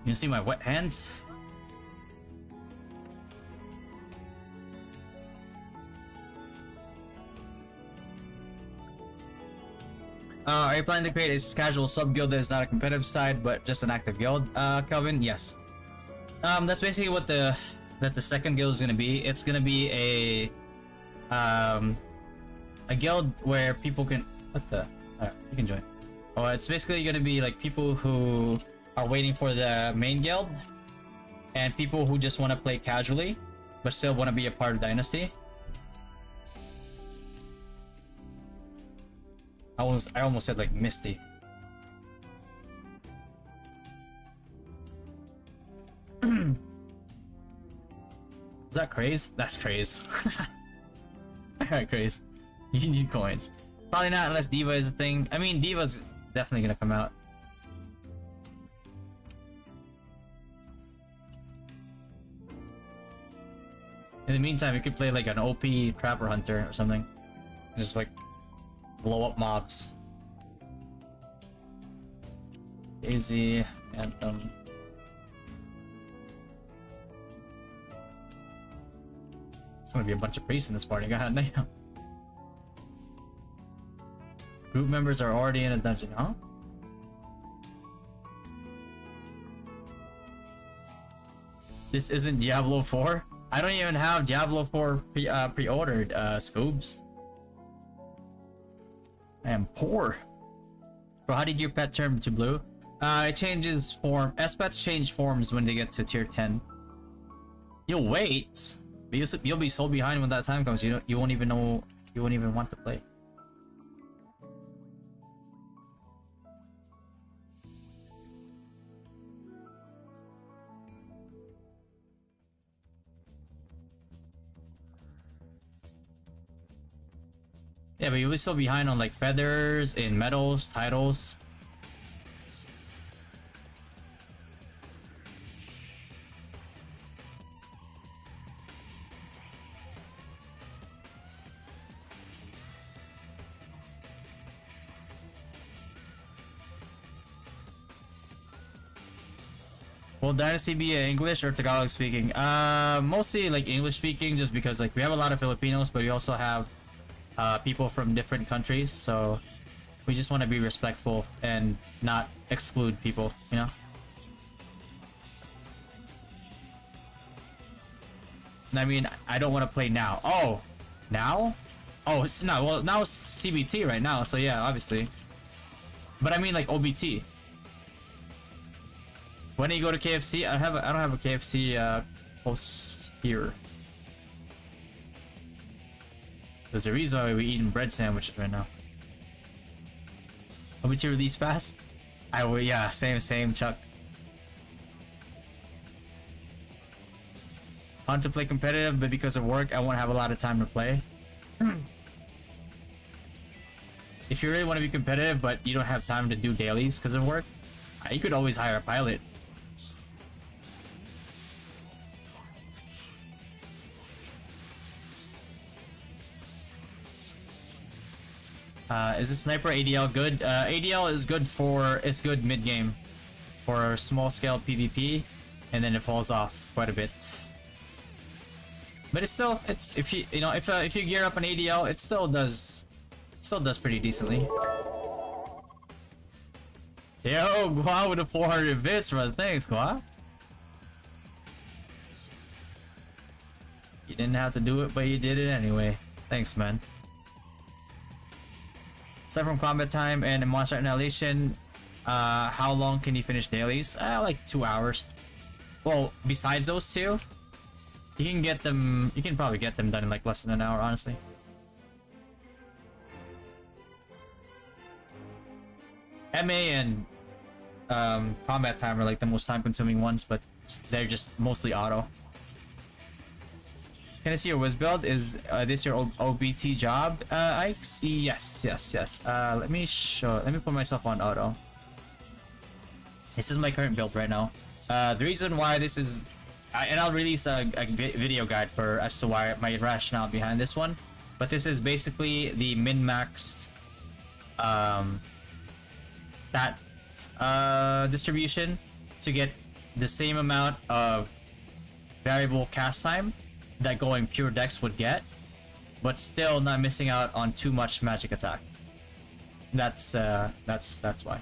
You see my wet hands? Are you planning to create a casual sub-guild that is not a competitive side, but just an active guild, Kelvin? Yes. That's basically what the second guild is gonna be. It's gonna be a guild where people can... What the... Alright, you can join. Oh, it's basically gonna be like people who are waiting for the main guild, and people who just want to play casually, but still want to be a part of Dynasty. I almost said like Misty. Is that craze? That's craze. Alright, craze. You need coins. Probably not unless Diva is a thing. I mean, Diva's definitely gonna come out. In the meantime, you could play like an OP Trapper Hunter or something. Just like blow up mobs. AZ Anthem. There's gonna be a bunch of priests in this party. God damn. Group members are already in a dungeon, huh? This isn't Diablo 4? I don't even have Diablo 4 pre-ordered, Scoobs. I am poor. Bro, how did your pet turn to blue? It changes form. S-pets change forms when they get to tier 10. You'll wait. But you'll be so behind when that time comes. You won't even know. You won't even want to play. Yeah, but you'll be so behind on like feathers, in medals, titles. Will Dynasty be English or Tagalog speaking? Mostly like English speaking, just because like we have a lot of Filipinos, but we also have people from different countries, so we just want to be respectful and not exclude people, you know? I mean, I don't want to play now. Oh, now? Oh, it's no. Well, now it's CBT right now, so yeah, obviously. But I mean, like OBT. When do you go to KFC? I don't have a KFC close here. There's a reason why we're eating bread sandwiches right now. OBT release fast? I will. Yeah, same, Chuck. I want to play competitive, but because of work, I won't have a lot of time to play. If you really want to be competitive, but you don't have time to do dailies because of work, you could always hire a pilot. Is the sniper ADL good? ADL is good mid game for small scale PvP, and then it falls off quite a bit. But it's if you gear up an ADL, it still does pretty decently. Yo, Gua with a 400 bits, bro. Thanks, Gua. You didn't have to do it, but you did it anyway. Thanks, man. Aside from combat time and monster annihilation, how long can you finish dailies? Like 2 hours. Well, besides those two, you can get them. You can probably get them done in like less than an hour, honestly. MA and combat time are like the most time-consuming ones, but they're just mostly auto. Can I see your whiz build? Is this your OBT job, Ikes? Yes. Let me put myself on auto. This is my current build right now. The reason why this is, and I'll release a video guide for as to why my rationale behind this one. But this is basically the min-max stat distribution to get the same amount of variable cast time that going pure dex would get, but still not missing out on too much magic attack. That's why.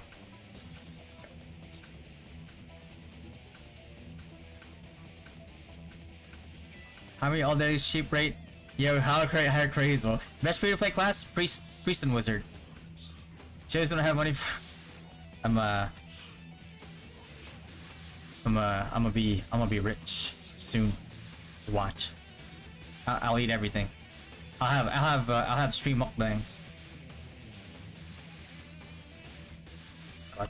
How many all days cheap rate? Yeah, higher craze. Well, best free to play class, priest and wizard. Just don't have money for. I'm gonna be rich soon. Watch. I'll eat everything. I'll have stream mukbangs. God.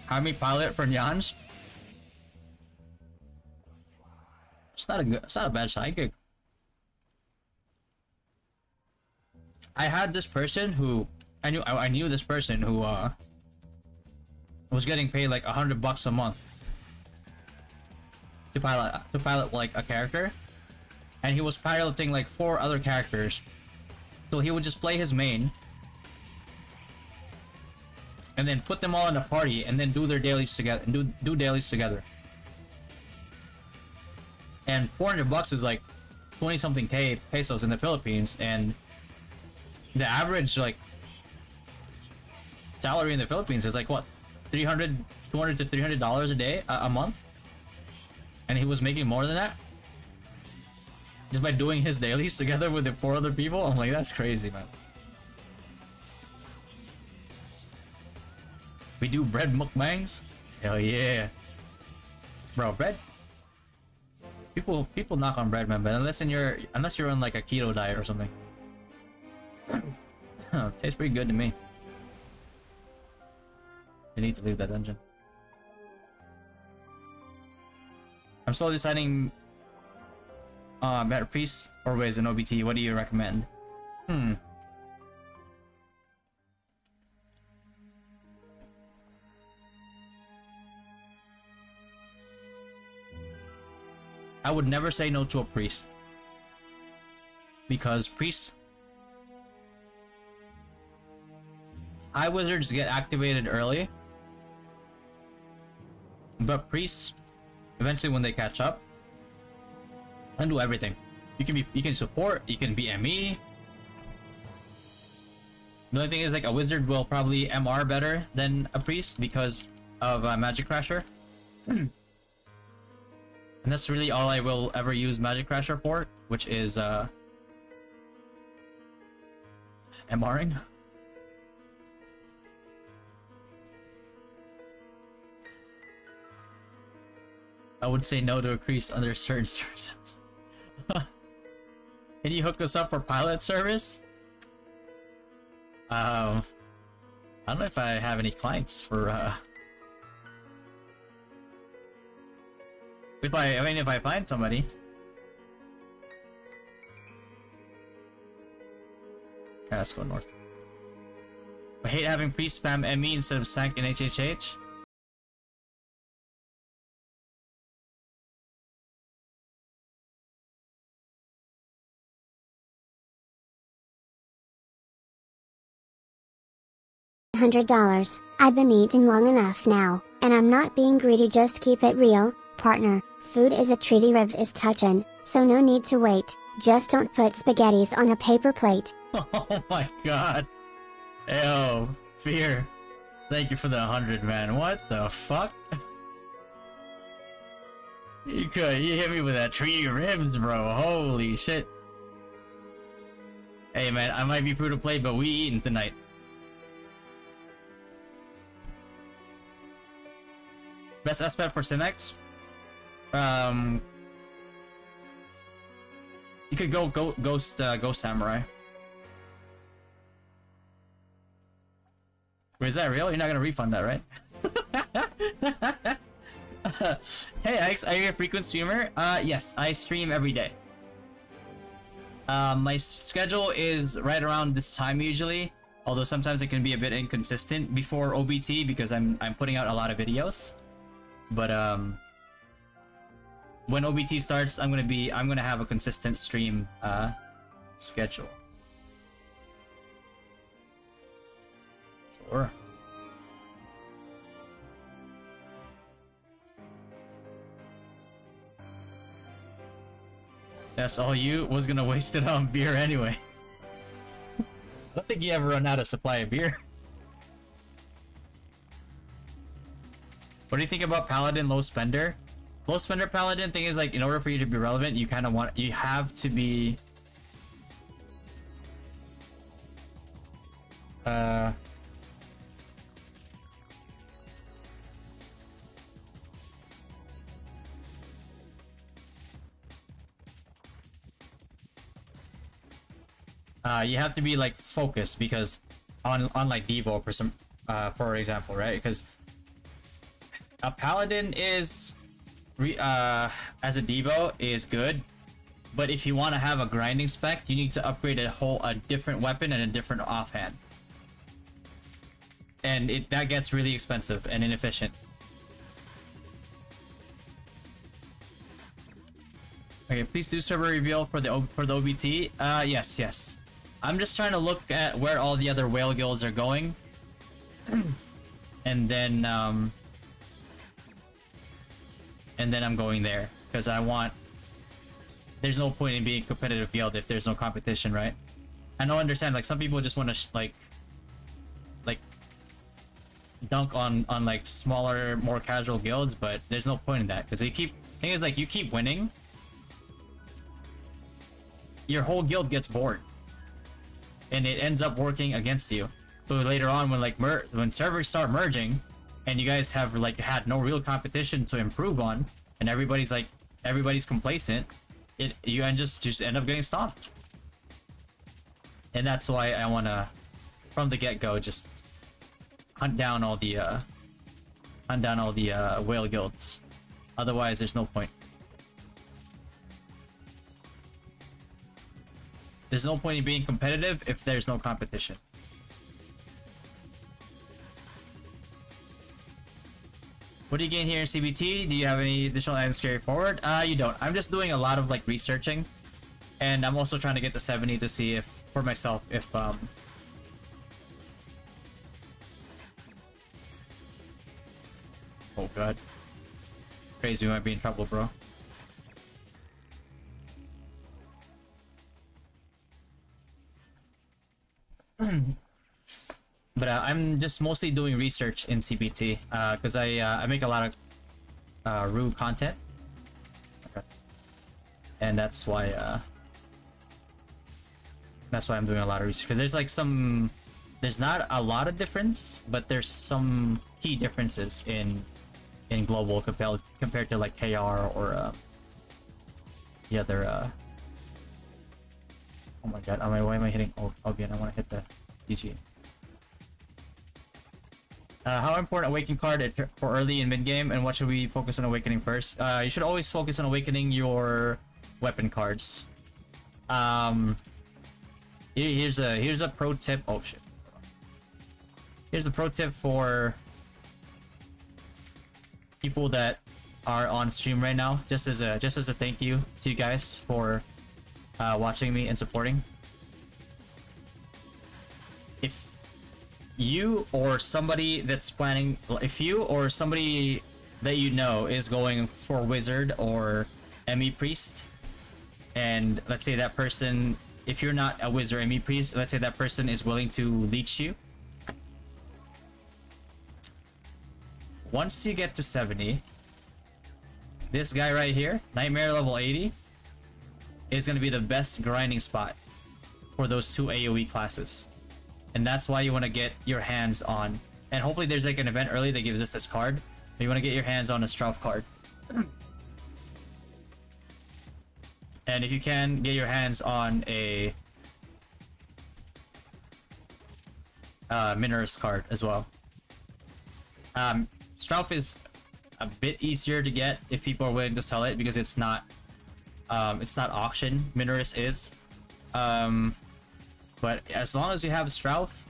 How many pilot for Nyanj? It's not a bad side gig. I had this person who I knew this person who was getting paid like $100 a month to pilot like a character, and he was piloting like 4 other characters. So he would just play his main and then put them all in a party and then do their dailies together and do dailies together. And $400 is like 20 something K pesos in the Philippines, and the average like salary in the Philippines is like what, $200 to $300 a day, a month, and he was making more than that just by doing his dailies together with the 4 other people. I'm like, that's crazy, man. We do bread mukbangs? Hell yeah, bro. Bread. People knock on bread, man, but unless you're on like a keto diet or something. Tastes pretty good to me. You need to leave that dungeon. I'm still deciding better priest or ways in OBT. What do you recommend? I would never say no to a priest, because priests, high wizards get activated early, but priests eventually, when they catch up, can do everything. You can support, you can be ME. The only thing is, like, a wizard will probably MR better than a priest because of Magic Crasher. And that's really all I will ever use Magic Crasher for, which is MRing. I would say no to a priest under certain circumstances. Can you hook us up for pilot service? I don't know if I have any clients for if I find somebody. Yeah, let's go north. I hate having pre-spam ME instead of sank in HHH. $100. I've been eating long enough now, and I'm not being greedy, just keep it real, partner. Food is a treaty, ribs is touchin', so no need to wait, just don't put spaghettis on a paper plate. Oh my god. Ew, Fear. Thank you for the 100, man. What the fuck? You hit me with that treaty ribs, bro. Holy shit. Hey man, I might be free to play, but we eating tonight. Best aspect for Synex? You could go Ghost Samurai. Wait, is that real? You're not gonna refund that, right? Hey Alex, are you a frequent streamer? Yes, I stream every day. My schedule is right around this time usually, although sometimes it can be a bit inconsistent before OBT because I'm putting out a lot of videos. But when OBT starts, I'm gonna have a consistent stream schedule. Sure. That's all you was gonna waste it on beer anyway. I don't think you ever run out of supply of beer. What do you think about Paladin low spender? Low spender Paladin thing is like, in order for you to be relevant, you kind of you have to be you have to be like focused, because on like Devo for some for example, right? Because a Paladin is as a Devo is good, but if you want to have a grinding spec, you need to upgrade a different weapon and a different offhand, and that gets really expensive and inefficient. Okay, please do server reveal for the OBT. Yes. I'm just trying to look at where all the other whale guilds are going, and then I'm going there because I want. There's no point in being a competitive guild if there's no competition, right? I don't understand. Like some people just want to like dunk on like smaller, more casual guilds, but there's no point in that because thing is like you keep winning, your whole guild gets bored, and it ends up working against you. So later on, when servers start merging, and you guys have like had no real competition to improve on, and everybody's complacent, you just end up getting stopped. And that's why I wanna, from the get-go, just hunt down all the whale guilds. Otherwise, there's no point. There's no point in being competitive if there's no competition. What do you gain here in CBT? Do you have any additional items carry forward? You don't. I'm just doing a lot of like researching, and I'm also trying to get to 70 to see if, for myself, if oh god. Crazy, we might be in trouble, bro. But I'm just mostly doing research in CBT because I make a lot of ROO content, okay. And that's why I'm doing a lot of research, because there's not a lot of difference, but there's some key differences in global compared to like KR or the other. Oh my god, why am I hitting Obian? I want to hit the GG. How important awakening card for early and mid game, and what should we focus on awakening first? You should always focus on awakening your weapon cards. Here's a pro tip. Oh shit. Here's a pro tip for people that are on stream right now, just as a thank you to you guys for watching me and supporting. If you or somebody that's planning, if you or somebody that you know is going for wizard or ME priest, and let's say that person, if you're not a wizard ME priest, let's say that person is willing to leech you. Once you get to 70, this guy right here, Nightmare level 80, is going to be the best grinding spot for those two AoE classes. And that's why you want to get your hands on, and hopefully there's like an event early that gives us this card, but you want to get your hands on a Strauf card. And if you can, get your hands on a Minorus card as well. Strauf is a bit easier to get if people are willing to sell it because it's not auction. Minoris is. But as long as you have Strouth,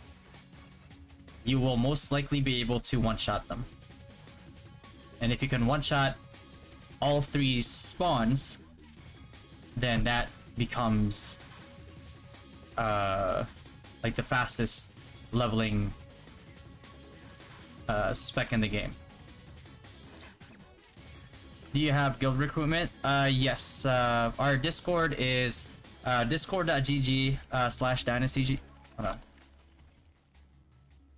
you will most likely be able to one-shot them. And if you can one-shot all 3 spawns, then that becomes like the fastest leveling spec in the game. Do you have guild recruitment? Yes. Our Discord is discord.gg/dynastyg. Hold on.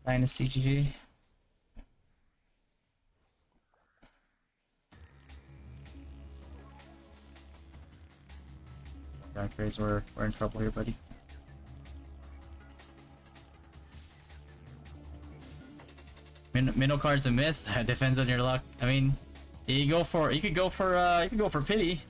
DynastyGG. Dark Rays, we're in trouble here, buddy. Minnow card's a myth. Depends on your luck. I mean, you could go for pity.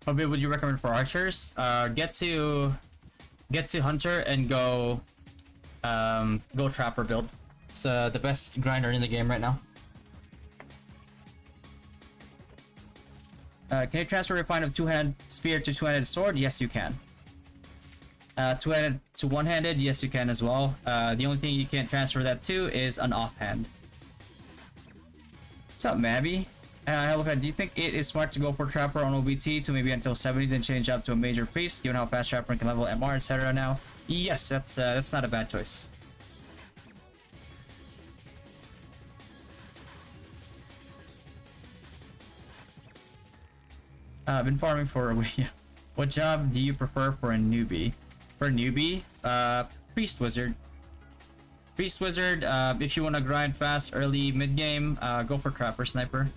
What bit would you recommend for archers? Get to hunter and go trapper build. It's the best grinder in the game right now. Can you transfer a refine of two-handed spear to two-handed sword? Yes, you can. Two-handed to one-handed? Yes, you can as well. The only thing you can't transfer that to is an offhand. What's up, Mabby? Hello, do you think it is smart to go for Trapper on OBT to maybe until 70, then change up to a major priest, given how fast Trapper can level MR, etc. now? Yes, that's not a bad choice. I've been farming for a week. What job do you prefer for a newbie? For a newbie, Priest Wizard. Priest Wizard, if you want to grind fast early mid-game, go for Trapper Sniper.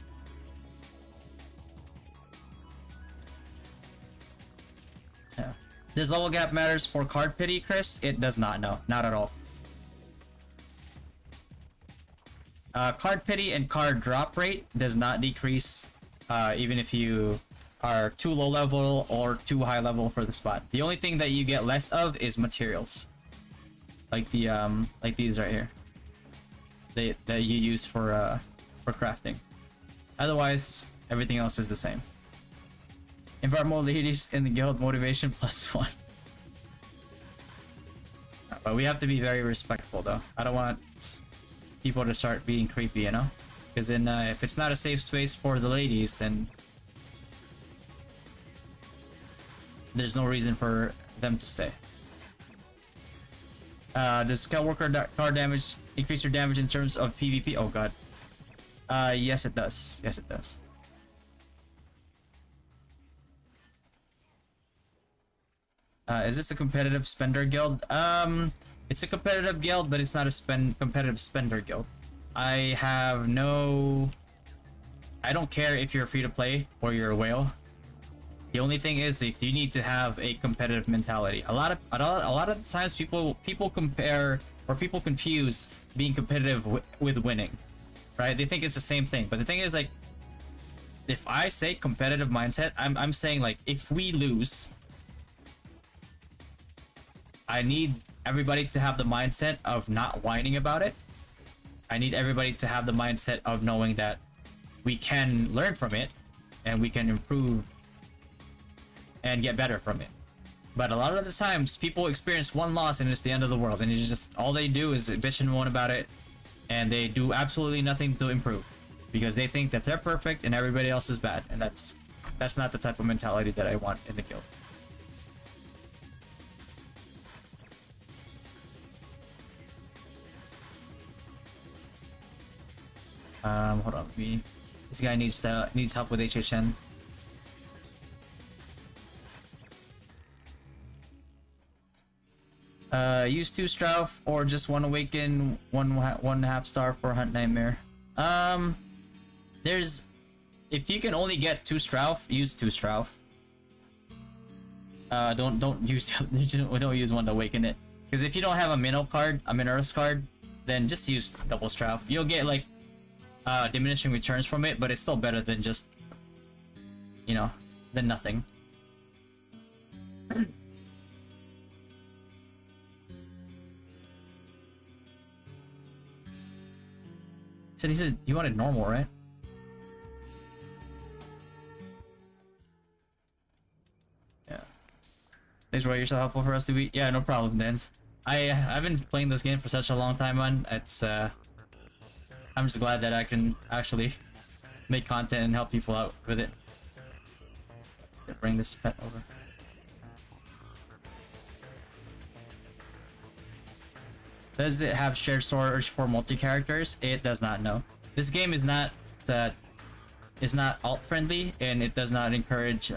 Yeah. Does level gap matters for card pity, Chris? It does not, no. Not at all. Card pity and card drop rate does not decrease even if you are too low level or too high level for the spot. The only thing that you get less of is materials. Like the like these right here. That you use for crafting. Otherwise, everything else is the same. Invite more ladies in the guild, motivation +1. But we have to be very respectful though. I don't want people to start being creepy, you know? Because then if it's not a safe space for the ladies, then there's no reason for them to stay. Does Scout Worker card damage increase your damage in terms of PvP? Oh god. Yes it does. Yes it does. Is this a competitive spender guild? It's a competitive guild, but it's not a competitive spender guild. I don't care if you're free to play or you're a whale. The only thing is that you need to have a competitive mentality. A lot of the times people compare or people confuse being competitive with winning, right? They think it's the same thing. But the thing is, like, if I say competitive mindset, I'm saying, like, if we lose, I need everybody to have the mindset of not whining about it. I need everybody to have the mindset of knowing that we can learn from it and we can improve and get better from it. But a lot of the times people experience one loss and it's the end of the world, and it's just all they do is bitch and moan about it, and they do absolutely nothing to improve because they think that they're perfect and everybody else is bad, and that's not the type of mentality that I want in the guild. Hold on, this guy needs help with HHN. Use 2 Strouth or just 1 Awaken, 1.5 star for Hunt Nightmare. If you can only get 2 Strouth, use 2 Strouth. Don't use one to awaken it. Because if you don't have a Minnow card, a Minoris card, then just use double Strouth. You'll get like diminishing returns from it, but it's still better than just, you know, than nothing. he said you wanted normal, right? Yeah. Thanks, Roy. You're so helpful for us to be. Yeah, no problem, Dance. I've been playing this game for such a long time, man. It's I'm just glad that I can actually make content and help people out with it. Bring this pet over. Does it have shared storage for multi-characters? It does not, know. This game is not alt friendly, and it does not encourage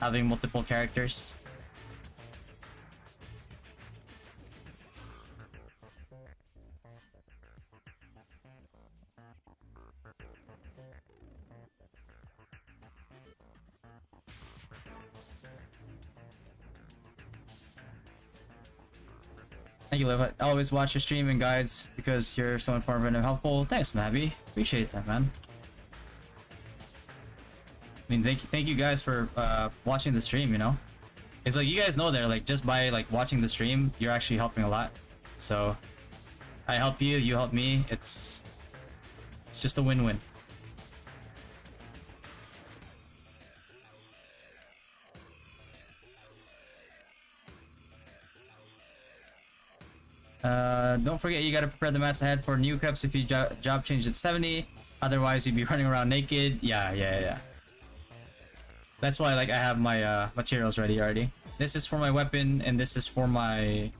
having multiple characters. Thank you, Liv. I always watch your stream and guides because you're so informative and helpful. Thanks, Mabby. Appreciate that, man. I mean, thank you guys for watching the stream, you know? It's like, you guys know that, like, just by, like, watching the stream, you're actually helping a lot. So, I help you, you help me. It's just a win-win. Don't forget you gotta prepare the mats ahead for new cups if you job change at 70. Otherwise, you'd be running around naked. Yeah. That's why, like, I have my materials ready already. This is for my weapon, and this is for my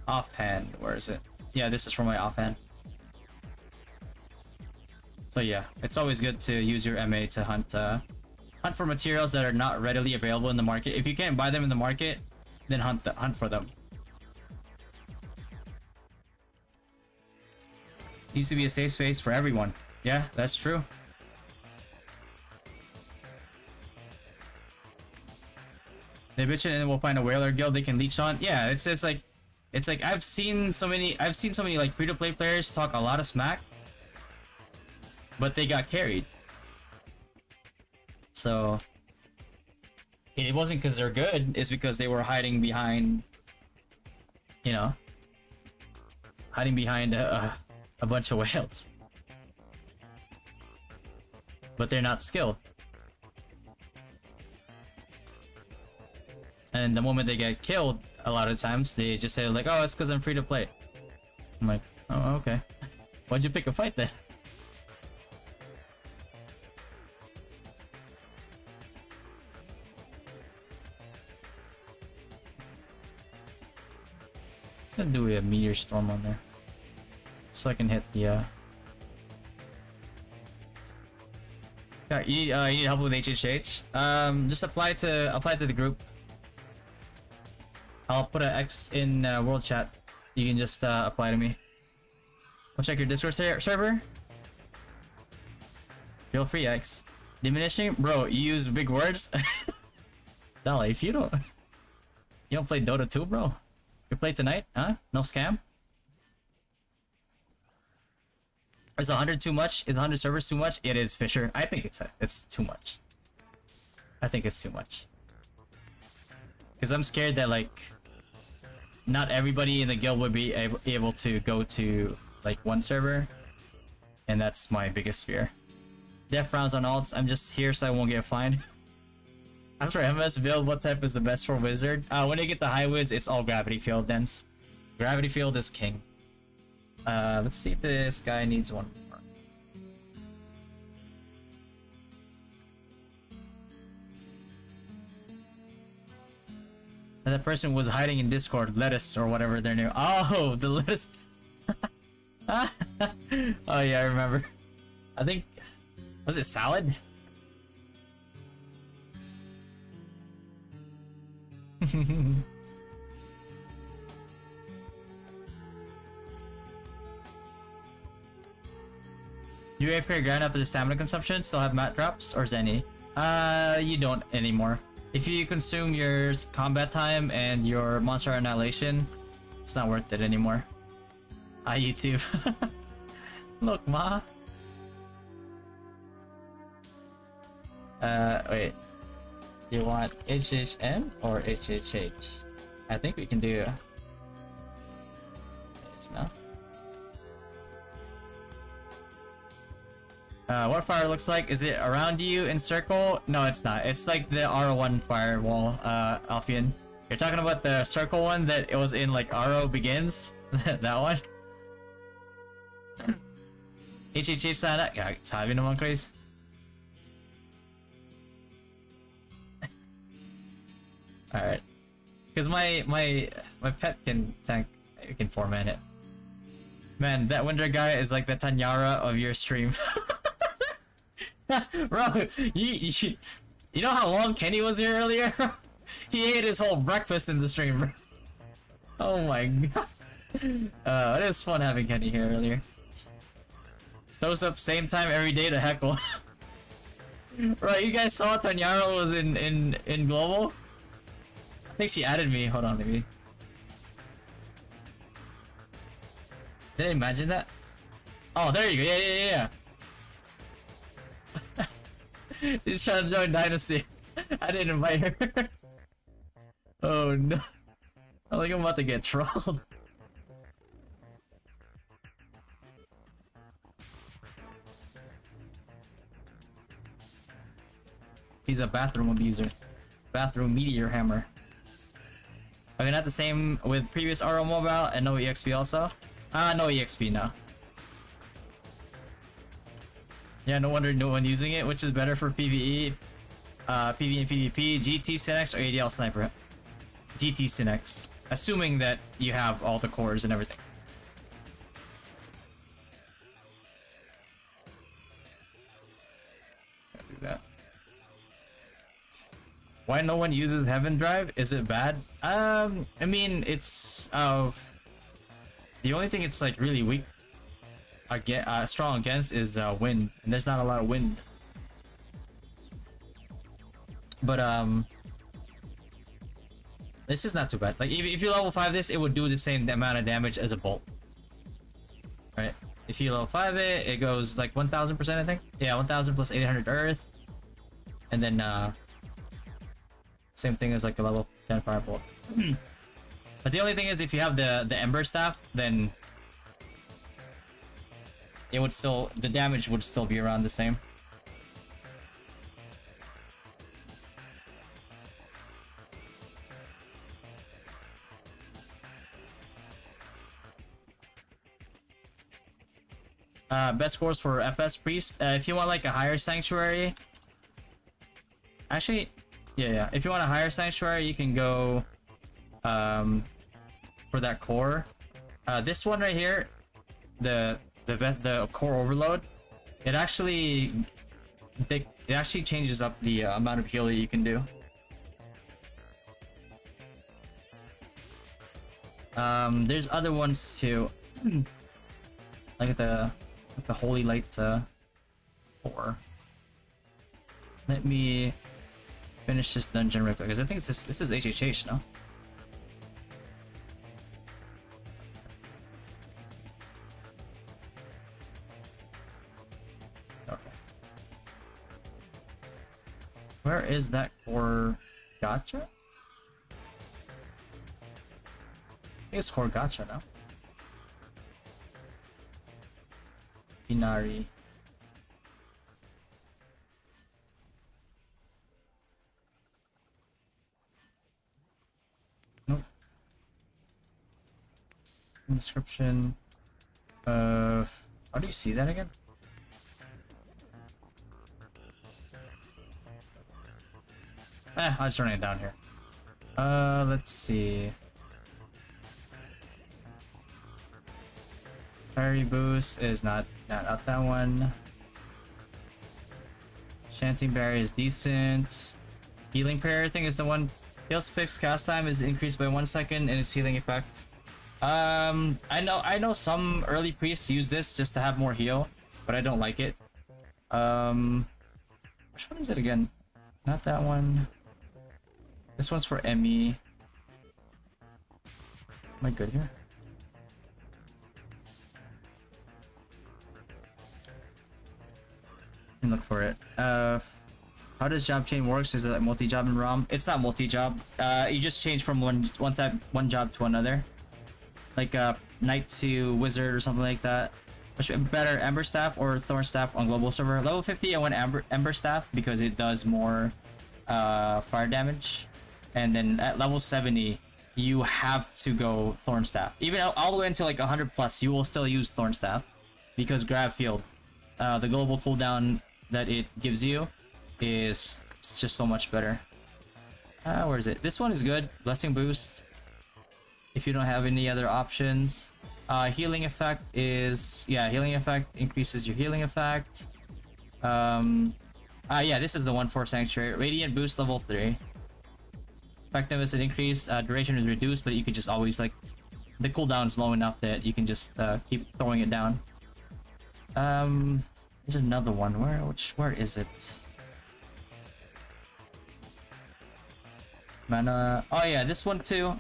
offhand. Where is it? Yeah, this is for my offhand. So yeah, it's always good to use your MA to hunt for materials that are not readily available in the market. If you can't buy them in the market, then hunt for them. Needs to be a safe space for everyone. Yeah, that's true. They bitch it and then we'll find a whaler guild they can leech on. Yeah, it's just like, I've seen so many like free-to-play players talk a lot of smack, but they got carried. So it wasn't because they're good, it's because they were hiding behind, you know, a bunch of whales. But they're not skilled. And the moment they get killed, a lot of times they just say like, oh, it's because I'm free to play. I'm like, oh, okay. Why'd you pick a fight then? Let's gonna do a meteor storm on there, so I can hit the Yeah, you need help with HHH? Just apply to the group. I'll put an X in world chat. You can just apply to me. I'll check your Discord server. Feel free, X. Diminishing, bro. You use big words. Dolly, if you don't play Dota 2, bro. You play tonight, huh? No scam. Is 100 too much? Is 100 servers too much? It is, Fisher. I think it's too much. I think it's too much. Because I'm scared that, like, not everybody in the guild would be able to go to, like, one server. And that's my biggest fear. Death rounds on alts. I'm just here so I won't get fined. After MS build, what type is the best for wizard? When you get the high wiz, it's all gravity field dense. Gravity field is king. Let's see if this guy needs one more. And that person was hiding in Discord, lettuce or whatever their name. Oh, the lettuce. Oh yeah, I remember. I think, was it salad? You AFK grind after the stamina consumption, still have mat drops or Zenny? You don't anymore. If you consume your combat time and your monster annihilation, it's not worth it anymore. Hi YouTube. Look, ma. Wait. Do you want HHN or HHH? I think we can do no? What fire looks like? Is it around you in circle? No, it's not. It's like the R1 firewall, Alfian. You're talking about the circle one that it was in like RO begins? That one? HHH sana. Yeah, sabi naman Chris. Alright. Because my pet can tank, you can 4-man it. Man, that Winder guy is like the Tanyara of your stream. Bro, you know how long Kenny was here earlier? He ate his whole breakfast in the stream, bro. Oh my god. It was fun having Kenny here earlier. Shows up same time every day to heckle. Right, you guys saw Tanyara was in global? I think she added me. Hold on, maybe. Did I imagine that? Oh, there you go. Yeah. He's trying to join Dynasty. I didn't invite her. Oh no. I think I'm about to get trolled. He's a bathroom abuser. Bathroom meteor hammer. Are they not the same with previous RO Mobile and no EXP also? No EXP now. Yeah, no wonder no one using it. Which is better for PvE? PvE and PvP, GT Synex or ADL Sniper? GT Synex. Assuming that you have all the cores and everything. Can't do that. Why no one uses Heaven Drive? Is it bad? I mean, it's the only thing it's like really weak strong against is wind, and there's not a lot of wind. But this is not too bad. Like if you level 5 this, it would do the same amount of damage as a bolt. Right? If you level 5 it, it goes like 1000%, I think. Yeah, 1000 plus 800 earth, and then same thing as like the level 10 firebolt. But the only thing is, if you have the Ember Staff, then it would still, the damage would still be around the same. Best scores for FS Priest. If you want like a higher sanctuary, actually, yeah. If you want a higher sanctuary, you can go for that core. This one right here, the core overload, it actually changes up the amount of heal that you can do. There's other ones too, like the Holy Light core. Let me finish this dungeon real quick, because I think this is HHH, no? Where is that core gacha? I think it's core gacha now. Inari. Nope. Description of... How do you see that again? I'll just run it down here. Let's see. Parry boost is not that one. Chanting barrier is decent. Healing prayer, I think, is the one. Heals fixed cast time is increased by 1 second in its healing effect. I know some early priests use this just to have more heal, but I don't like it. Which one is it again? Not that one. This one's for Emmy. Am I good here? Let me look for it. How does job chain works? Is it like multi-job in ROM? It's not multi-job. You just change from one job to another. Like knight to wizard or something like that. Which better, Ember Staff or Thorn Staff on global server? Level 50, I went Ember Staff because it does more fire damage. And then at level 70, you have to go Thorn Staff. Even all the way into like 100 plus, you will still use Thorn Staff because Grab Field, the global cooldown that it gives you is just so much better. Where is it? This one is good. Blessing Boost. If you don't have any other options. Healing effect is, yeah, healing effect increases your healing effect. Yeah, this is the one for Sanctuary. Radiant Boost level 3. Effectiveness is increased, duration is reduced, but you can just always, like, the cooldown is low enough that you can just keep throwing it down. There's another one. Where is it? Mana. Oh yeah, this one too.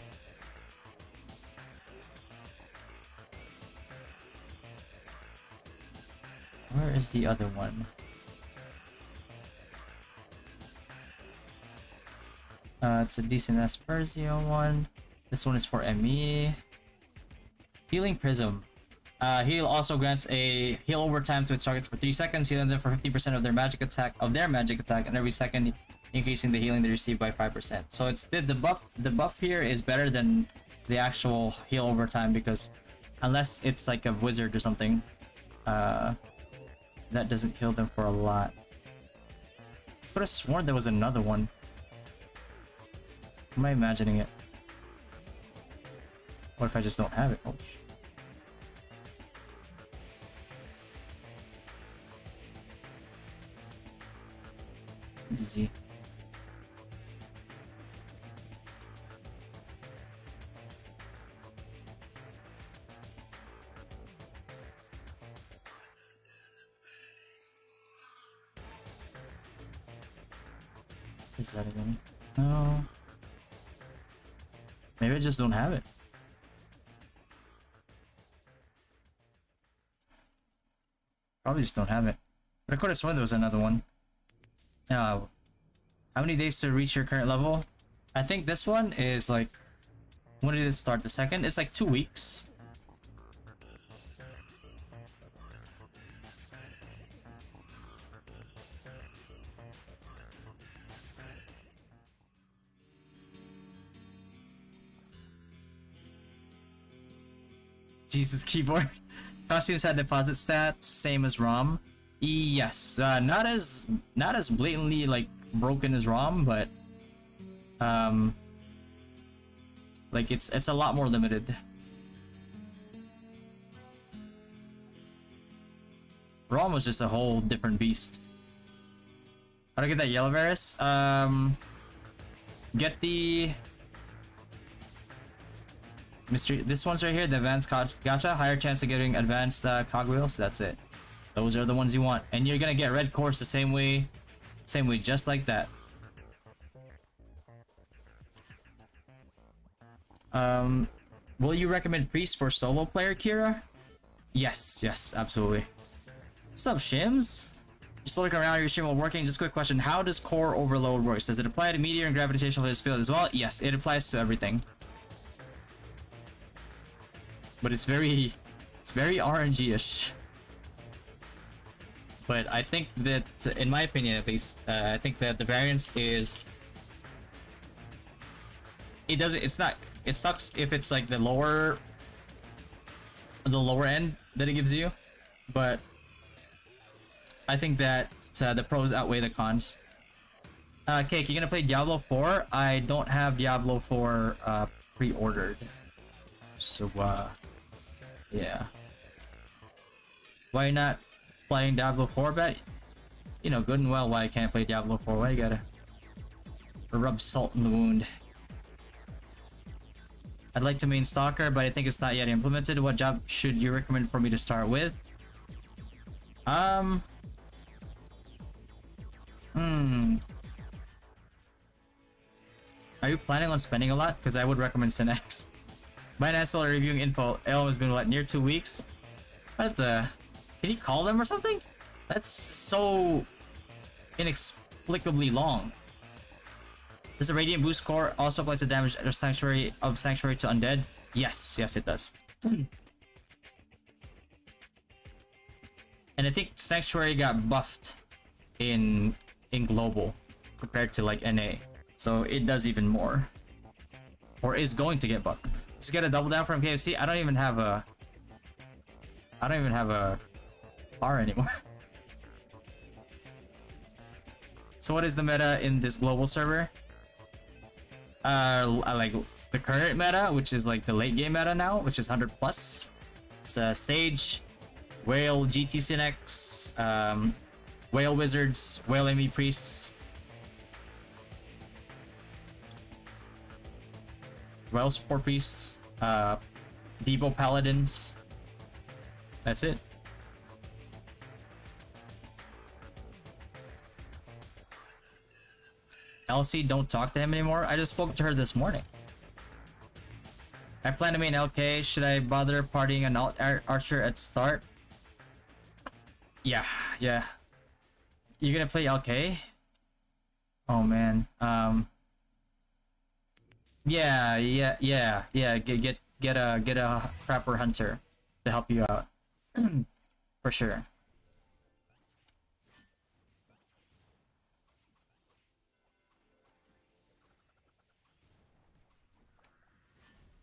Where is the other one? It's a decent Aspersio one. This one is for ME. Healing Prism. Heal also grants a heal over time to its target for 3 seconds, healing them for 50% of their magic attack, and every second increasing the healing they receive by 5%. So it's the buff here is better than the actual heal over time, because unless it's like a wizard or something, that doesn't kill them for a lot. Could have sworn there was another one. Am I imagining it? What if I just don't have it? Oh, easy. Is that again? No. Maybe I just don't have it. Probably just don't have it. But I could have sworn there was another one. How many days to reach your current level? I think this one is like... When did it start? The second? It's like 2 weeks. Jesus, keyboard. Costumes had deposit stats, same as ROM. Yes, not as blatantly like broken as ROM, but like it's a lot more limited. ROM was just a whole different beast. How to get that yellow Varus? Get the mystery. This one's right here, the advanced gacha. Higher chance of getting advanced cogwheels. That's it. Those are the ones you want, and you're gonna get red course the same way, just like that. Will you recommend Priest for solo player, Kira? Yes, absolutely. What's up, Shims? Just looking around your stream while working. Just a quick question: how does core overload work? Does it apply to meteor and gravitational field as well? Yes, it applies to everything. But it's very RNG-ish. But I think that, in my opinion at least, I think that the variance is... It sucks if it's like the lower end that it gives you, but I think that the pros outweigh the cons. Cake, you gonna play Diablo 4? I don't have Diablo 4 pre-ordered, so yeah. Why not playing Diablo 4? Bet you know good and well why I can't play Diablo 4. Why you gotta rub salt in the wound? I'd like to main Stalker, but I think it's not yet implemented. What job should you recommend for me to start with? Are you planning on spending a lot? Because I would recommend Synex. My NSL reviewing info. L has been what, near 2 weeks? What the? Can you call them or something? That's so inexplicably long. Does the Radiant Boost core also applies the damage of Sanctuary to Undead? Yes, it does. And I think Sanctuary got buffed in global compared to like NA, so it does even more, or is going to get buffed. Just get a double down from KFC. I don't even have a R anymore. So what is the meta in this global server? Like the current meta, which is like the late game meta now, which is 100 plus. It's Sage, Whale, GT Synex, Whale Wizards, Whale ME Priests, Whale Support Priests, Devo Paladins. That's it. Elsie, don't talk to him anymore. I just spoke to her this morning. I plan to main LK. Should I bother partying an Archer at start? Yeah. You're gonna play LK? Oh man. Yeah. Get a prepper hunter to help you out. For sure.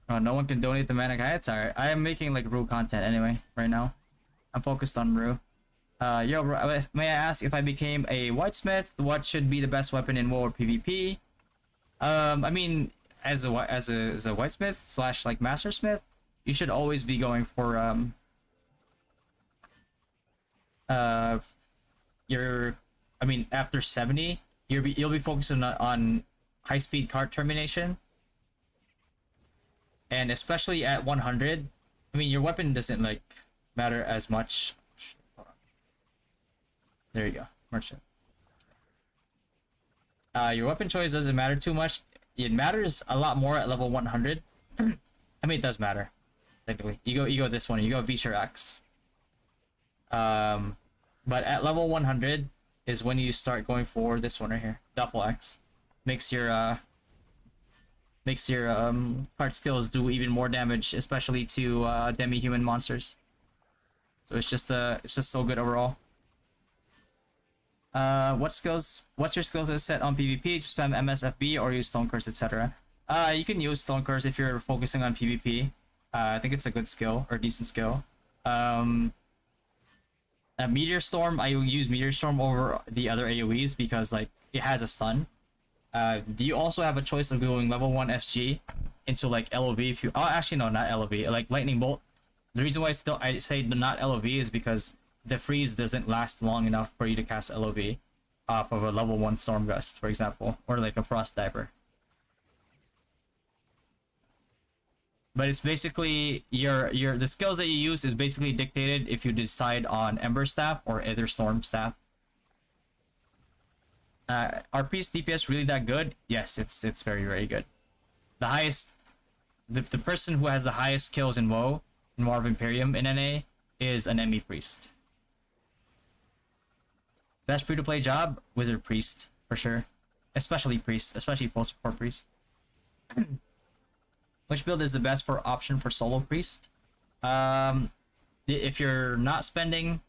Oh, no one can donate the Manic High. It's alright. I am making like ROO content anyway right now. I'm focused on ROO. Yo, may I ask, if I became a whitesmith, what should be the best weapon in WoW or PvP? I mean, as a whitesmith slash like mastersmith, you should always be going for after 70, you'll be focusing on high speed card termination. And especially at 100, I mean, your weapon doesn't like matter as much. There you go, merchant. Your weapon choice doesn't matter too much. It matters a lot more at level 100. I mean, it does matter. Technically, you go this one. You go Visher X. But at level 100 is when you start going for this one right here, Duffel X. Makes your card skills do even more damage, especially to demi-human monsters. So it's just so good overall. What's your skills set on PvP? Just spam MSFB or use Stone Curse, etc. You can use Stone Curse if you're focusing on PvP. I think it's a good skill, or decent skill. Meteor Storm, I use Meteor Storm over the other AoEs because like it has a stun. You also have a choice of going level 1 SG into like LOV if you... Oh, actually no, not LOV. Like Lightning Bolt. The reason why I say not LOV is because the freeze doesn't last long enough for you to cast LOV off of a level 1 Storm Gust, for example, or like a Frost Diver. But it's basically the skills that you use is basically dictated if you decide on Ember Staff or either Storm Staff. Are priest DPS really that good? Yes, it's very, very good. The highest, the person who has the highest kills in WoW, in War of Imperium in NA, is an ME priest. Best free-to-play job? Wizard Priest, for sure. Especially priest, especially full support priest. Which build is the best option for solo priest? If you're not spending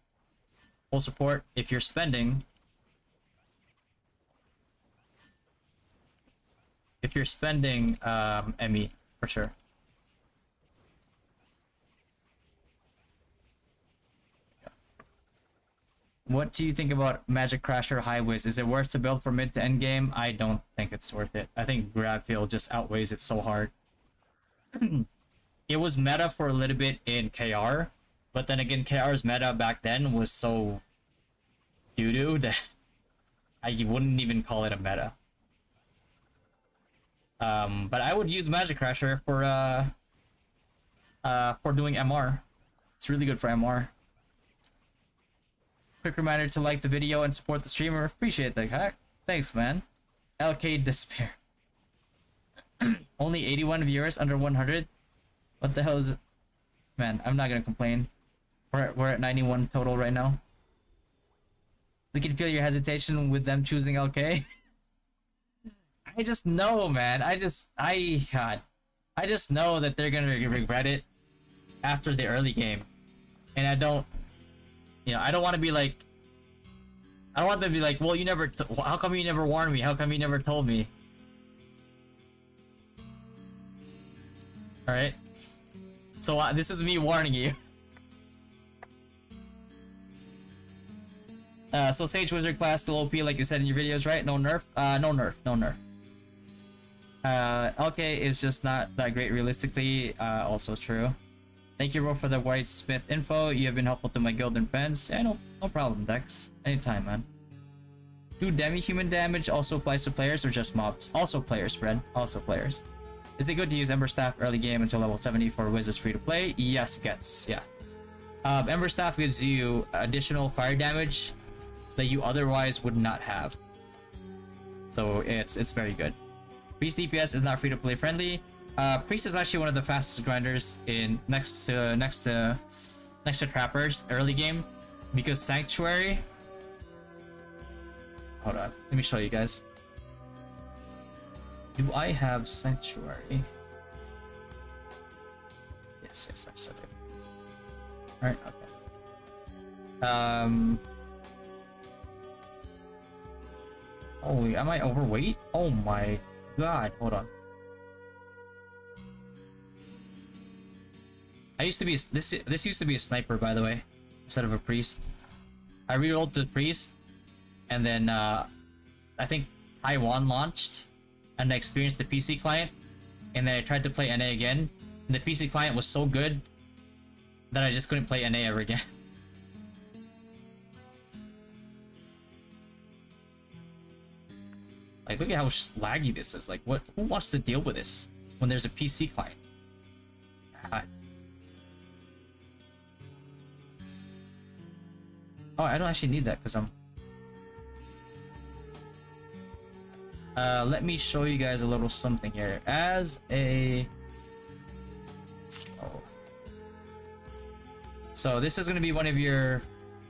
full support, if you're spending ME, for sure. What do you think about Magic Crasher High Wiz? Is it worth to build for mid to end game? I don't think it's worth it. I think grab field just outweighs it so hard. It was meta for a little bit in KR, but then again, KR's meta back then was so doo-doo that I wouldn't even call it a meta. But I would use Magic Crasher for doing MR. It's really good for MR. Quick reminder to like the video and support the streamer. Appreciate that, hack. Thanks, man. LK Despair. Only 81 viewers under 100. What the hell is it? Man, I'm not gonna complain. We're at 91 total right now. We can feel your hesitation with them choosing LK. I just know, man. I just know that they're gonna regret it after the early game, and I don't You know, I don't want to be like, I don't want them to be like, well, you never, how come you never warned me? How come you never told me? Alright. So this is me warning you. So Sage Wizard class still OP like you said in your videos, right? No nerf? No nerf, no nerf. LK is just not that great realistically, also true. Thank you, bro, for the White Smith info. You have been helpful to my guild and friends. Yeah, no problem, Dex. Anytime, man. Do demi-human damage also applies to players or just mobs? Also players, Fred. Also players. Is it good to use Ember Staff early game until level 70 for Wiz is free to play? Yes, gets, yeah. Ember Staff gives you additional fire damage that you otherwise would not have. So it's very good. Priest DPS is not free to play friendly. Priest is actually one of the fastest grinders in next to Trappers early game, because Sanctuary. Hold on, let me show you guys. Do I have Sanctuary? Yes, I said it. Alright, okay. Holy, am I overweight? Oh my god, hold on. I used to be this used to be a sniper, by the way, instead of a priest. I rerolled to priest, and then I think Taiwan launched, and I experienced the PC client, and then I tried to play NA again, and the PC client was so good that I just couldn't play NA ever again. Like, look at how laggy this is. Like, what? Who wants to deal with this when there's a PC client? God. Oh, I don't actually need that because I'm... let me show you guys a little something here. As a... So this is going to be one of your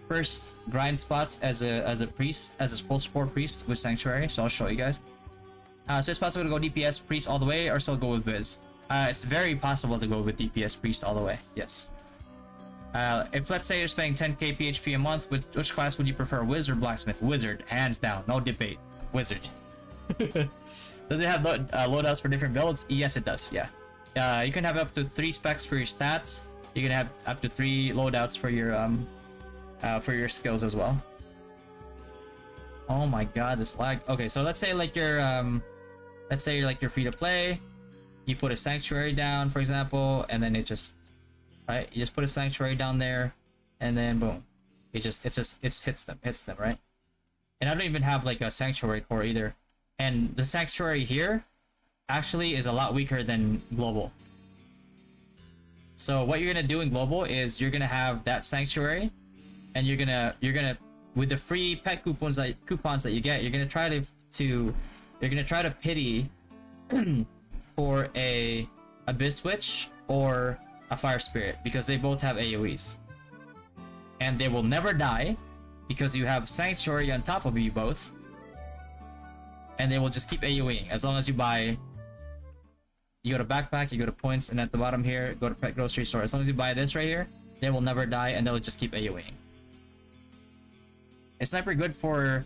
first grind spots as a priest, as a full support priest with Sanctuary. So I'll show you guys. So it's possible to go DPS priest all the way, or still go with Viz. It's very possible to go with DPS priest all the way. Yes. If let's say you're spending 10k PHP a month, which class would you prefer, Wiz or Blacksmith? Wizard, hands down, no debate. Wizard. Does it have loadouts for different builds? Yes, it does. Yeah. You can have up to 3 specs for your stats. You can have up to 3 loadouts for your skills as well. Oh my god, this lag. Okay, so let's say like you're free to play. You put a Sanctuary down, for example, and then it just, right? You just put a Sanctuary down there, and then boom, it hits them, right? And I don't even have like a Sanctuary core either. And the Sanctuary here actually is a lot weaker than Global. So what you're gonna do in Global is you're gonna have that Sanctuary, and you're gonna with the free pet coupons that you get, you're gonna try to pity for a Abyss Witch or a Fire Spirit, because they both have AoEs, and they will never die because you have Sanctuary on top of you both, and they will just keep AoEing as long as you buy. You go to backpack, you go to points, and at the bottom here, go to pet grocery store. As long as you buy this right here, they will never die, and they'll just keep AoEing. Is Sniper good for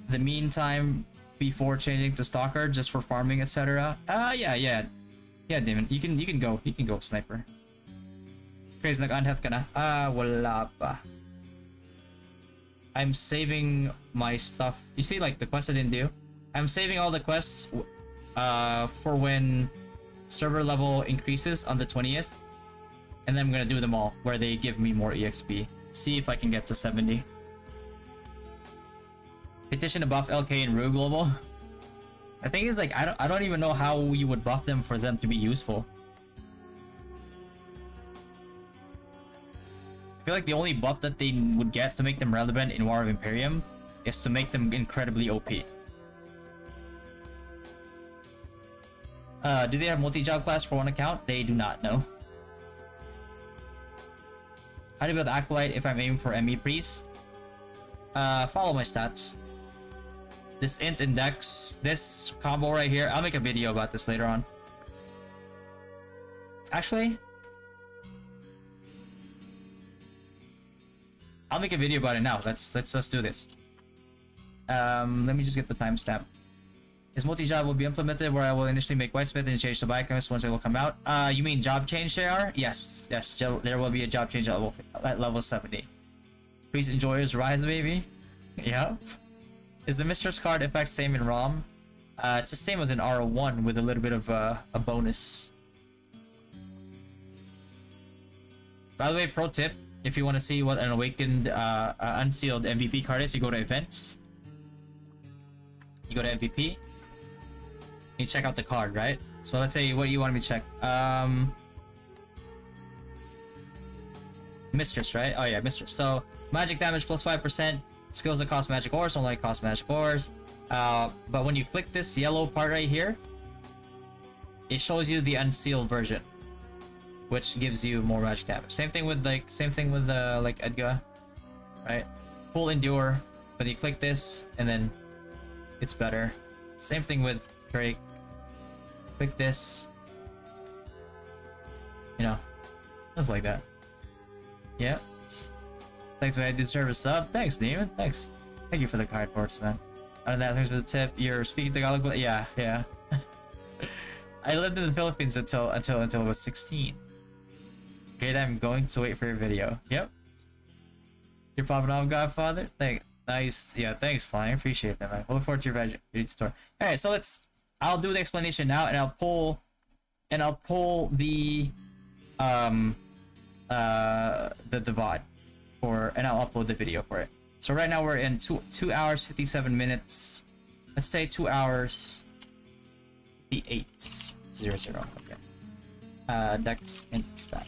the meantime before changing to Stalker, just for farming, etc.? Yeah, Damon. You can go Sniper. Crazy nag-unhealth ka na? Wala pa. I'm saving my stuff. You see, like, the quests I didn't do? I'm saving all the quests for when server level increases on the 20th, and then I'm gonna do them all where they give me more EXP. See if I can get to 70. Petition to buff LK and ROO Global. The thing is, like, I don't even know how you would buff them for them to be useful. I feel like the only buff that they would get to make them relevant in War of Imperium is to make them incredibly OP. Do they have multi-job class for one account? They do not know. How do you build Acolyte if I'm aiming for ME Priest? Follow my stats. This int index, this combo right here, I'll make a video about this later on. Actually, I'll make a video about it now. Let's do this. Let me just get the timestamp. Is multi-job will be implemented where I will initially make whitesmith and change the biochemist once they will come out. You mean job change, JR? Yes, there will be a job change at level 70. Please enjoyers rise, baby. Yeah. Is the mistress card effect same in ROM? It's the same as in RO1 with a little bit of a bonus. By the way, pro tip, if you want to see what an awakened unsealed MVP card is, you go to events. You go to MVP. You check out the card, right? So let's say what you want me to check. Mistress, right? Oh yeah, Mistress. So magic damage plus 5%. Skills that cost magic ores only cost magic ores. But when you click this yellow part right here, it shows you the unsealed version, which gives you more magic damage. Same thing with like Edgar, right? Full endure. But you click this and then it's better. Same thing with Drake. Click this. You know, just like that. Yeah. Thanks, man. I deserve a sub. Thanks, Demon. Thanks. Thank you for the card ports, man. Other than that, thanks for the tip. You're speaking Tagalog, but yeah. I lived in the Philippines until I was 16. Great, I'm going to wait for your video. Yep. You're popping off, Godfather. Nice. Yeah, thanks, Flying. Appreciate that, man. We'll look forward to your video tutorial. All right, so I'll do the explanation now, and I'll pull the VOD and I'll upload the video for it. So right now we're in 2 hours 57 minutes. Let's say 2 hours 58:00. Okay. Dex int stat.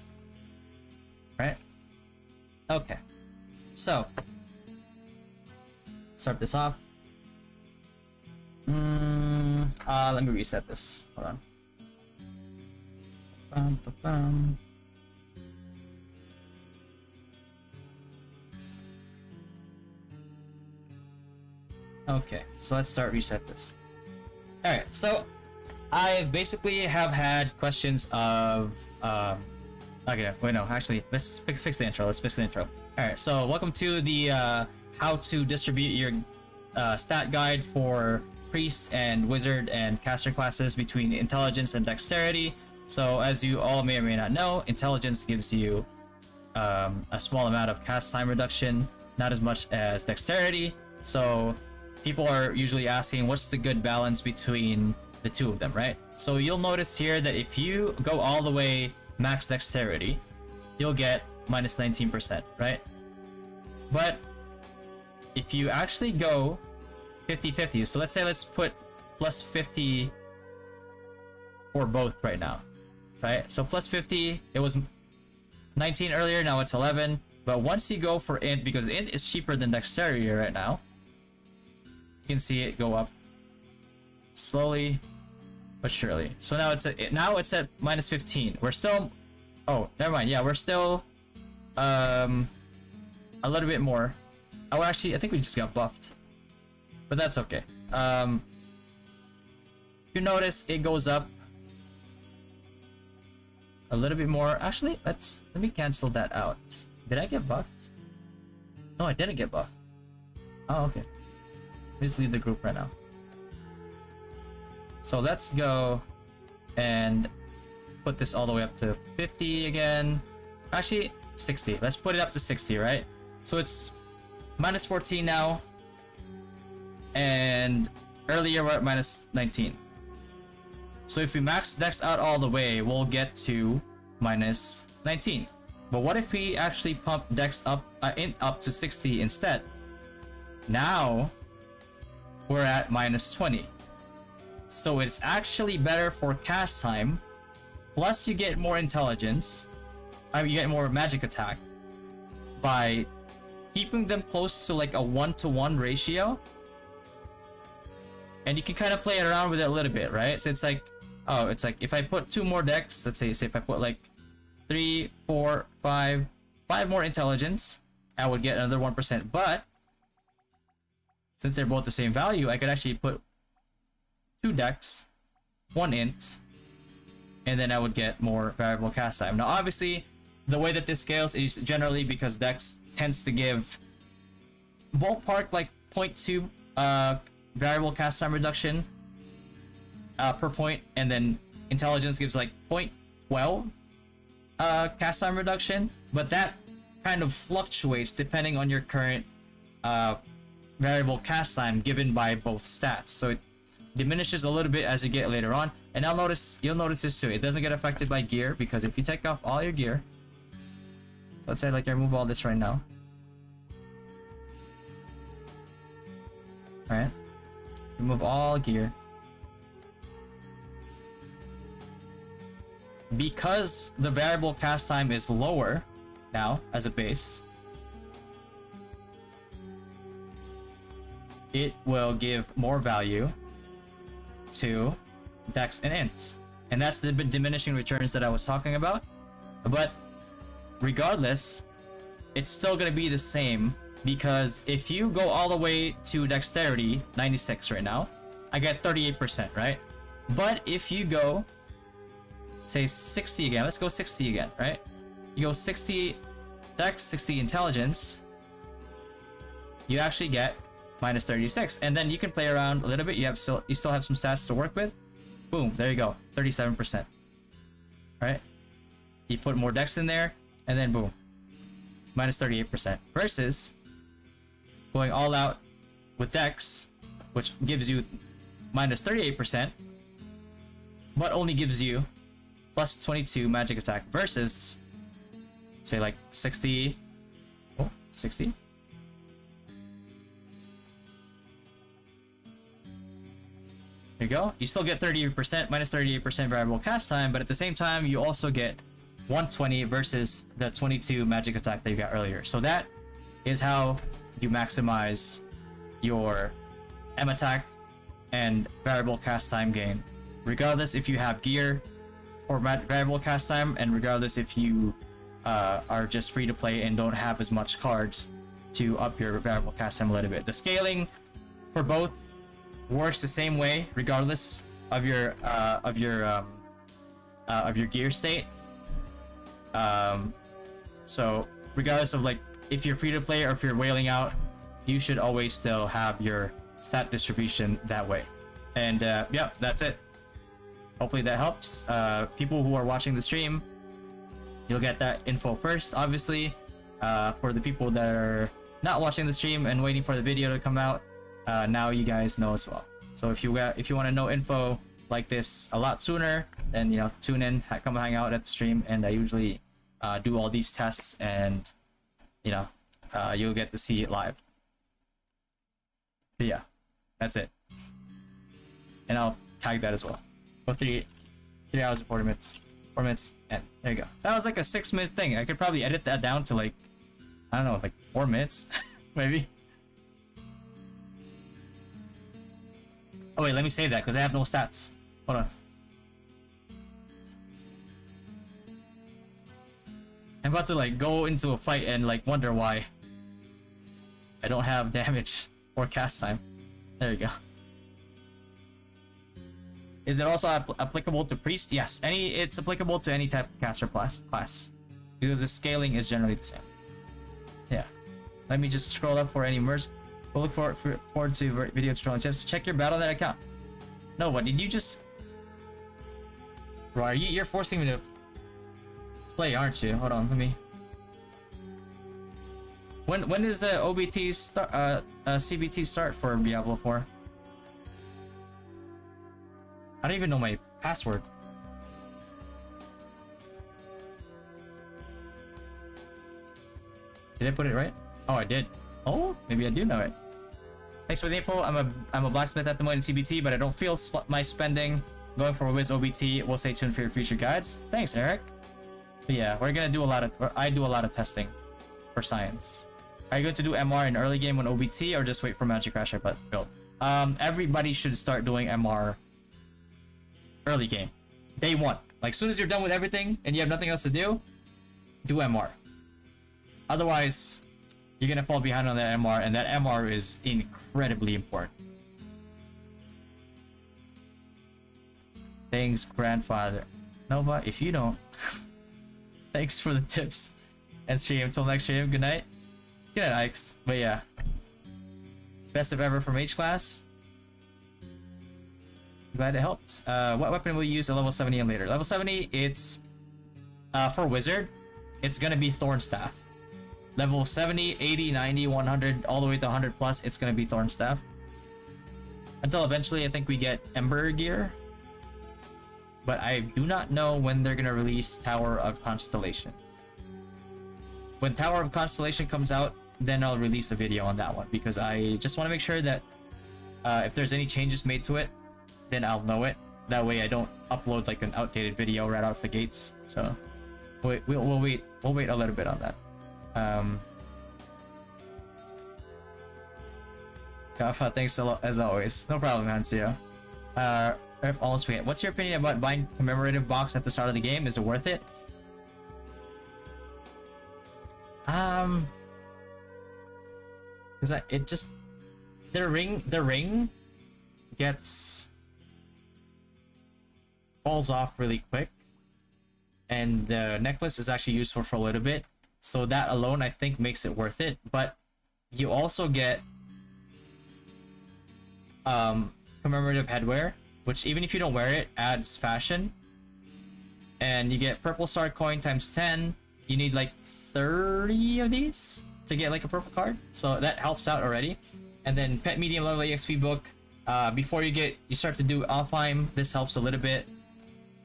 Right. Okay. So start this off. Let me reset this. Hold on. Okay, so let's reset this. Alright, so I basically have had questions of okay, wait, no, actually, let's fix the intro. Let's fix the intro. Alright, so welcome to the how to distribute your stat guide for priest and wizard and caster classes between intelligence and dexterity. So as you all may or may not know, intelligence gives you a small amount of cast time reduction, not as much as dexterity. So people are usually asking what's the good balance between the two of them, right? So you'll notice here that if you go all the way max dexterity, you'll get minus 19%, right? But if you actually go 50-50, so let's put plus 50 for both right now, right? So plus 50, it was 19 earlier, now it's 11. But once you go for int, because int is cheaper than dexterity right now, you can see it go up slowly but surely. So now it's at minus 15. We're still, oh, never mind. Yeah, we're still a little bit more. Oh, actually, I think we just got buffed, but that's okay. You notice it goes up a little bit more. Actually, let me cancel that out. Did I get buffed? No, I didn't get buffed. Oh, okay. Just leave the group right now. So let's go and put this all the way up to 50 again. Actually, 60. Let's put it up to 60, right? So it's minus 14 now. And earlier we're at minus 19. So if we max dex out all the way, we'll get to minus 19. But what if we actually pump dex up to 60 instead? Now we're at minus 20. So it's actually better for cast time. Plus you get more intelligence. You get more magic attack by keeping them close to like a 1-to-1 ratio. And you can kind of play it around with it a little bit, right? So it's like, oh, it's like if I put 2 more decks, let's say if I put like 3, 4, 5 more intelligence, I would get another 1%. But since they're both the same value, I could actually put 2 decks, 1 int, and then I would get more variable cast time. Now, obviously, the way that this scales is generally because decks tends to give ballpark like 0.2 variable cast time reduction per point, and then intelligence gives like 0.12 cast time reduction, but that kind of fluctuates depending on your current variable cast time given by both stats. So it diminishes a little bit as you get later on. And you'll notice this too. It doesn't get affected by gear, because if you take off all your gear, let's say like I remove all this right now. Alright. Remove all gear. Because the variable cast time is lower now as a base, it will give more value to dex and int, and that's the diminishing returns that I was talking about. But regardless, it's still going to be the same, because if you go all the way to dexterity 96 right now, I get 38%, right? But if you go say 60 again, let's go 60 again, right? You go 60 dex, 60 intelligence, you actually get minus 36, and then you can play around a little bit. You still have some stats to work with. Boom, there you go, 37%. Right? You put more dex in there, and then boom, minus 38%. Versus going all out with dex, which gives you minus 38%, but only gives you plus 22 magic attack, versus say like 60. Oh, 60. There you go. You still get 38%, minus 38% variable cast time, but at the same time, you also get 120 versus the 22 magic attack that you got earlier. So that is how you maximize your M attack and variable cast time gain, regardless if you have gear or variable cast time, and regardless if you are just free to play and don't have as much cards to up your variable cast time a little bit. The scaling for both works the same way regardless of your gear state. So regardless of like if you're free to play or if you're whaling out, you should always still have your stat distribution that way. And yeah, that's it. Hopefully that helps. People who are watching the stream, you'll get that info first, obviously. For the people that are not watching the stream and waiting for the video to come out, now you guys know as well. So if you want to know info like this a lot sooner, then tune in, come hang out at the stream, and I usually do all these tests, and you'll get to see it live. But yeah, that's it. And I'll tag that as well. For 3 hours and 4 minutes. 4 minutes, and there you go. That was like a 6-minute thing. I could probably edit that down to like, I don't know, like 4 minutes, maybe. Oh wait, let me save that because I have no stats. Hold on. I'm about to like go into a fight and like wonder why I don't have damage or cast time. There you go. Is it also applicable to priest? Yes, it's applicable to any type of caster class, because the scaling is generally the same. Yeah. Let me just scroll up for any mercs. We'll look forward to video tutorial tips. Check your Battle.net account. No, what did you just? Bro, you're forcing me to play, aren't you? Hold on, let me. When is the OBT start? CBT start for Diablo 4? I don't even know my password. Did I put it right? Oh, I did. Oh, maybe I do know it. Thanks for the info. I'm a blacksmith at the moment in CBT, but I don't feel my spending going for a Wiz OBT. We'll stay tuned for your future guides. Thanks, Eric. But yeah, we're gonna do I do a lot of testing for science. Are you going to do MR in early game when OBT, or just wait for Magic Crasher build? Everybody should start doing MR early game. Day 1. Like, soon as you're done with everything and you have nothing else to do MR. Otherwise, you're gonna fall behind on that MR, and that MR is incredibly important. Thanks, grandfather. Nova, if you don't... Thanks for the tips and stream. Until next stream, good night. Good at Ike's, but yeah. Best of ever from H class. Glad it helped. What weapon will you use at level 70 and later? Level 70, it's for wizard, it's gonna be Thorn Staff. Level 70, 80, 90, 100, all the way to 100 plus, it's gonna be Thorn Staff. Until eventually, I think we get Ember gear. But I do not know when they're gonna release Tower of Constellation. When Tower of Constellation comes out, then I'll release a video on that one, because I just want to make sure that if there's any changes made to it, then I'll know it. That way I don't upload like an outdated video right out of the gates. So we'll wait a little bit on that. Gafa, thanks a lot as always. No problem, Hansio. Almost forget. What's your opinion about buying commemorative box at the start of the game? Is it worth it? Because it just the ring gets falls off really quick, and the necklace is actually useful for a little bit, so that alone I think makes it worth it. But you also get commemorative headwear, which even if you don't wear it, adds fashion, and you get purple star coin times 10. You need like 30 of these to get like a purple card, so that helps out already. And then pet medium level EXP book, before you start to do Alfheim, this helps a little bit.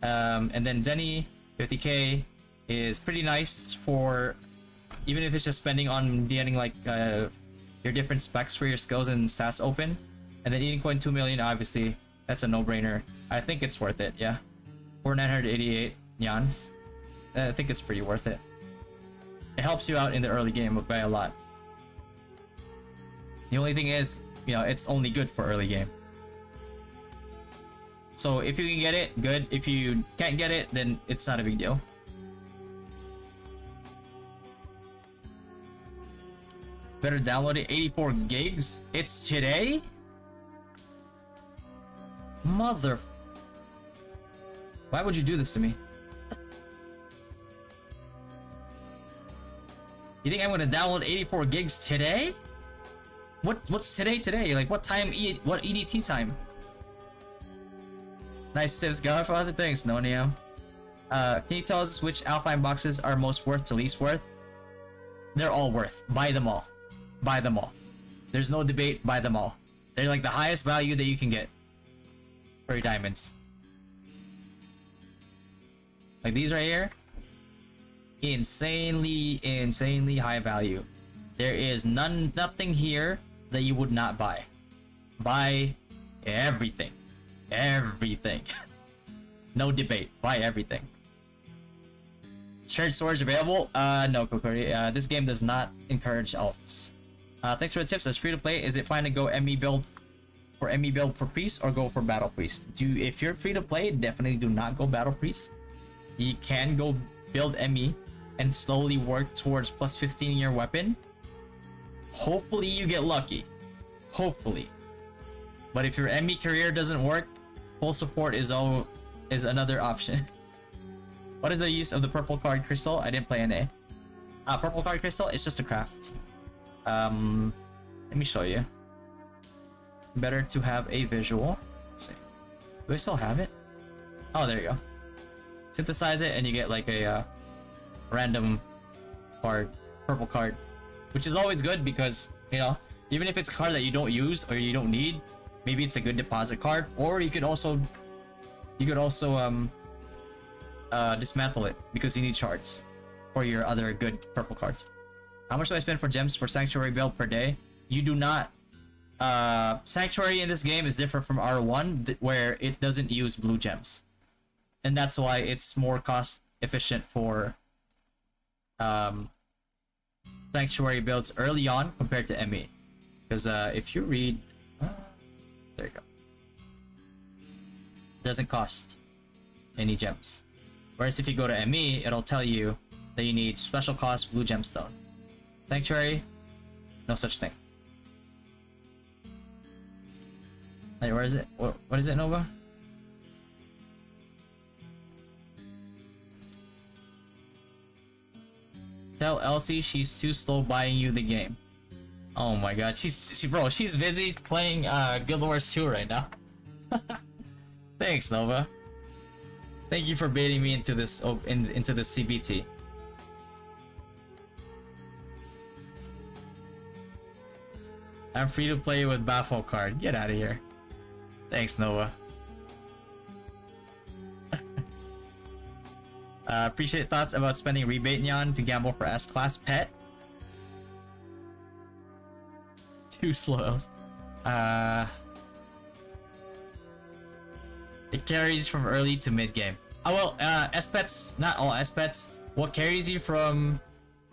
And then Zenny 50k is pretty nice for even if it's just spending on getting like your different specs for your skills and stats open. And then eating coin 2 million, obviously that's a no-brainer. I think it's worth it, yeah. For 988 yans, I think it's pretty worth it. It helps you out in the early game by a lot. The only thing is, you know, it's only good for early game. So if you can get it, good. If you can't get it, then it's not a big deal. Better download it. 84 gigs. It's today? Mother... Why would you do this to me? You think I'm gonna download 84 gigs today? What's today? Like what time? What EDT time? Nice tips, God, for other things. No, Neo. Can you tell us which Alfheim boxes are most worth to least worth? They're all worth. Buy them all. Buy them all. There's no debate. Buy them all. They're like the highest value that you can get for your diamonds. Like these right here. Insanely high value. There is nothing here that you would not buy. Buy everything. Everything. No debate. Buy everything. Shared storage available? No, Kokori. This game does not encourage alts. Thanks for the tips. As free to play, is it fine to go ME build for priest or go for battle priest? If you're free to play, definitely do not go battle priest. You can go build ME and slowly work towards plus 15 in your weapon. Hopefully you get lucky. Hopefully. But if your ME career doesn't work, full support is another option. What is the use of the purple card crystal? I didn't play NA. Purple card crystal is just a craft. Let me show you. Better to have a visual. Let's see. Do I still have it? Oh, there you go. Synthesize it and you get like a random card, purple card, which is always good because, you know, even if it's a card that you don't use or you don't need, maybe it's a good deposit card, or you could also dismantle it because you need shards for your other good purple cards. How much do I spend for gems for Sanctuary build per day? You do not. Sanctuary in this game is different from R1 where it doesn't use blue gems, and that's why it's more cost efficient for Sanctuary builds early on compared to ME. Because if you read, there you go, it doesn't cost any gems. Whereas if you go to ME, it'll tell you that you need special cost blue gemstone. Sanctuary, no such thing. Hey, where is it? What is it, Nova? Tell Elsie she's too slow buying you the game. Oh my god, bro, she's busy playing Guild Wars 2 right now. Thanks, Nova. Thank you for baiting me into this into the CBT. I'm free to play with Baffle card. Get out of here. Thanks, Nova. Appreciate thoughts about spending rebate Nyan to gamble for S-Class pet. Too slow. It carries from early to mid game. Oh well, S-Pets, not all S-Pets. What carries you from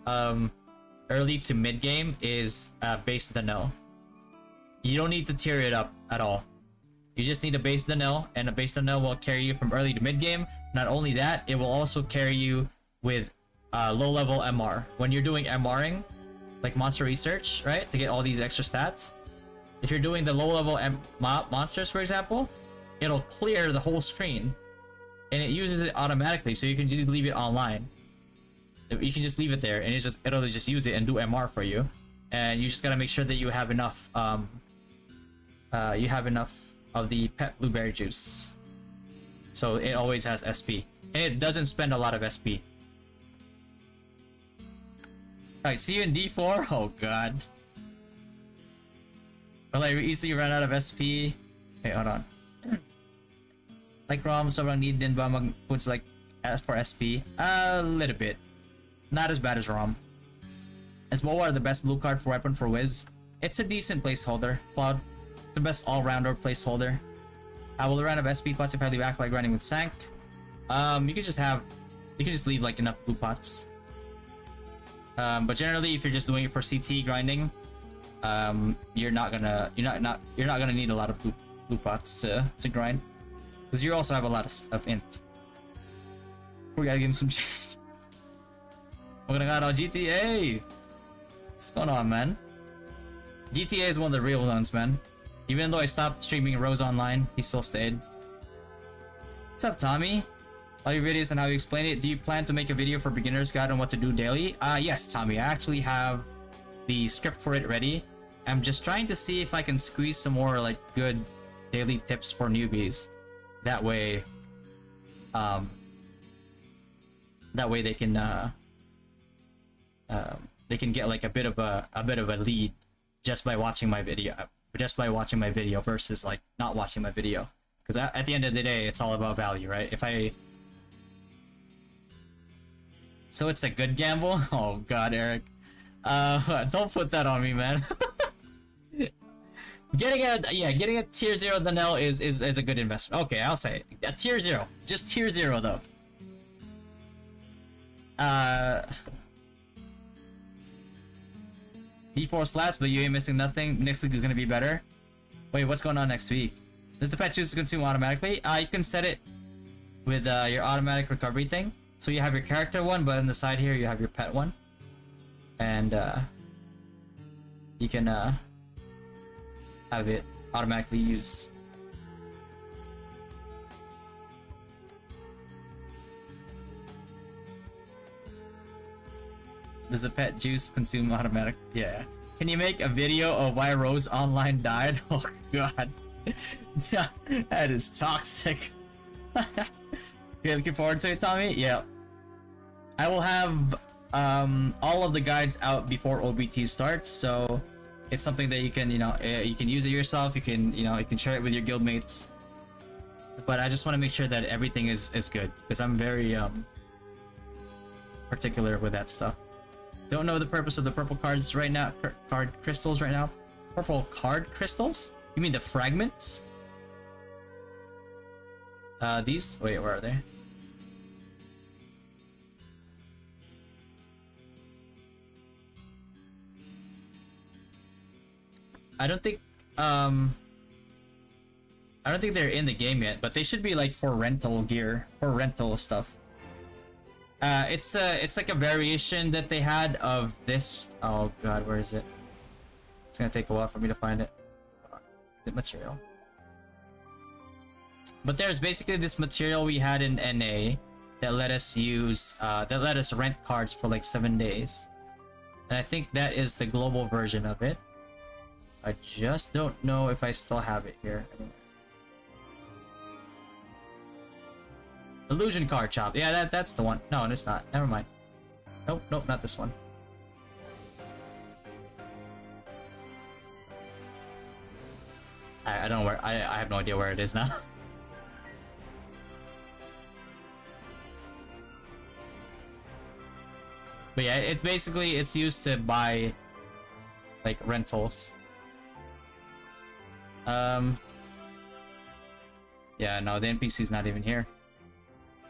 early to mid game is base the no. You don't need to tier it up at all. You just need to base the no, and a base the no will carry you from early to mid game. Not only that, it will also carry you with low level MR. When you're doing MRing, like monster research, right, to get all these extra stats. If you're doing the low level monsters, for example, it'll clear the whole screen, and it uses it automatically, so you can just leave it online. You can just leave it there, and it'll just use it and do MR for you. And you just gotta make sure that you have enough of the pet blueberry juice, so it always has SP, and it doesn't spend a lot of SP. Alright, see you in D4. Oh god. Well, I easily ran out of SP. Hey, hold on. Like ROM, sobrang need din ba mag-puts like as for SP? A little bit. Not as bad as ROM. As Moa, the best blue card for weapon for Wiz. It's a decent placeholder, Cloud. It's the best all-rounder placeholder. I will run out of SP pots if I leave Acolyte grinding with Sank. You can just leave like enough blue pots. But generally, if you're just doing it for CT grinding, you're not gonna need a lot of blue pots to grind, because you also have a lot of int. We gotta give him some change. We're gonna go on GTA. What's going on, man? GTA is one of the real ones, man. Even though I stopped streaming Rose Online, he still stayed. What's up, Tommy? All your videos and how you explain it. Do you plan to make a video for beginners guide on what to do daily? Yes, Tommy. I actually have the script for it ready. I'm just trying to see if I can squeeze some more like good daily tips for newbies. That way they can get like a bit of a lead just by watching my video, versus like not watching my video, because at the end of the day it's all about value, right? So it's a good gamble. Oh god, Eric, don't put that on me, man. Getting a tier 0 Danelle is a good investment. Okay, I'll say it. A tier 0, just tier 0 though. D4 slaps, but you ain't missing nothing. Next week is gonna be better. Wait, what's going on next week? Does the pet choose to consume automatically? You can set it with your automatic recovery thing. So you have your character one, but on the side here you have your pet one, and you can have it automatically use. Does the pet juice consume automatic? Yeah. Can you make a video of why Rose Online died? Oh god. Yeah, that is toxic. You're looking forward to it, Tommy? Yeah. I will have all of the guides out before OBT starts, so it's something that you can, you can use it yourself. You can share it with your guildmates. But I just want to make sure that everything is good, because I'm very particular with that stuff. Don't know the purpose of the purple cards right now. Card crystals right now. Purple card crystals? You mean the fragments? These? Wait, where are they? I don't think they're in the game yet, but they should be like for rental gear, for rental stuff. It's like a variation that they had of this. Oh god, where is it? It's gonna take a while for me to find it. Is it material? But there's basically this material we had in NA that let us use that let us rent cards for like 7 days, and I think that is the global version of it. I just don't know if I still have it here. Illusion card shop. Yeah, that's the one. No, it's not. Never mind. Nope, not this one. I don't know where. I have no idea where it is now. But yeah, it's used to buy like rentals. Yeah, no, the NPC's not even here.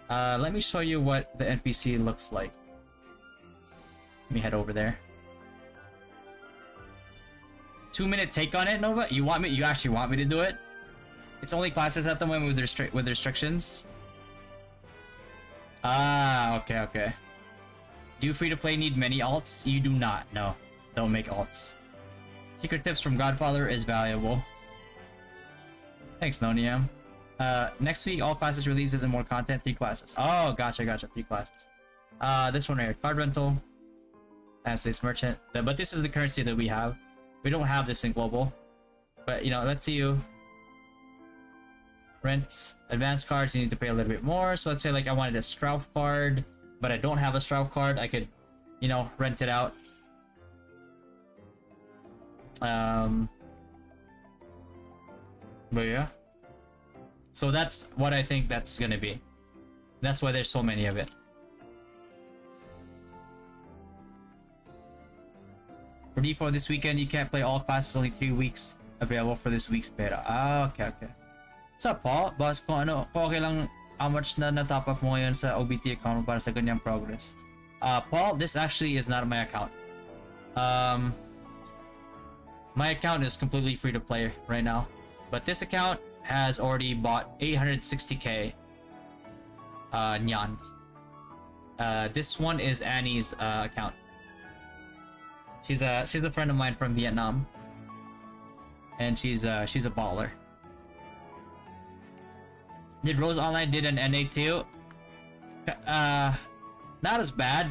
Let me show you what the NPC looks like. Let me head over there. 2-minute take on it, Nova? You actually want me to do it? It's only classes at the moment with restrictions. Ah, okay. Do you free-to-play need many alts? You do not, no. Don't make alts. Secret tips from Godfather is valuable. Thanks, Noniam. Next week, all classes releases and more content, 3 classes. Oh, gotcha, 3 classes. This one right here, card rental. Space merchant. But this is the currency that we have. We don't have this in global. But, you know, let's see you. Rent advanced cards, you need to pay a little bit more. So let's say, like, I wanted a Strauf card, but I don't have a Strauf card. I could, you know, rent it out. But yeah. So that's what I think that's gonna be. That's why there's so many of it. For default this weekend, you can't play all classes, only 3 weeks available for this week's beta. Ah, okay. What's up, Paul? Boss, kung ano, okay lang how much na natop up mo ngayon sa OBT account mo para sa ganyang progress. Paul, this actually is not my account. My account is completely free to play right now. But this account has already bought 860k nyan. This one is Annie's account. She's a friend of mine from Vietnam, and she's a baller. Did Rose Online did an NA too? Not as bad,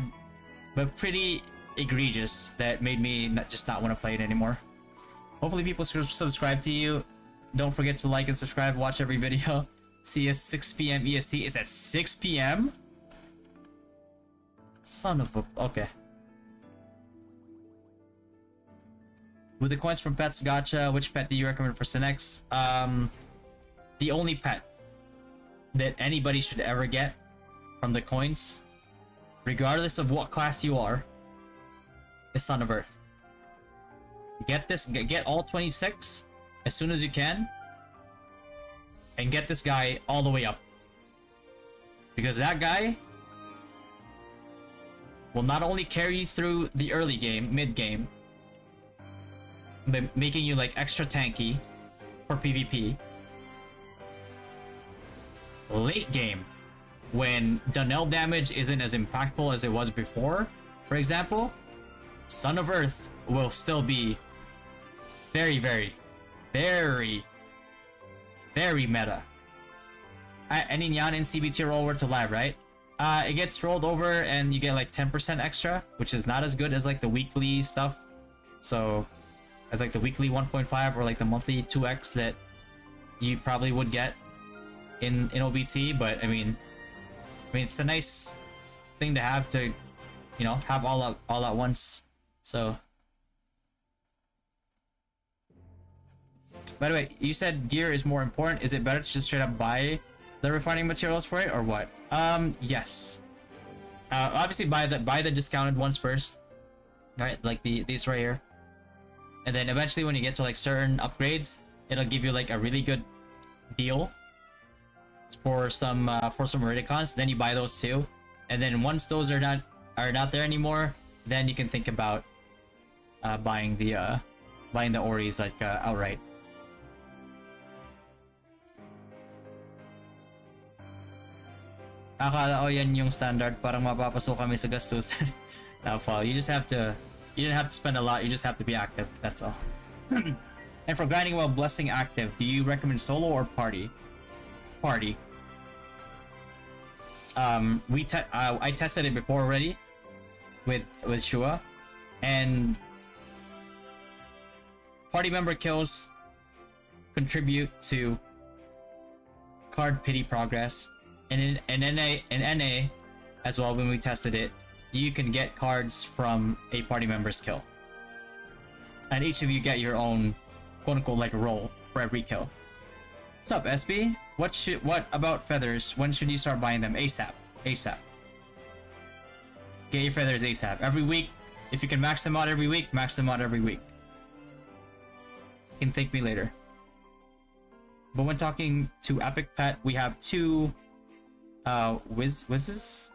but pretty egregious that made me not want to play it anymore. Hopefully people subscribe to you. Don't forget to like and subscribe. Watch every video. See us 6 p.m. EST. Is at 6 p.m. Son of a... Okay. With the coins from pets, gotcha. Which pet do you recommend for Sinex? The only pet that anybody should ever get from the coins, regardless of what class you are, is Son of Earth. Get this, get all 26 as soon as you can, and get this guy all the way up. Because that guy will not only carry you through the early game, mid game, but making you like extra tanky for PvP. Late game, when Donnell damage isn't as impactful as it was before, for example, Son of Earth will still be very meta. Any Nyan and CBT roll over to live, right? It gets rolled over and you get like 10% extra, which is not as good as like the weekly stuff. So as like the weekly 1.5 or like the monthly 2x that you probably would get in OBT, but I mean it's a nice thing to have to, you know, have all at once. So by the way, you said gear is more important. Is it better to just straight up buy the refining materials for it or what? Yes. Obviously buy the discounted ones first, right? Like these right here. And then eventually when you get to like certain upgrades, it'll give you like a really good deal for some Meridicons. Then you buy those too. And then once those are not there anymore, then you can think about buying the Oris like outright. Akala ko yan yung standard, parang mapapasok kami sa gastusan. Now, Paul, you didn't have to spend a lot, you just have to be active, that's all. And for grinding while blessing active, do you recommend solo or party? Party. I tested it before already with Shua, and party member kills contribute to card pity progress, and in NA as well. When we tested it, you can get cards from a party member's kill, and each of you get your own quote-unquote like roll for every kill. What's up, SB? What about feathers? When should you start buying them? ASAP. Get your feathers ASAP. Every week. If you can max them out every week, max them out every week. You can thank me later. But when talking to Epic Pet, we have two wishes?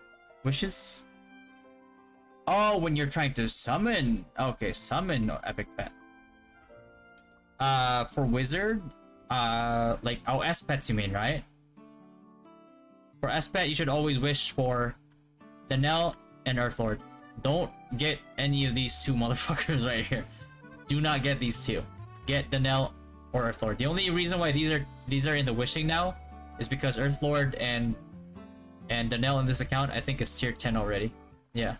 Oh, when you're trying to summon. Okay, summon Epic Pet. For wizard, like S-Pets you mean, right? For S-Pet, you should always wish for Danelle and Earthlord. Don't get any of these two motherfuckers right here. Do not get these two. Get Danelle or Earthlord. The only reason why these are in the wishing now is because Earthlord and Danelle in this account I think is tier 10 already. Yeah.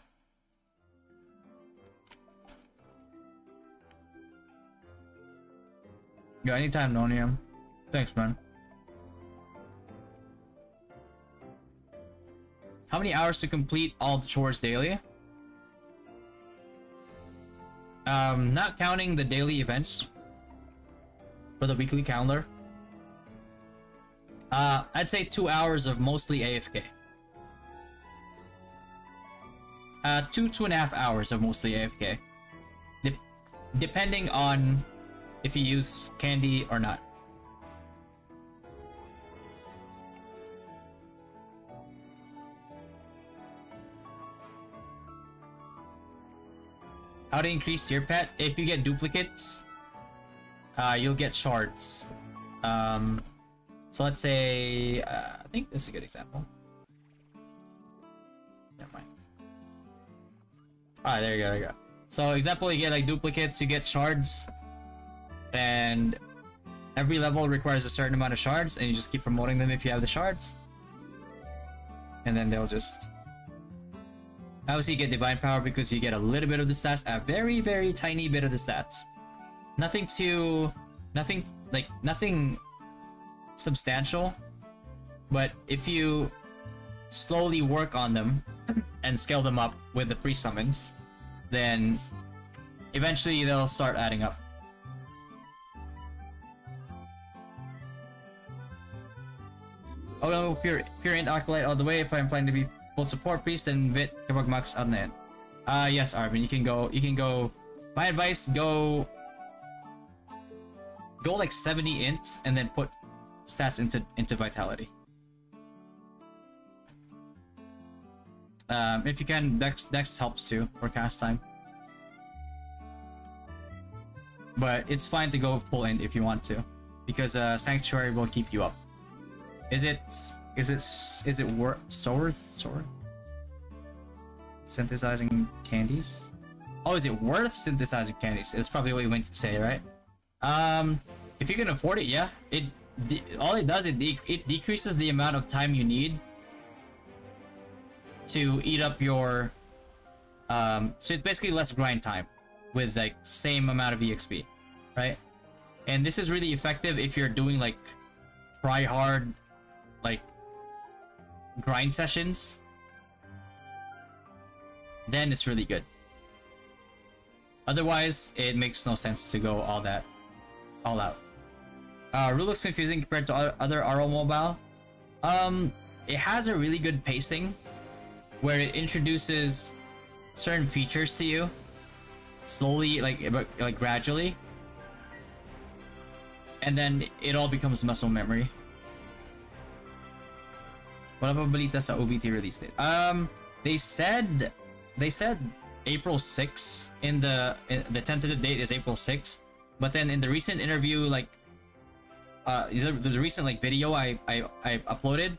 Yeah, anytime, Nonium. Thanks, man. How many hours to complete all the chores daily? Not counting the daily events for the weekly calendar. I'd say 2 hours of mostly AFK. 2.5 hours of mostly AFK. Depending on if you use candy or not. How to increase your pet? If you get duplicates, you'll get shards. So let's say, I think this is a good example. Never mind. Alright, there you go. So example, you get like duplicates, you get shards, and every level requires a certain amount of shards, and you just keep promoting them if you have the shards. And then they'll just... Obviously you get divine power because you get a little bit of the stats, a very, very tiny bit of the stats. Nothing substantial, but if you slowly work on them and scale them up with the 3 summons, then eventually they'll start adding up. Oh, pure int acolyte all the way. If I'm planning to be full support priest, then Vit kapag max out na yan. Yes, Arvin, you can go. My advice, go like 70 int and then put stats into vitality. If you can, Dex helps too for cast time. But it's fine to go full int if you want to, because Sanctuary will keep you up. Is it worth synthesizing candies? Oh, is it worth synthesizing candies? It's probably what you meant to say, right? If you can afford it, yeah. All it does, it decreases the amount of time you need to eat up your so it's basically less grind time with like same amount of EXP, right? And this is really effective if you're doing like try hard like grind sessions. Then it's really good. Otherwise, it makes no sense to go all out. ROO looks confusing compared to other RO mobile. It has a really good pacing where it introduces certain features to you slowly, like gradually, and then it all becomes muscle memory. What about balita sa OBT release date? They said April 6th. In the tentative date is April 6th, but then in the recent interview, like the recent like video I uploaded,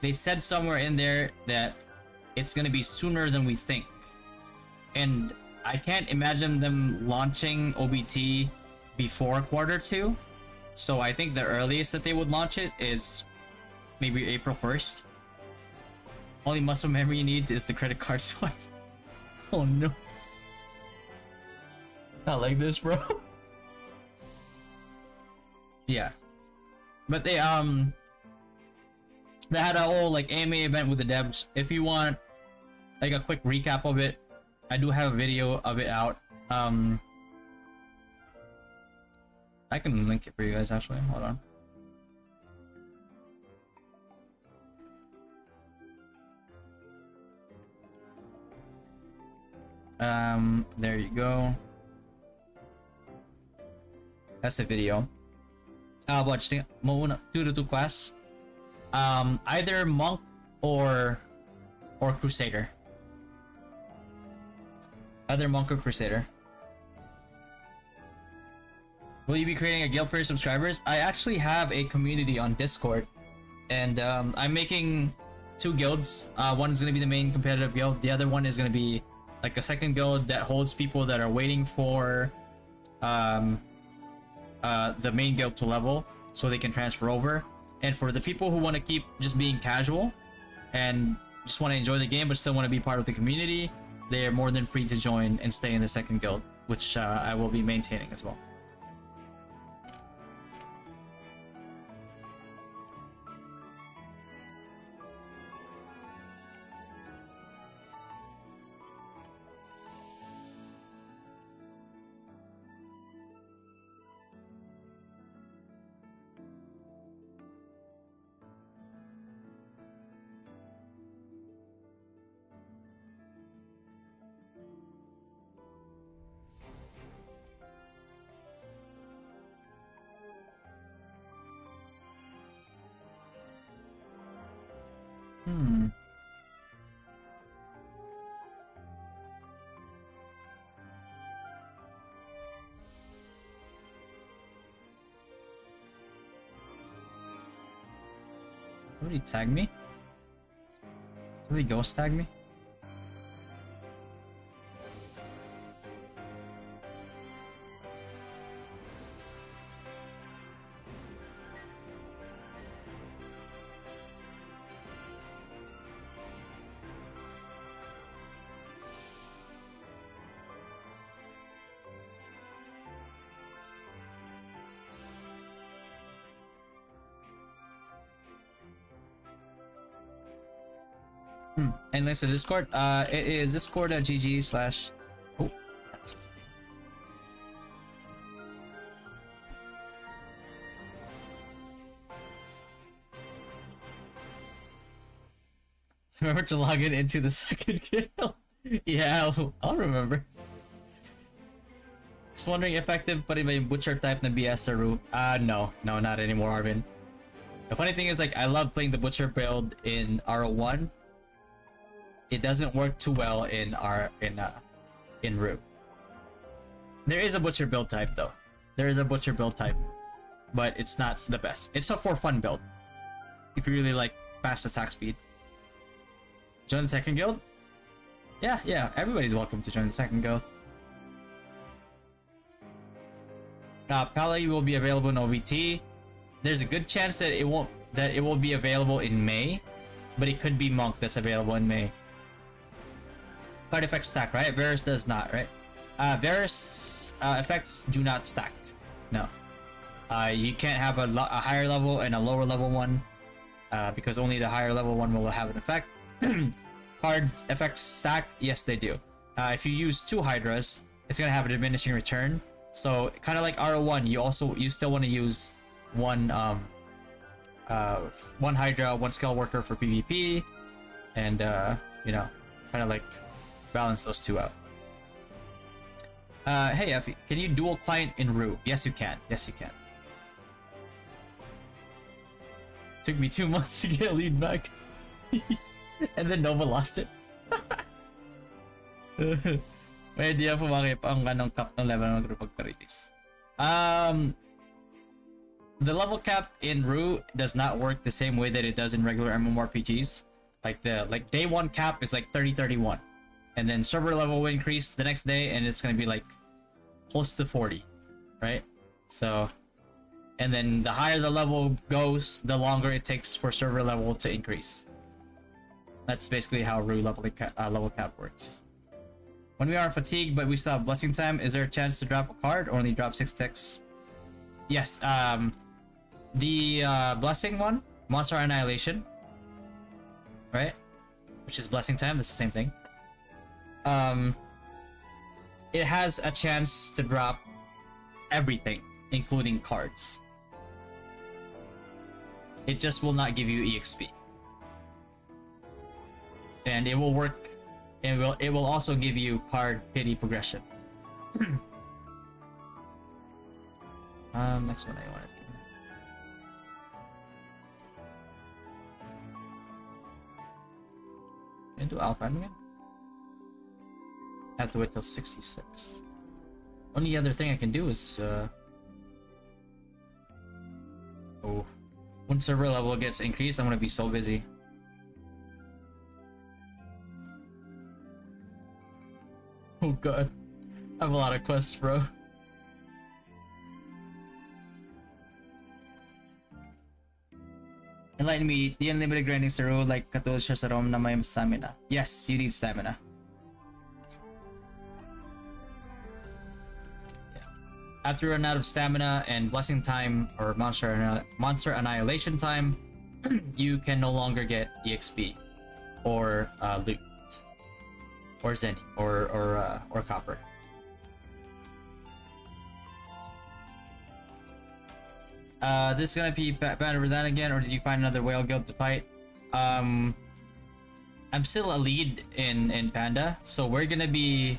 they said somewhere in there that it's gonna be sooner than we think, and I can't imagine them launching OBT before Q2. So I think the earliest that they would launch it is maybe April 1st. Only muscle memory you need is the credit card swipe. Oh no. Not like this, bro. Yeah. But they had a whole like AMA event with the devs. If you want like a quick recap of it, I do have a video of it out. I can link it for you guys actually. Hold on. There you go. That's the video. Watch the Mouna 2-2 class. Either monk or crusader. Either monk or crusader. Will you be creating a guild for your subscribers? I actually have a community on Discord, and I'm making 2 guilds. One is going to be the main competitive guild. The other one is going to be like a second guild that holds people that are waiting for the main guild to level so they can transfer over. And for the people who want to keep just being casual and just want to enjoy the game but still want to be part of the community, they are more than free to join and stay in the second guild, which I will be maintaining as well. Somebody tag me? Somebody ghost tag me? And links to Discord. It is discord.gg/. Oh, that's remember to log in into the second guild. Yeah, I'll remember. Just wondering effective putting my butcher type na BS or ROO. No, not anymore, Arvin. The funny thing is, like, I love playing the butcher build in RO1. It doesn't work too well in ROO. There is a butcher build type though. There is a butcher build type, but it's not the best. It's a for fun build. If you really like fast attack speed. Join the second guild? Yeah. Everybody's welcome to join the second guild. Pally will be available in OVT. There's a good chance that it will be available in May, but it could be Monk that's available in May. Card effects stack, right? Varus does not, right? Varus effects do not stack. No. You can't have a higher level and a lower level one, because only the higher level one will have an effect. Card effects stack, yes they do. If you use 2 Hydras, it's gonna have a diminishing return. So kind of like RO1, you still want to use one Hydra, 1 Scale Worker for PvP, and you know, kind of like balance those 2 out. Hey Effie, can you dual client in ROO? Yes you can. Took me 2 months to get lead back. And then Nova lost it. May idea po bakit ang ganong cap ng level ng group pag-release. The level cap in ROO does not work the same way that it does in regular MMORPGs. Like day 1 cap is like 30-31. And then server level will increase the next day and it's gonna be like close to 40, right? So, and then the higher the level goes, the longer it takes for server level to increase. That's basically how ROO level cap works. When we are fatigued but we still have blessing time, is there a chance to drop a card or only drop 6 ticks? Yes, the blessing one, Monster Annihilation, right? Which is blessing time, that's the same thing. It has a chance to drop everything, including cards. It just will not give you EXP. And it will work, and it will also give you card pity progression. Next one I wanted. Can I do Alpha again? I have to wait till 66. Only other thing I can do is oh, when server level gets increased, I'm gonna be so busy. Oh god, I have a lot of quests, bro. Enlighten me, the unlimited grinding sa ROO like katulad siya sa ROM na may stamina. Yes, you need stamina. Yeah. After you run out of stamina and blessing time or monster annihilation time, you can no longer get EXP or loot or Zenny or copper. This is gonna be Banner Redan again, or did you find another whale guild to fight? I'm still a lead in Panda, so we're gonna be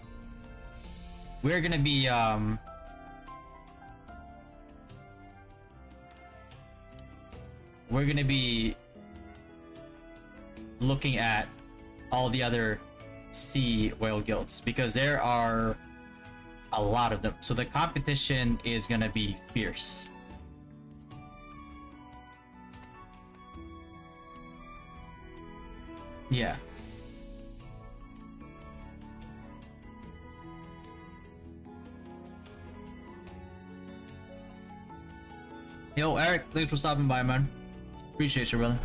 looking at all the other sea whale guilds because there are a lot of them, so the competition is gonna be fierce. Yeah. Yo, Eric, thanks for stopping by, man. Appreciate you, brother.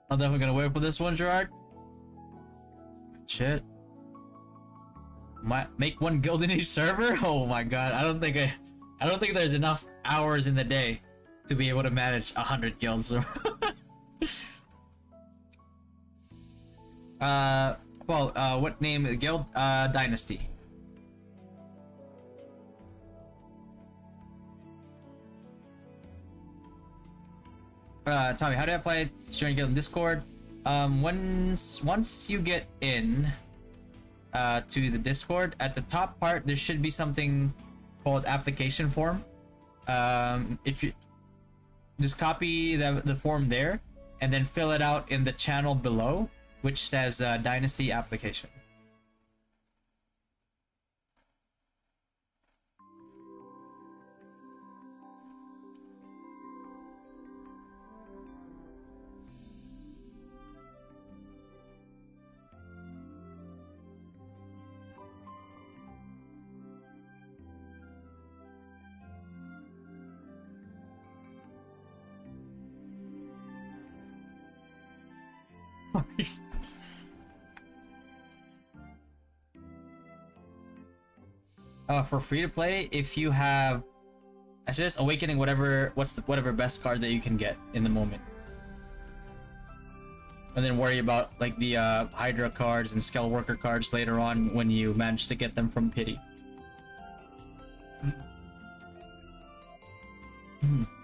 I'm definitely gonna wait for this one, Gerard. Shit. Make one guild in each server? Oh my god, I don't think there's enough hours in the day to be able to manage 100 guilds. What name? Guild? Dynasty. Tommy, how do I apply to join guild in Discord? Once you get in to the Discord, at the top part there should be something called application form. If you just copy the form there and then fill it out in the channel below, which says Dynasty application. For free to play, if you have, I suggest awakening whatever best card that you can get in the moment, and then worry about like the Hydra cards and Skell Worker cards later on when you manage to get them from pity.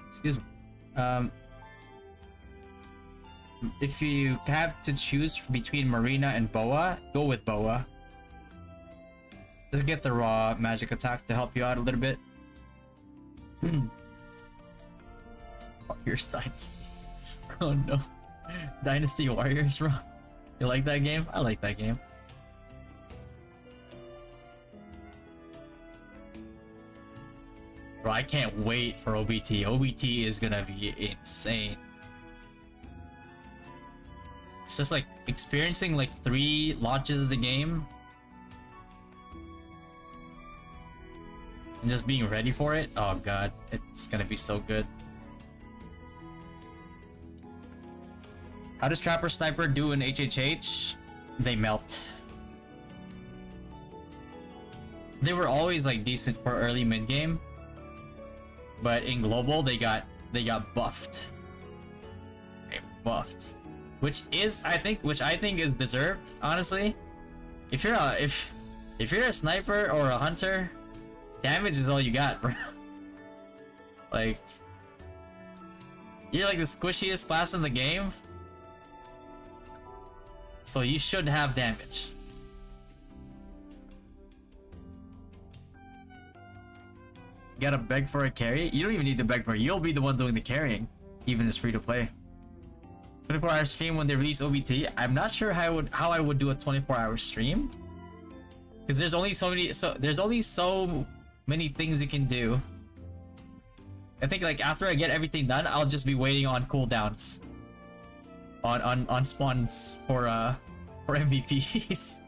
Excuse me. If you have to choose between Marina and Boa, go with Boa. Just get the raw magic attack to help you out a little bit. Warriors Dynasty. Oh no. Dynasty Warriors, bro. You like that game? I like that game. Bro, I can't wait for OBT. OBT is gonna be insane. It's just like experiencing like 3 launches of the game and just being ready for it. Oh god, it's gonna be so good. How does Trapper Sniper do in HHH? They melt. They were always like decent for early mid game, but in global they got buffed. They buffed, which I think is deserved. Honestly, if you're a sniper or a hunter, damage is all you got, bro. Like, you're like the squishiest class in the game, so you should have damage. You gotta beg for a carry? You don't even need to beg for it. You'll be the one doing the carrying, even as free to play. 24-hour stream when they release OBT. I'm not sure how I would do a 24-hour stream, because there's only so many things you can do. I think like after I get everything done, I'll just be waiting on cooldowns on spawns for MVPs.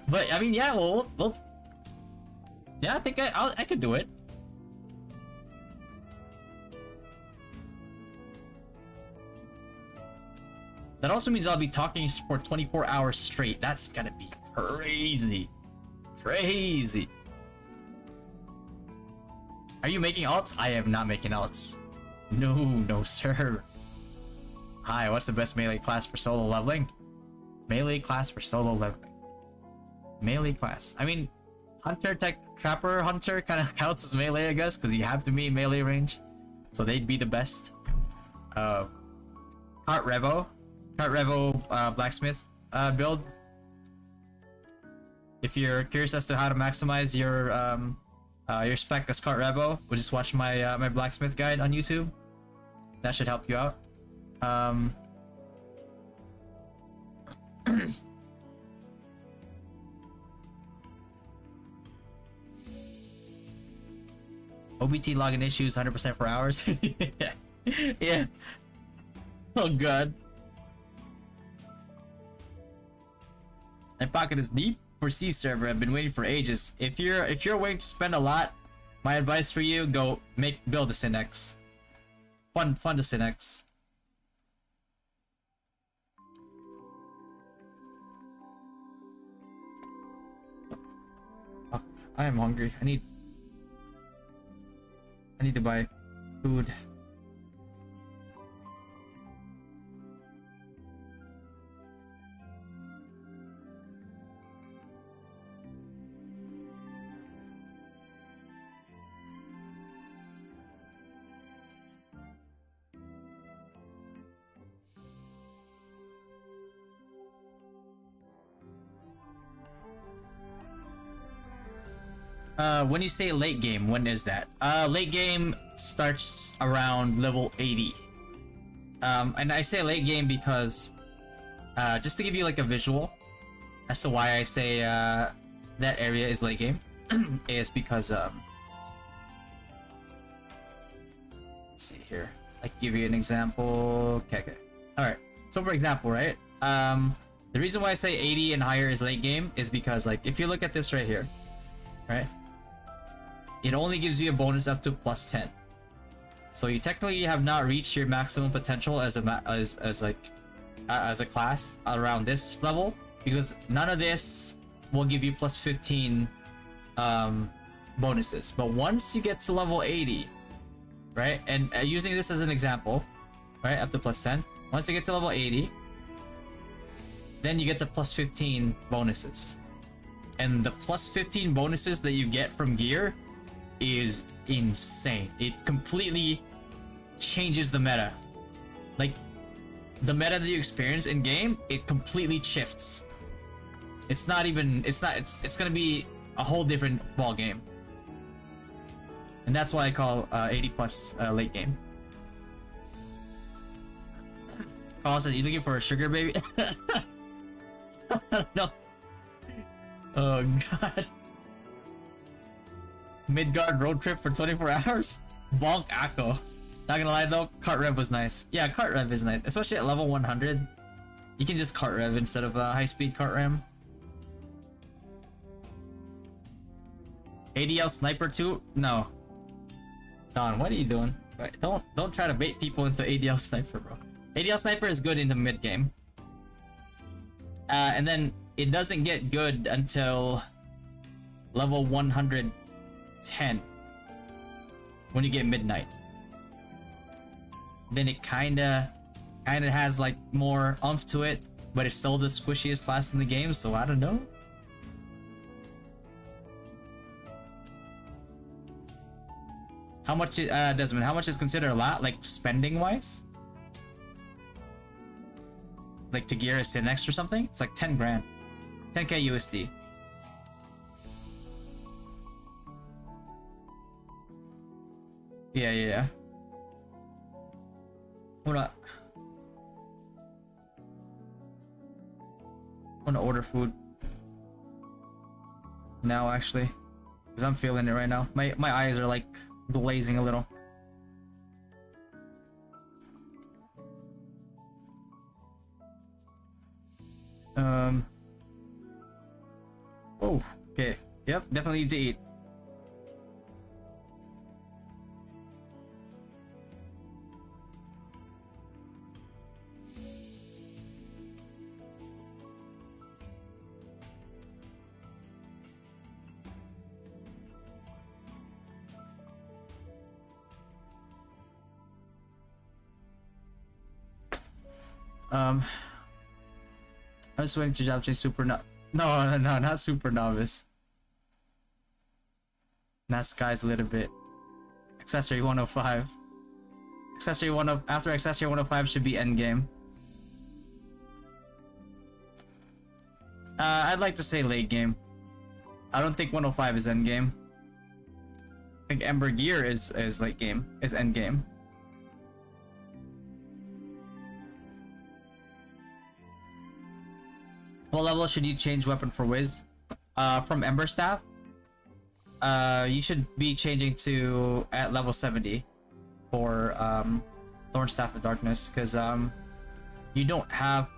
But I mean, yeah, we'll yeah, I think I could do it. That also means I'll be talking for 24 hours straight. That's gonna be crazy. Crazy. Are you making alts? I am not making alts. No, sir. Hi, what's the best melee class for solo leveling? Melee class for solo leveling. Melee class. I mean, Hunter Trapper Hunter kind of counts as melee, I guess, because you have to be in melee range. So they'd be the best. Cart Revo Blacksmith build. If you're curious as to how to maximize your spec as Cart Revo, we'll just watch my my blacksmith guide on YouTube. That should help you out. OBT login issues 100% for hours. Yeah. Oh god. My pocket is deep for C server. I've been waiting for ages. If you're waiting to spend a lot, my advice for you: build a Synex. Fun to Synex. Oh, I am hungry. I need to buy food. When you say late game, when is that? Late game starts around level 80. And I say late game because, just to give you like a visual as to why I say that area is late game, is because let's see here. I can give you an example. Okay. All right. So for example, right? The reason why I say 80 and higher is late game is because, like, if you look at this right here, right? It only gives you a bonus up to +10. So you technically have not reached your maximum potential as like as a class around this level, because none of this will give you plus 15 bonuses. But once you get to level 80, right, and using this as an example, right, up to plus 10, once you get to level 80, then you get the plus 15 bonuses. And the plus 15 bonuses that you get from gear is insane. It completely changes the meta. Like, the meta that you experience in game, it completely shifts. It's not even, it's gonna be a whole different ball game. And that's why I call 80 plus late game. Carl says, you looking for a sugar baby? No. Oh god. Midgard road trip for 24 hours? Bonk Akko. Not gonna lie though, cart rev was nice. Yeah, cart rev is nice, especially at level 100. You can just cart rev instead of high speed cart ram. ADL sniper too? No. Don, what are you doing? Right, don't try to bait people into ADL sniper, bro. ADL sniper is good in the mid game. And then it doesn't get good until level 110 when you get midnight. Then it kinda has like more oomph to it, but it's still the squishiest class in the game, so I don't know. How much, Desmond, how much is considered a lot, like spending wise? Like to gear a Synex or something? It's like 10 grand. 10k USD. Yeah. I wanna order food now, actually, because I'm feeling it right now. My eyes are like glazing a little. Oh, okay. Yep, definitely need to eat. I'm just waiting to job change super no, not super novice. That sky's a little bit. Accessory 105. Accessory 1 after accessory 105 should be end game. I'd like to say late game. I don't think 105 is end game. I think Ember Gear is late game, is end game. What level should you change weapon for Wiz? From Ember Staff? You should be changing to at level 70 for Thorn Staff of Darkness, because you don't have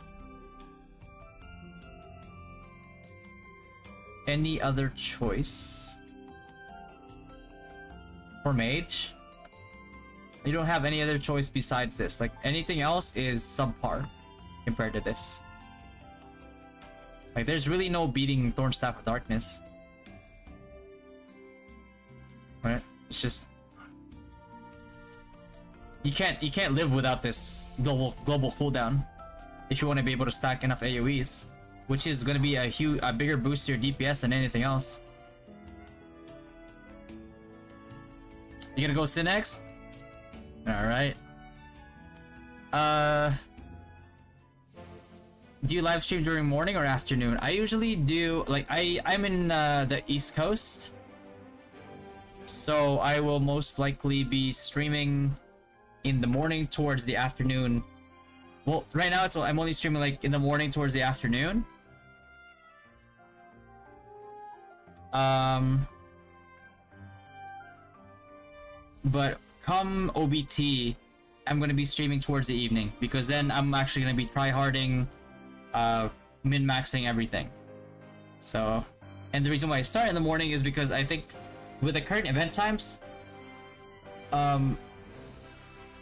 any other choice. For Mage, you don't have any other choice besides this. Like, anything else is subpar compared to this. Like, there's really no beating Thorn Staff of Darkness. Right? It's just you can't live without this global cooldown if you want to be able to stack enough AoEs, which is going to be a bigger boost to your DPS than anything else. You gonna go Synex? All right. Do you live stream during morning or afternoon? I usually do, like, I'm in the East Coast, so I will most likely be streaming in the morning towards the afternoon. Well, right now I'm only streaming like in the morning towards the afternoon. But come OBT, I'm gonna be streaming towards the evening, because then I'm actually gonna be tryharding, min-maxing everything. So, and the reason why I start in the morning is because I think with the current event times, the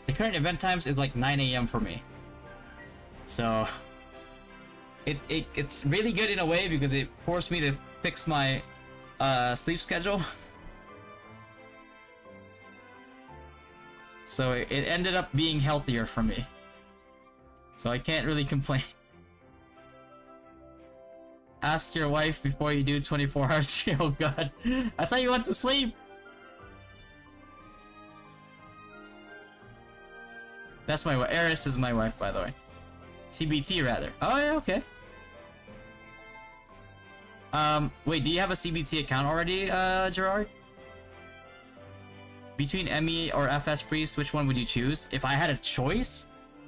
current event times is like 9 a.m. for me. So it's really good in a way because it forced me to fix my sleep schedule. So it ended up being healthier for me. So I can't really complain. Ask your wife before you do 24 hours stream. Oh god. I thought you went to sleep. That's my wife. Eris is my wife, by the way. CBT, rather. Oh, yeah, okay. Wait, do you have a CBT account already, Gerard? Between ME or FS Priest, which one would you choose? If I had a choice,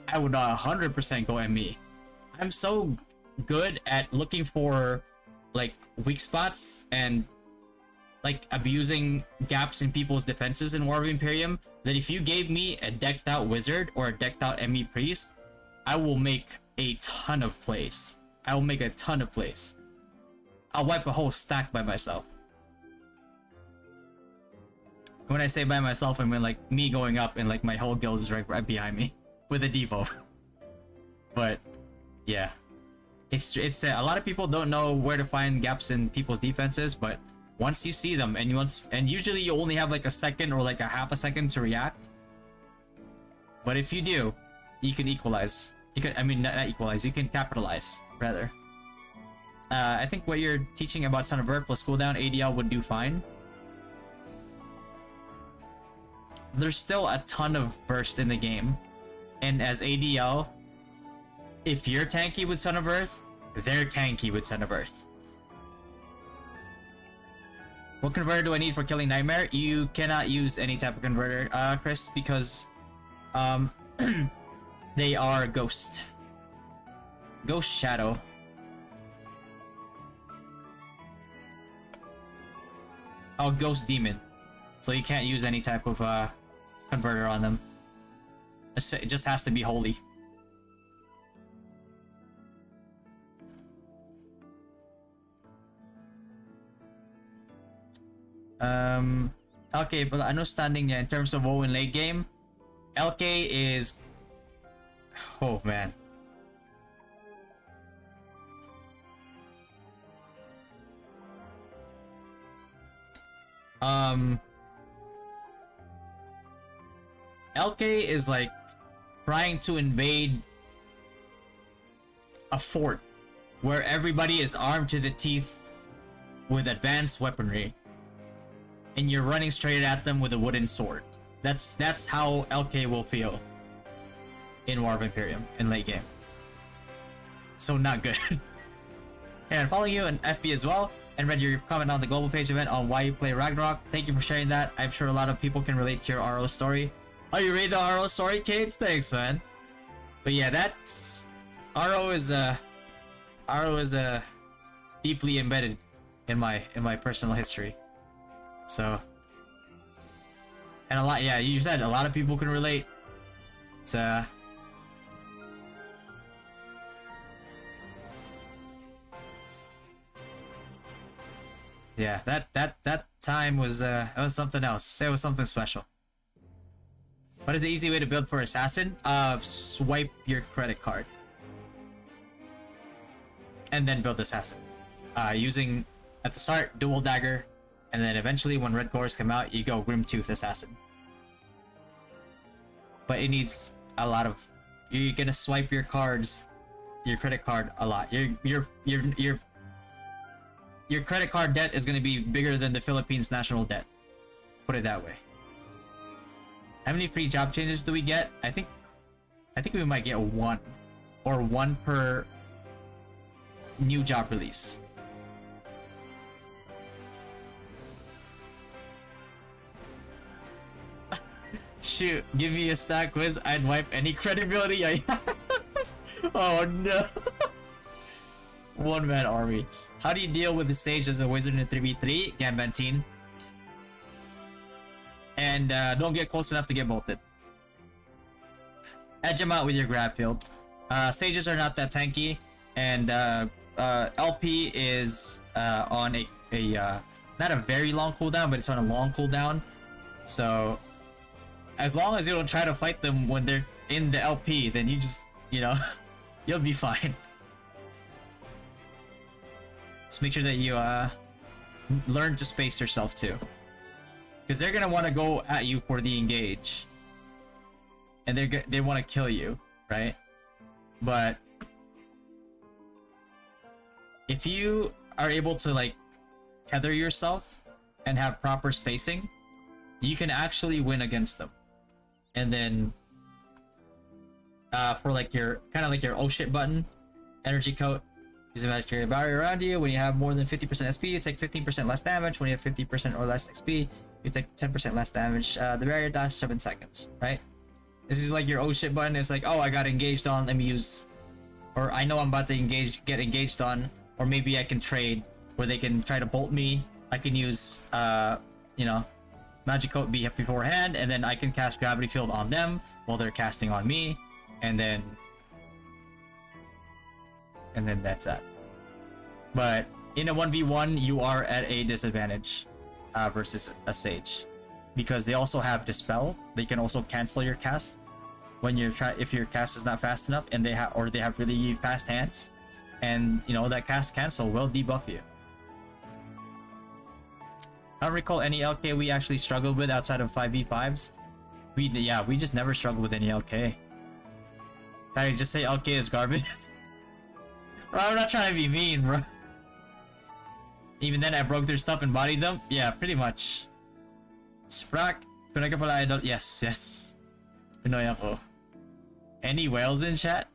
I would 100% go ME. I'm so good at looking for, like, weak spots and, like, abusing gaps in people's defenses in War of Imperium that if you gave me a decked out wizard or a decked out ME priest, I will make a ton of plays. I will make a ton of plays. I'll wipe a whole stack by myself. When I say by myself, I mean like me going up and like my whole guild is right behind me with a devo. But yeah, it's a lot of people don't know where to find gaps in people's defenses, but once you see them and usually you only have like a second or like a half a second to react. But if you do, you can equalize. You can, I mean, not equalize. You can capitalize rather. I think what you're teaching about Son of Earth plus cooldown ADL would do fine. There's still a ton of burst in the game, and as ADL, if you're tanky with Son of Earth, they're tanky with Son of Earth. What converter do I need for killing Nightmare? You cannot use any type of converter, Chris, because they are Ghost Shadow. Oh, Ghost Demon. So you can't use any type of converter on them. It just has to be holy. Okay, but understanding in terms of WoW in late game, LK is... Oh man. LK is like trying to invade a fort where everybody is armed to the teeth with advanced weaponry, and you're running straight at them with a wooden sword. That's how LK will feel in War of Imperium in late game. So not good. And following you in FB as well, and read your comment on the global page event on why you play Ragnarok. Thank you for sharing that. I'm sure a lot of people can relate to your RO story. Oh, you read the RO story, Cage? Thanks, man. But yeah, that's RO is deeply embedded in my personal history. So, and a lot, yeah, you said a lot of people can relate. It's yeah, that time was it was something else. It was something special. What is the easy way to build for Assassin? Swipe your credit card. And then build Assassin. Using, at the start, Dual Dagger, and then eventually when Red Cores come out, you go Grimtooth Assassin. But it needs a lot of... You're gonna swipe your cards, your credit card a lot. Your credit card debt is gonna be bigger than the Philippines national debt. Put it that way. How many free job changes do we get? I think we might get one. Or one per new job release. Shoot, give me a stack quiz, I'd wipe any credibility I have. Oh no. One man army. How do you deal with the sage as a wizard in 3v3? Gambantine. And don't get close enough to get bolted. Edge them out with your grab field. Sages are not that tanky, and LP is on a not a very long cooldown, but it's on a long cooldown. So as long as you don't try to fight them when they're in the LP, then you just, you know, You'll be fine. Just make sure that you learn to space yourself too, because they're gonna want to go at you for the engage, and they want to kill you, right? But if you are able to like tether yourself and have proper spacing, you can actually win against them. And then for like your kind of like your oh shit button, energy coat, use a magic barrier around you. When you have more than 50% SP, you take 15% less damage. When you have 50% or less XP, you take 10% less damage. The barrier lasts 7 seconds, right? This is like your oh shit button. It's like, oh, I got engaged on, let me use, or I know I'm about to get engaged on, or maybe I can trade where they can try to bolt me. I can use you know, magic coat beforehand, and then I can cast gravity field on them while they're casting on me, and then that's that. But in a 1v1, you are at a disadvantage versus a sage, because they also have dispel. They can also cancel your cast when if your cast is not fast enough, and they have really fast hands, and you know that cast cancel will debuff you. I don't recall any LK we actually struggled with outside of 5v5s. We just never struggled with any LK. I just say LK is garbage. Bro, I'm not trying to be mean, bro. Even then, I broke their stuff and bodied them. Yeah, pretty much. Sprack, Pinoy ka pala idol. Yes. Pinoy ako. Any whales in chat?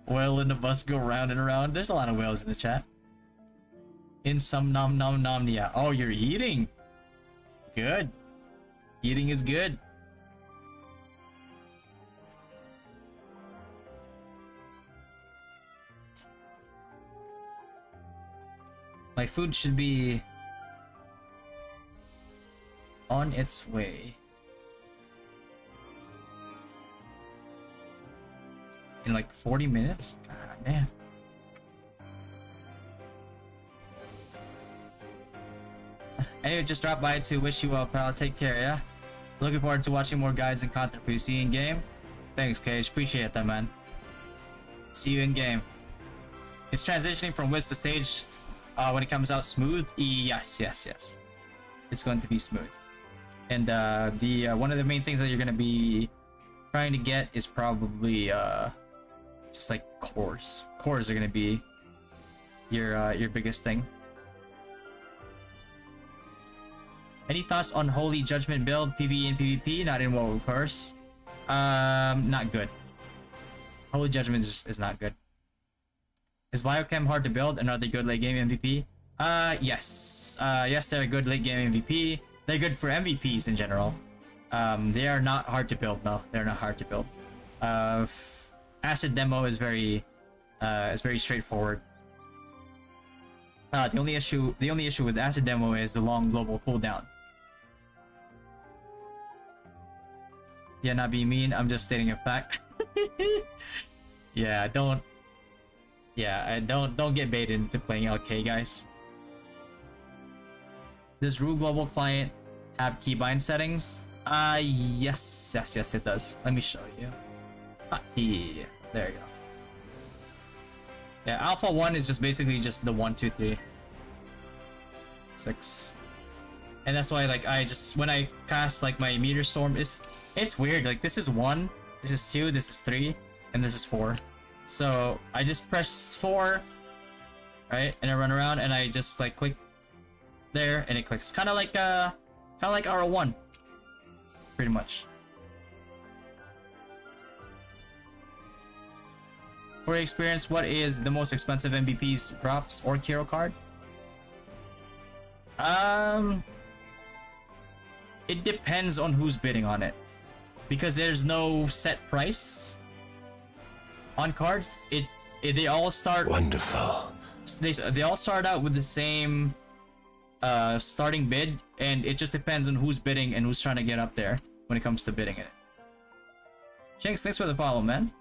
Whale in the bus go round and around. There's a lot of whales in the chat. In some nom nom nomnia. Oh, you're eating. Good. Eating is good. My food should be on its way. In like 40 minutes? God damn. Anyway, just dropped by to wish you well, pal. Take care, yeah? Looking forward to watching more guides and content for you. See you in game. Thanks, Cage. Appreciate that, man. See you in game. It's transitioning from Wiz to Sage when it comes out smooth. Yes. It's going to be smooth. And the one of the main things that you're going to be trying to get is probably just like cores. Cores are going to be your biggest thing. Any thoughts on Holy Judgment build, PvE and PvP? Not in WoW, of course. Not good. Holy Judgment is not good. Is Biochem hard to build? And are they good late game MVP? Yes. Yes, they're a good late game MVP. They're good for MVPs in general. They are not hard to build. No, they're not hard to build. Acid Demo is very straightforward. The only issue with Acid Demo is the long global cooldown. Yeah, not being mean. I'm just stating a fact. Yeah, don't get baited into playing LK, guys. Does ROO Global Client have keybind settings? Yes, it does. Let me show you. Yeah, there you go. Yeah, Alpha 1 is just basically just the 1, 2, 3, 6. And that's why, like, when I cast, like, my Meteor Storm, it's weird. Like, this is 1, this is 2, this is 3, and this is 4. So, I just press 4, right? And I run around, and I just, like, click there, and it clicks. Kind of like RO1. Pretty much. For your experience, what is the most expensive MVP's drops or hero card? It depends on who's bidding on it, because there's no set price on cards. They all start wonderful. They all start out with the same starting bid, and it just depends on who's bidding and who's trying to get up there when it comes to bidding it. Shanks, thanks for the follow, man.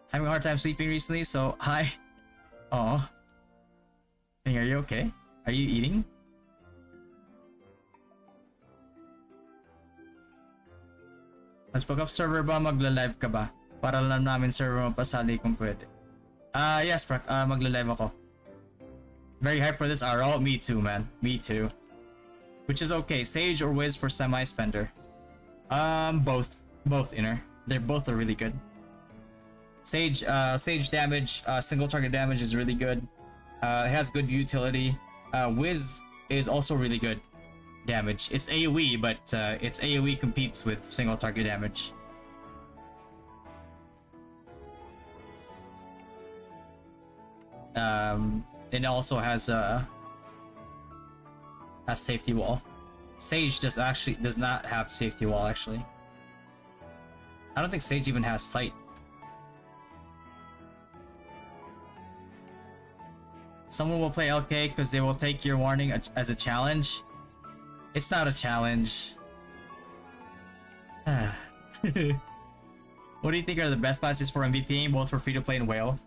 Having a hard time sleeping recently, so hi. Aw. Hey, are you okay? Are you eating? Mas pag-up server ba, magla-live ka ba? Para lang namin server mapasali kung pwede. Yes, magla-live ako. Very hyped for this RO. Me too, man. Me too. Which is okay. Sage or Wiz for semi-spender? Both. Both, Inner. They're both are really good. Sage damage, single target damage is really good. It has good utility. Wiz is also really good damage. It's AoE, but its AoE competes with single target damage. It also has a safety wall. Sage does not have safety wall actually. I don't think Sage even has sight. Someone will play LK because they will take your warning as a challenge. It's not a challenge. What do you think are the best classes for MVP, both for free-to-play and whale?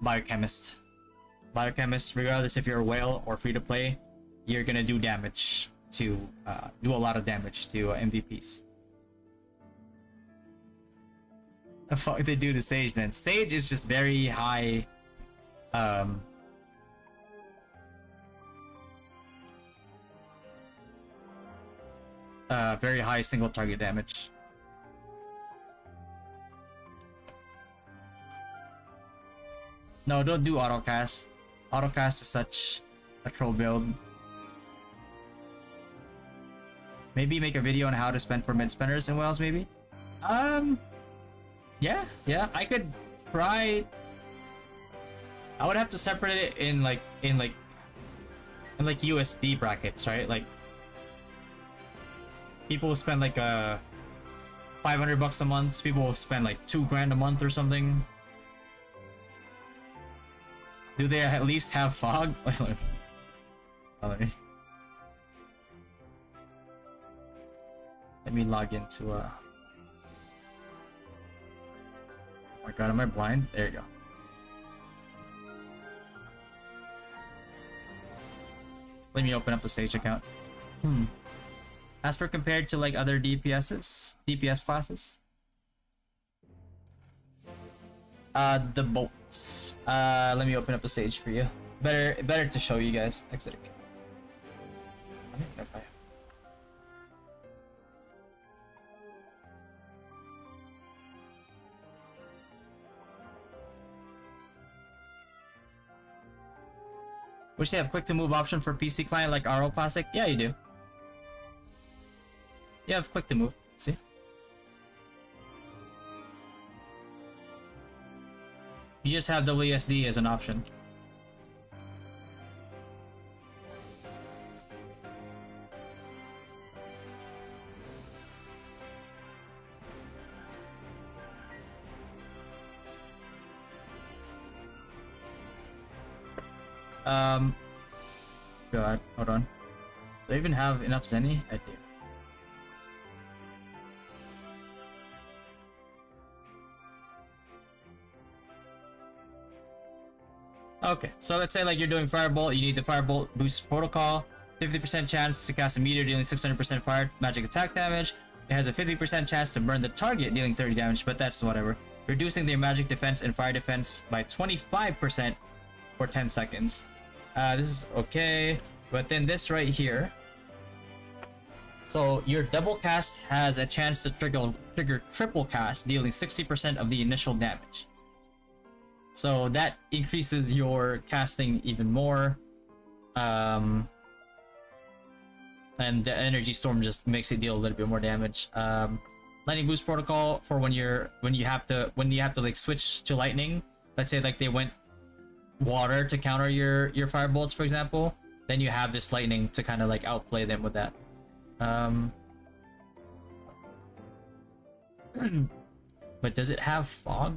Biochemist. Biochemist, regardless if you're a whale or free-to-play, you're gonna do damage to, do a lot of damage to MVPs. The fuck they do to Sage then? Sage is just very high, very high single target damage. No, don't do autocast. Autocast is such a troll build. Maybe make a video on how to spend for mid spenders and whales, maybe? Yeah, I could try. I would have to separate it in like USD brackets, right? Like people will spend like $500 a month. People will spend like $2,000 a month or something. Do they at least have fog? Let me log into oh my god, am I blind? There you go. Let me open up a Sage account. As for compared to like other DPS classes, the bolts. Let me open up a Sage for you. Better to show you guys. Exit. I don't know if I. Wish they have click to move option for PC client like RO Classic. Yeah, you do. You have click to move. See? You just have WSD as an option. God, hold on. Do I even have enough Zenny? I do. Okay, so let's say like you're doing Firebolt, you need the Firebolt boost protocol, 50% chance to cast a meteor dealing 600% fire magic attack damage. It has a 50% chance to burn the target dealing 30 damage, but that's whatever. Reducing their magic defense and fire defense by 25% for 10 seconds. This is okay, but then this right here. So your double cast has a chance to trigger triple cast, dealing 60% of the initial damage. So that increases your casting even more. And the energy storm just makes it deal a little bit more damage. Lightning boost protocol for when you have to like switch to lightning. Let's say like they went water to counter your fire bolts, for example. Then you have this lightning to kind of like outplay them with that. But does it have fog?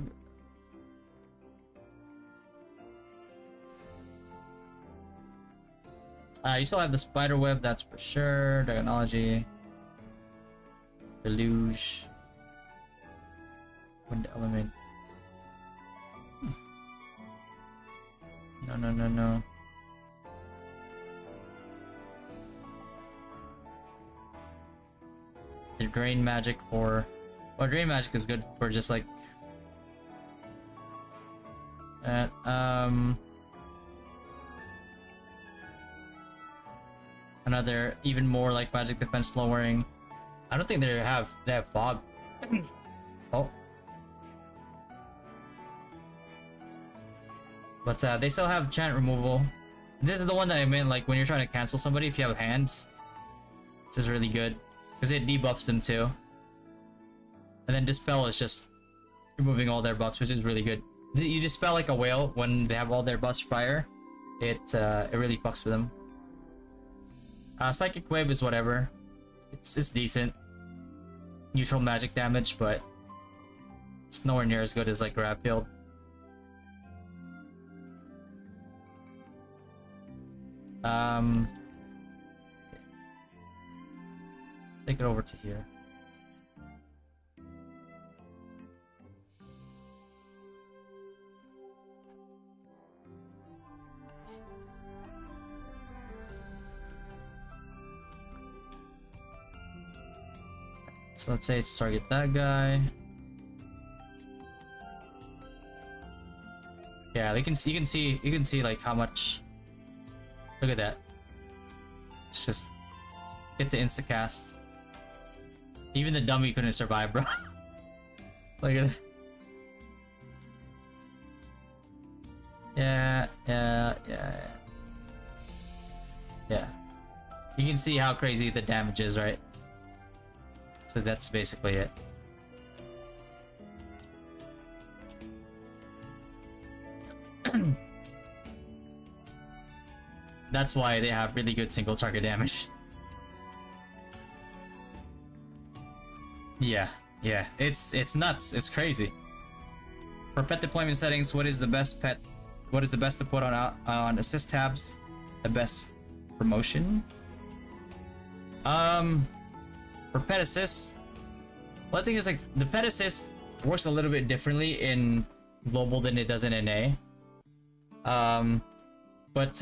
You still have the spider web, that's for sure. Dragonology, deluge, wind element. No. The drain magic for Well, Drain Magic is good for just like that. Another even more like magic defense lowering. I don't think they have fog. Oh. But they still have chant removal. This is the one that I meant, like when you're trying to cancel somebody if you have hands, which is really good because it debuffs them too. And then Dispel is just removing all their buffs, which is really good. You Dispel like a whale when they have all their buffs prior. It really fucks with them. Psychic Wave is whatever. It's decent. Neutral magic damage, but it's nowhere near as good as like Grab Field. Take it over to here. So let's say it's target that guy. Yeah, you can see like how much. Look at that. It's just hit the insta cast. Even the dummy couldn't survive, bro. Look at it. Yeah. You can see how crazy the damage is, right? So that's basically it. That's why they have really good single target damage. Yeah, it's nuts. It's crazy. For pet deployment settings, what is the best pet? What is the best to put on assist tabs? The best promotion? For pet assist, well, I think it's like the pet assist works a little bit differently in global than it does in NA. But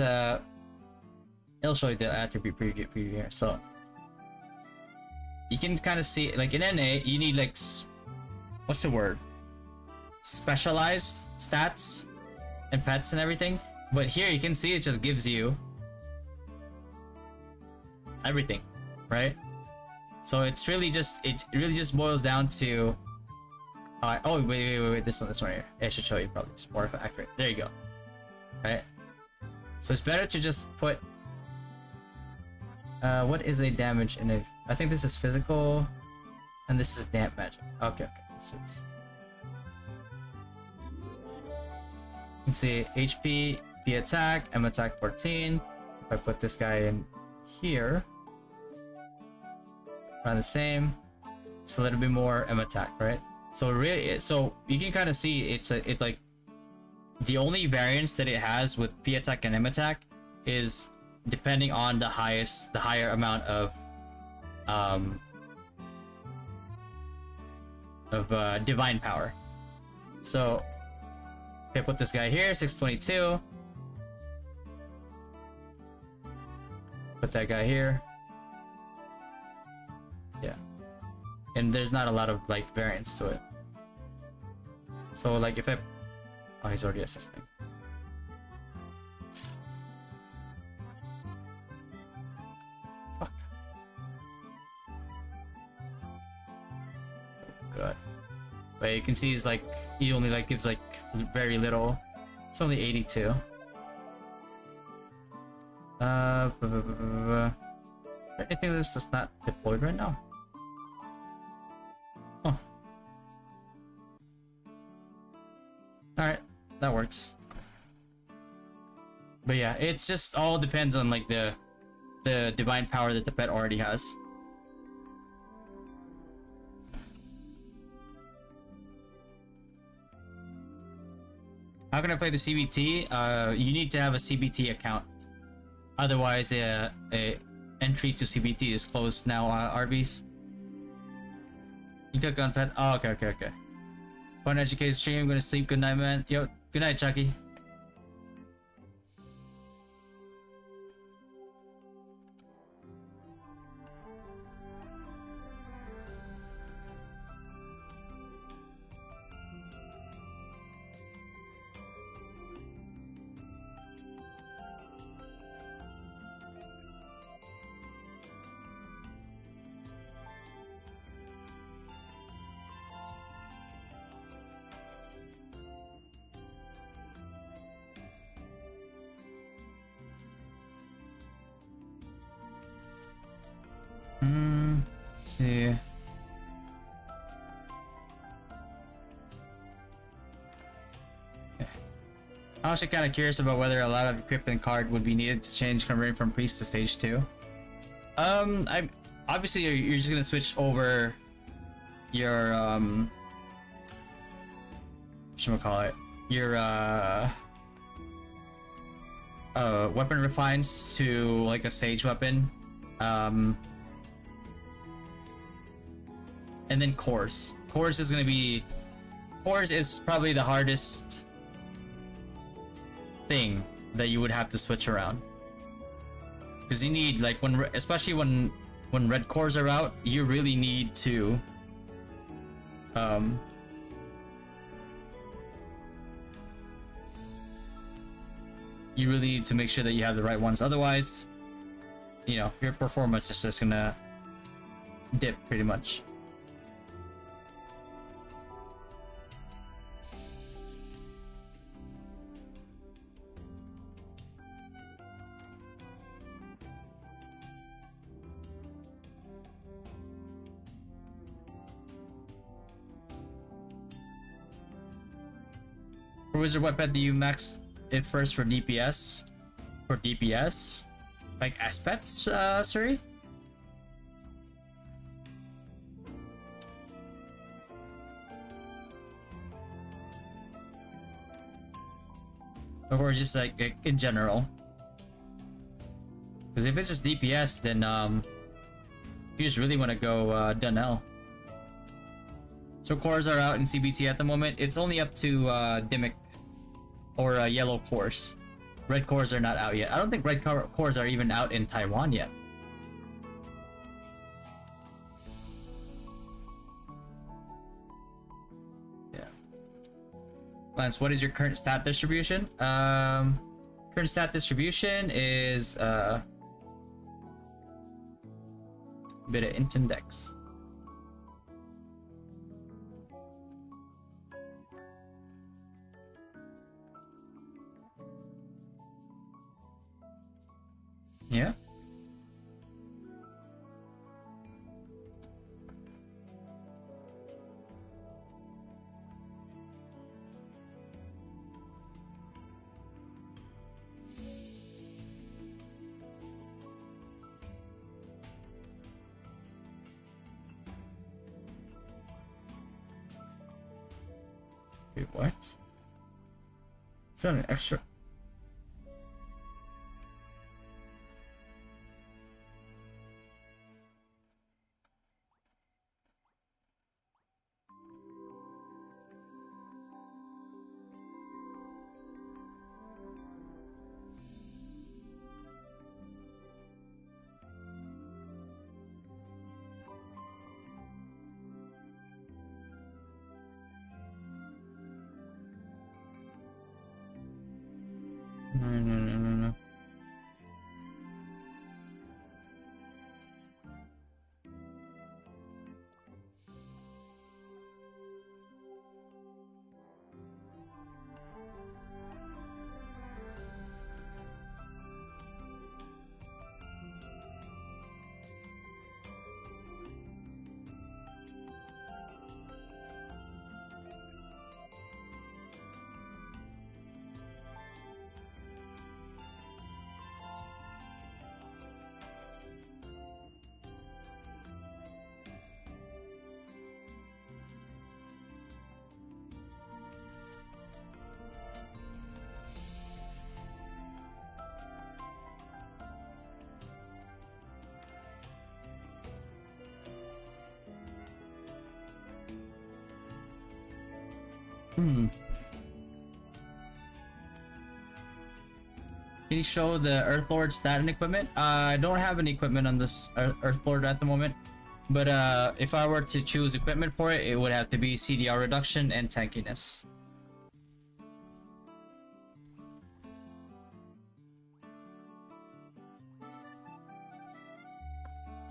it'll show you the attribute preview here. So you can kind of see, like in NA, you need like what's the word? Specialized stats and pets and everything. But here you can see it just gives you everything, right? So it's really just it really just boils down to oh wait, this one here. I should show you, probably it's more accurate. There you go. Right? So it's better to just put what is a damage in a, I think this is physical and this is damp magic. Okay. So it's, you can see HP, P attack, M attack 14. If I put this guy in here, around the same, it's a little bit more M attack, right? So really, so you can kind of see it's like the only variance that it has with P attack and M attack is depending on the higher amount of divine power. So if I put this guy here, 622. Put that guy here. Yeah. And there's not a lot of like variance to it. So like if I, oh, he's already assisting. Fuck. Good. But you can see he's like, he only like gives like very little. It's only 82. Anything that's just not deployed right now? Huh. Alright, that works. But yeah, it's just all depends on like the divine power that the pet already has. How can I play the CBT? You need to have a CBT account. Otherwise, a entry to CBT is closed now, Arby's. You click on pet. Oh, okay. Fun educated stream. I'm gonna sleep. Good night, man. Yo, good night, Chucky. Let's see. I'm actually kind of curious about whether a lot of equipment card would be needed to change converting from priest to stage 2. I obviously you're just gonna switch over your whatchamacallit, your weapon refines to like a sage weapon, and then cores. Cores is probably the hardest thing that you would have to switch around, because you need, like, especially when red cores are out, you really need to make sure that you have the right ones. Otherwise, you know, your performance is just gonna dip pretty much. For wizard weapon, do you max it first for DPS? For DPS? Like aspects, sorry? Or just like in general? Because if it's just DPS, then you just really want to go Dunel. So cores are out in CBT at the moment. It's only up to Dimic or yellow cores. Red cores are not out yet. I don't think red cores are even out in Taiwan yet. Yeah. Lance, what is your current stat distribution? Current stat distribution is a bit of int index. Yeah. Wait, what? Is that an extra? No. Can you show the Earth Lord stat and equipment? I don't have any equipment on this Earth Lord at the moment, but if I were to choose equipment for it, it would have to be CDR reduction and tankiness.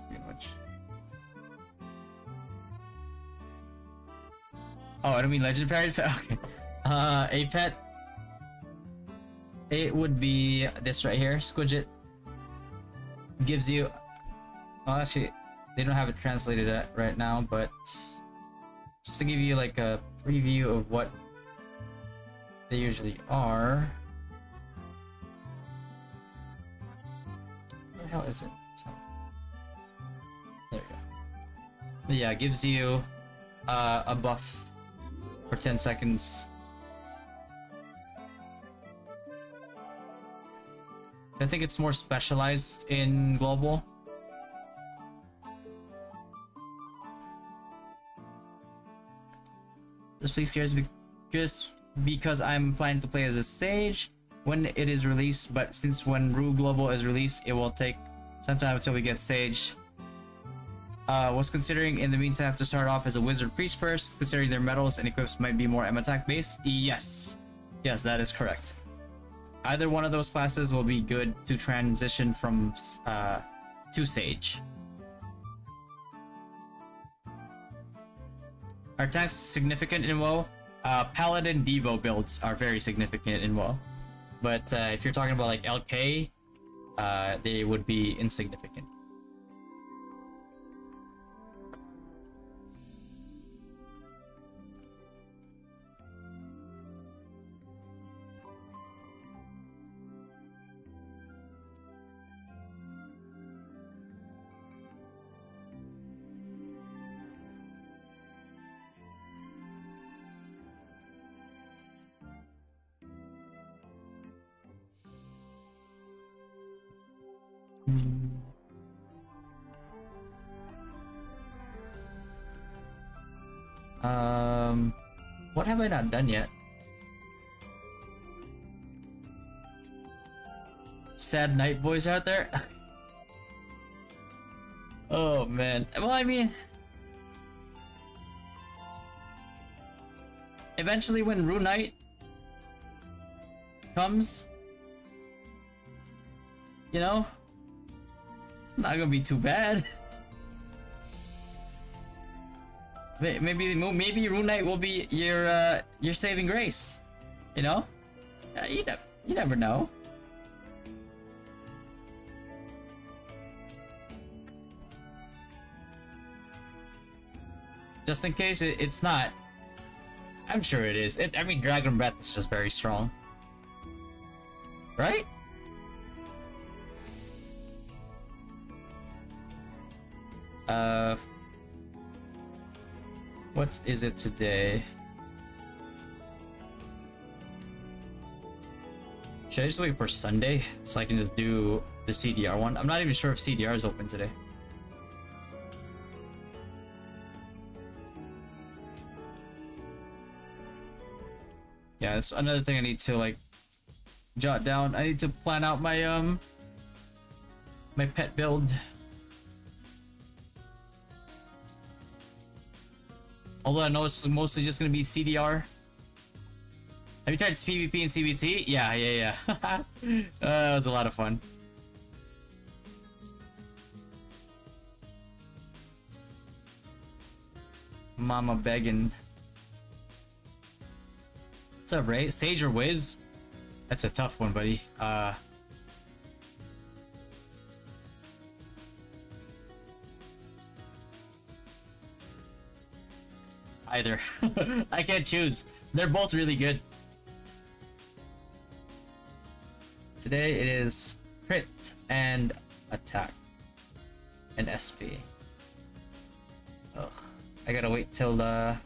Pretty much. Oh, I don't mean legendary pet. Okay. A pet. It would be this right here. Squidget gives you. Oh, actually, they don't have it translated right now, but just to give you like a preview of what they usually are. Where the hell is it? There you go. But yeah, it gives you a buff for 10 seconds. I think it's more specialized in global. This please cares just because I'm planning to play as a Sage when it is released, but since when ROO Global is released, it will take some time until we get Sage. Was considering in the meantime to start off as a Wizard Priest first, considering their medals and equips might be more M attack based. Yes, that is correct. Either one of those classes will be good to transition from to Sage. Are attacks significant in WoW? Paladin Devo builds are very significant in WoW, but if you're talking about like LK, they would be insignificant. What have I not done yet? Sad night boys out there. Oh man. Well, I mean, eventually when ROO Night comes, you know, not gonna be too bad. Maybe ROO Night will be your saving grace, you know. You never know. Just in case it's not, I'm sure it is. I mean, Dragon Breath is just very strong, right? What is it today? Should I just wait for Sunday so I can just do the CDR one? I'm not even sure if CDR is open today. Yeah, that's another thing I need to like jot down. I need to plan out my my pet build. Although I know it's mostly just gonna be CDR. Have you tried PvP and CBT? Yeah. That was a lot of fun. Mama begging. What's up, Ray? Sage or Wiz? That's a tough one, buddy. Either. I can't choose. They're both really good. Today it is crit and attack and SP. Ugh. I gotta wait till I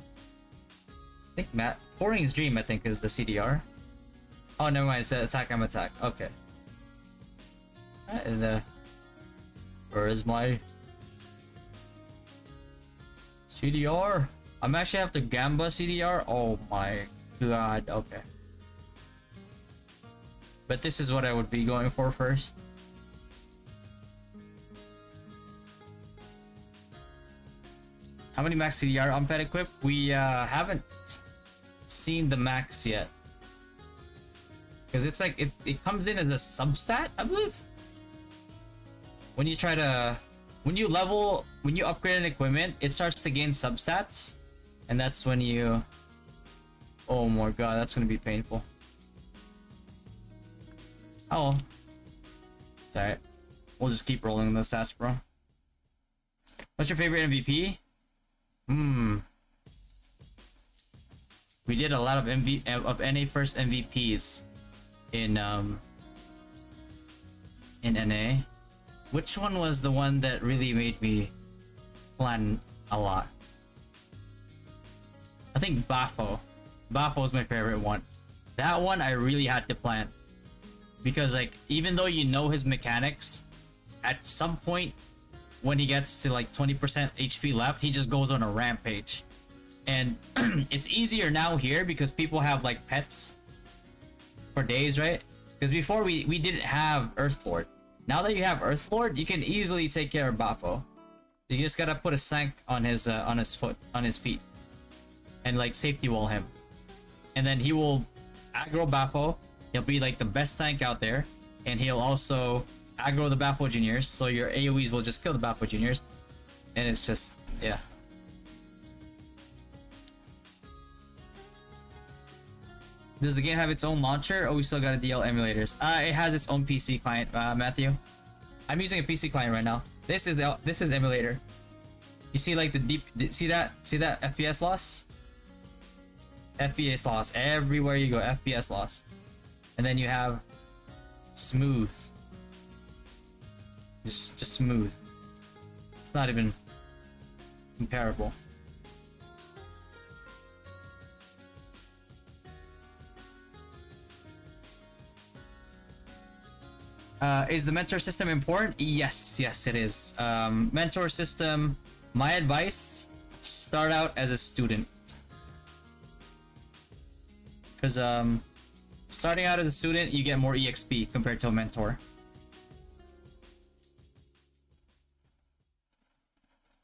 think Pouring's Dream I think is the CDR. Oh, never mind. It's attack and attack. Okay. And where is my CDR? I'm actually after Gamba CDR. Oh my god. Okay. But this is what I would be going for first. How many max CDR on pet equip? We haven't seen the max yet. Because it's like it comes in as a substat, I believe. When you try to when you upgrade an equipment, it starts to gain substats. And that's when you... Oh my god, that's gonna be painful. Oh well. It's alright. We'll just keep rolling the stats, bro. What's your favorite MVP? Hmm. We did a lot of NA first MVPs in NA. Which one was the one that really made me plan a lot? I think Bafo. Bafo was my favorite one. That one I really had to plan. Because like, even though you know his mechanics, at some point when he gets to like 20% HP left, he just goes on a rampage. And it's easier now here because people have like pets for days, right? Because before we didn't have Earthlord. Now that you have Earthlord, you can easily take care of Bafo. You just gotta put a sank on his feet, and like safety wall him, and then he will aggro Bafo. He'll be like the best tank out there, and he'll also aggro the Bafo juniors. So your AoEs will just kill the Bafo juniors, and it's just yeah. Does the game have its own launcher, or we still gotta DL emulators? It has its own PC client, Matthew. I'm using a PC client right now. This is emulator. You see like the deep, see that FPS loss? FPS loss everywhere you go. FPS loss, and then you have smooth. Just smooth. It's not even comparable. Is the mentor system important? Yes, it is. Mentor system, my advice, start out as a student. Because starting out as a student, you get more EXP compared to a mentor.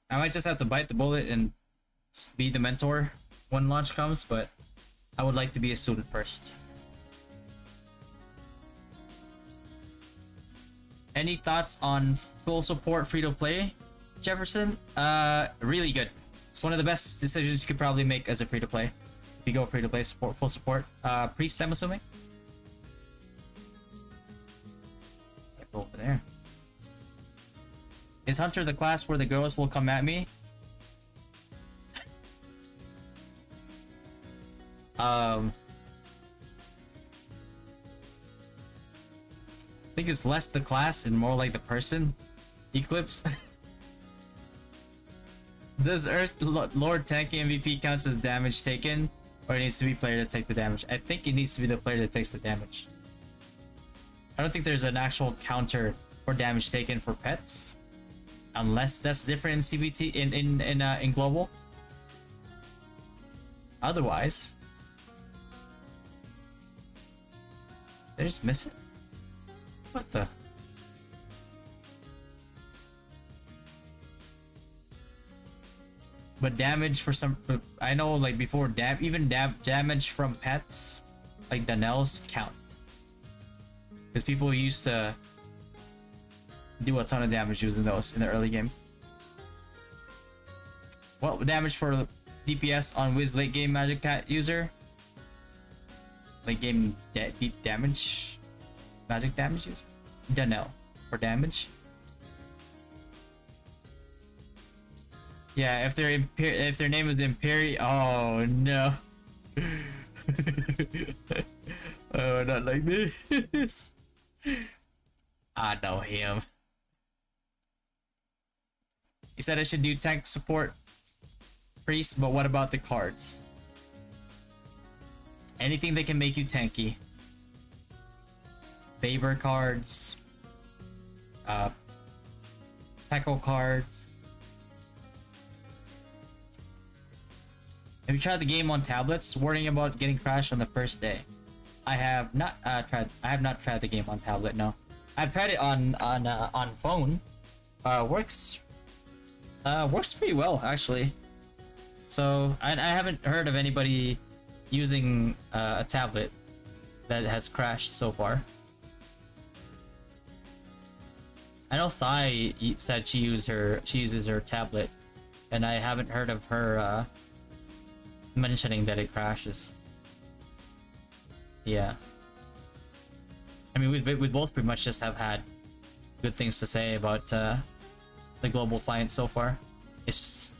I might just have to bite the bullet and be the mentor when launch comes, but I would like to be a student first. Any thoughts on full support free-to-play, Jefferson? Really good. It's one of the best decisions you could probably make as a free-to-play. If you go free-to-play support, full support. Priest, I'm assuming? Go over there. Is Hunter the class where the girls will come at me? I think it's less the class and more like the person. Eclipse. Does Earth Lord tanking MVP counts as damage taken, or it needs to be player to take the damage? I think it needs to be the player that takes the damage. I don't think there's an actual counter for damage taken for pets, unless that's different in CBT in global. Otherwise, they just miss it. What the? But damage for some, I know like before damage from pets, like Danel's count. Because people used to do a ton of damage using those in the early game. What damage for DPS on Wiz late game Magic Cat user? Late game deep damage? Magic damage user? Danel for damage. Yeah, if their name is Imperi, oh no. Oh, not like this. I know him. He said I should do tank support priest, but what about the cards? Anything that can make you tanky. Faber cards, Pekko cards. Have you tried the game on tablets? Worrying about getting crashed on the first day. I have not tried. I have not tried the game on tablet. No, I've tried it on phone. Works pretty well actually. So I haven't heard of anybody using a tablet that has crashed so far. I know Thai said she uses her tablet, and I haven't heard of her mentioning that it crashes. Yeah. I mean, we both pretty much just have had good things to say about the global client so far. It's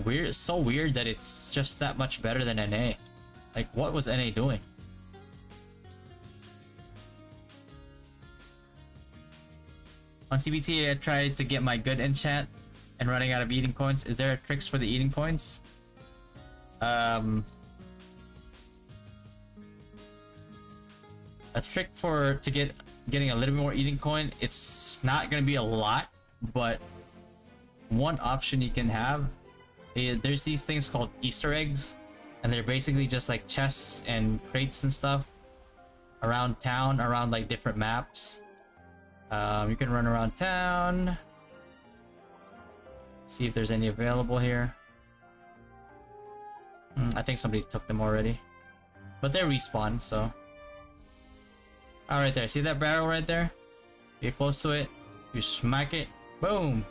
weird. It's so weird that it's just that much better than NA. Like, what was NA doing? On CBT, I tried to get my good enchant and running out of eating coins. Is there tricks for the eating coins? A trick to getting a little bit more eating coin. It's not gonna be a lot, but one option you can have is there's these things called Easter eggs, and they're basically just like chests and crates and stuff around town, around like different maps. You can run around town, see if there's any available here. I think somebody took them already, but they respawn, so. All right there, see that barrel right there? Get close to it, you smack it, boom,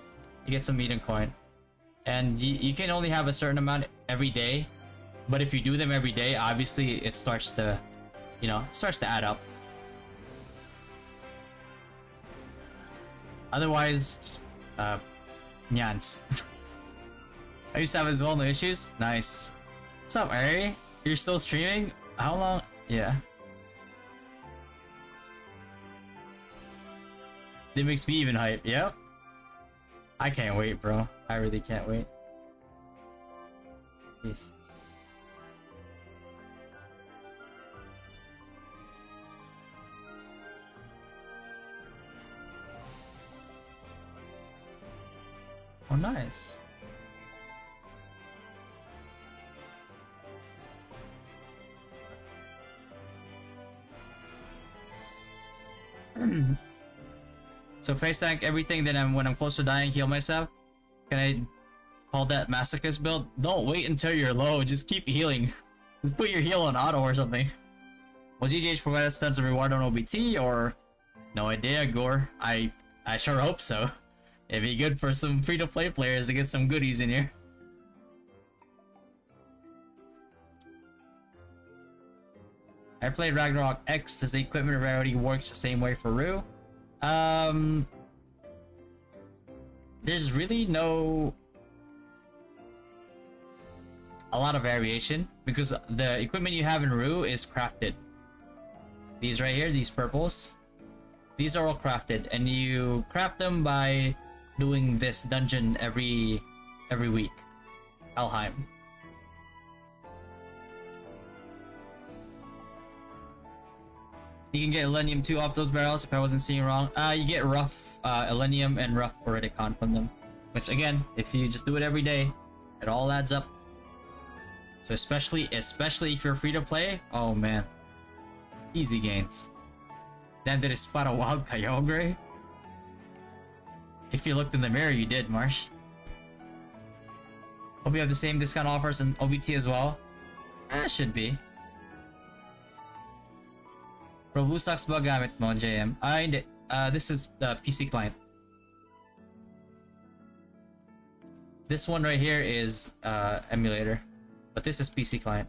you get some eating coin. And you can only have a certain amount every day, but if you do them every day, obviously it starts to, you know, starts to add up. Otherwise, nyans. I used to have as well, no issues. Nice. What's up, Ari? You're still streaming? How long? Yeah. It makes me even hype. Yep. I can't wait, bro. I really can't wait. Peace. Oh, nice. So face tank everything, then when I'm close to dying, heal myself. Can I call that masochist build? Don't wait until you're low, just keep healing. Just put your heal on auto or something. Will GGH provide us tons of reward on OBT, or no idea, Gore? I sure hope so. It'd be good for some free-to-play players to get some goodies in here. I played Ragnarok X. Does the equipment rarity works the same way for ROO? There's really a lot of variation, because the equipment you have in ROO is crafted. These right here, these purples, these are all crafted, and you craft them by doing this dungeon every week. Alheim. You can get Elenium 2 off those barrels, if I wasn't seeing wrong. You get rough Elenium and rough Oridicon from them. Which again, if you just do it every day, it all adds up. So especially if you're free to play, oh man. Easy gains. Then did it spot a wild Kyogre? If you looked in the mirror, you did, Marsh. Hope you have the same discount offers in OBT as well. Should be. Bro, blue stocks ba gamit mo on JM? Hindi. This is the PC client. This one right here is emulator, but this is PC client.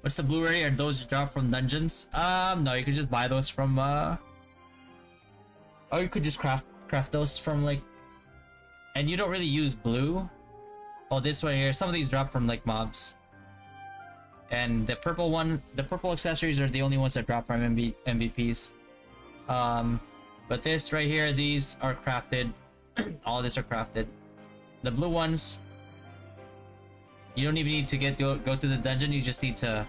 What's the Blu-ray? Are those dropped from dungeons? No, you could just buy those from or you could just craft those from like, and you don't really use blue. Oh, this one here, some of these drop from like mobs. And the purple one, the purple accessories are the only ones that drop from MVPs. But this right here, these are crafted. All this are crafted. The blue ones, you don't even need to go to the dungeon. You just need to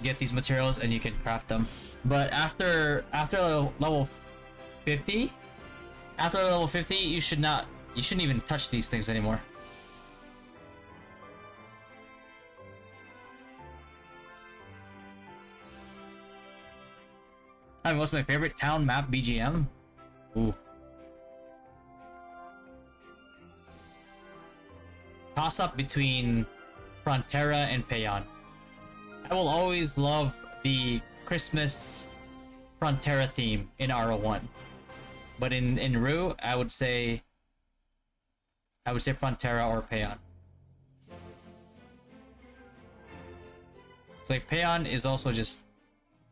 get these materials and you can craft them. But after level 50, you shouldn't even touch these things anymore. I mean, what's my favorite town map BGM? Ooh. Toss up between Frontera and Payon. I will always love the Christmas Frontera theme in RO1. But in ROO, I would say Frontera or Payon. It's like Payon is also just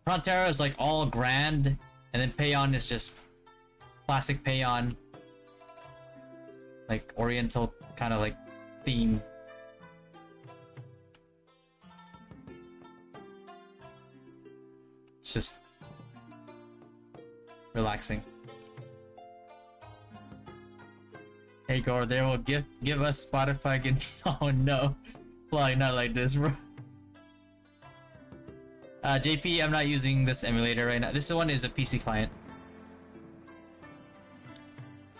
Frontera is like all grand, and then Payon is just classic Payon, like Oriental kind of like theme. It's just relaxing. Hey Gore, they will give us Spotify again. Oh no, fly not like this, bro. JP, I'm not using this emulator right now. This one is a PC client.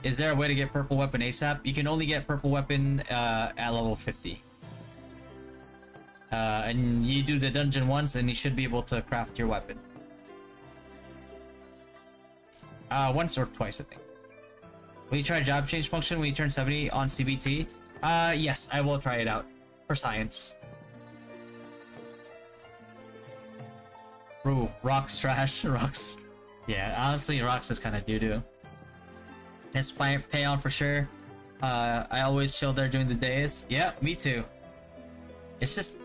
Is there a way to get purple weapon ASAP? You can only get purple weapon at level 50. And you do the dungeon once, and you should be able to craft your weapon. Once or twice, I think. Will you try job change function when you turn 70 on CBT? Yes, I will try it out. For science. Ooh, Rocks trash. Rocks. Yeah, honestly, Rocks is kind of doo-doo. It's pay on for sure. I always chill there during the days. Yeah, me too. It's just...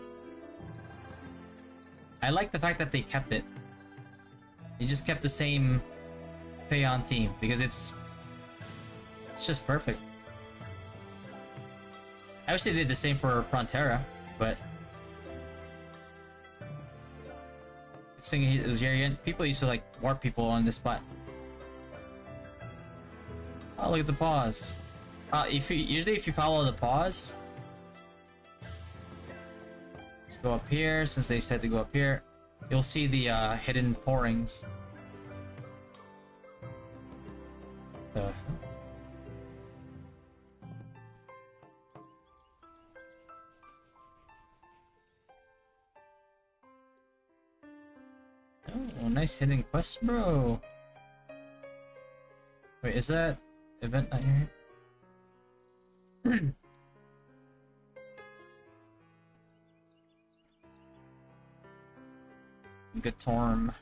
I like the fact that they kept it. They just kept the same pay on theme because it's just perfect. I wish they did the same for Frontera, but this thing is very... People used to like warp people on this spot. Oh, look at the pause. Usually if you follow the pause, just go up here. Since they said to go up here, you'll see the hidden pourings. Oh, nice hidden quest, bro. Wait, is that event not here? Gatorm.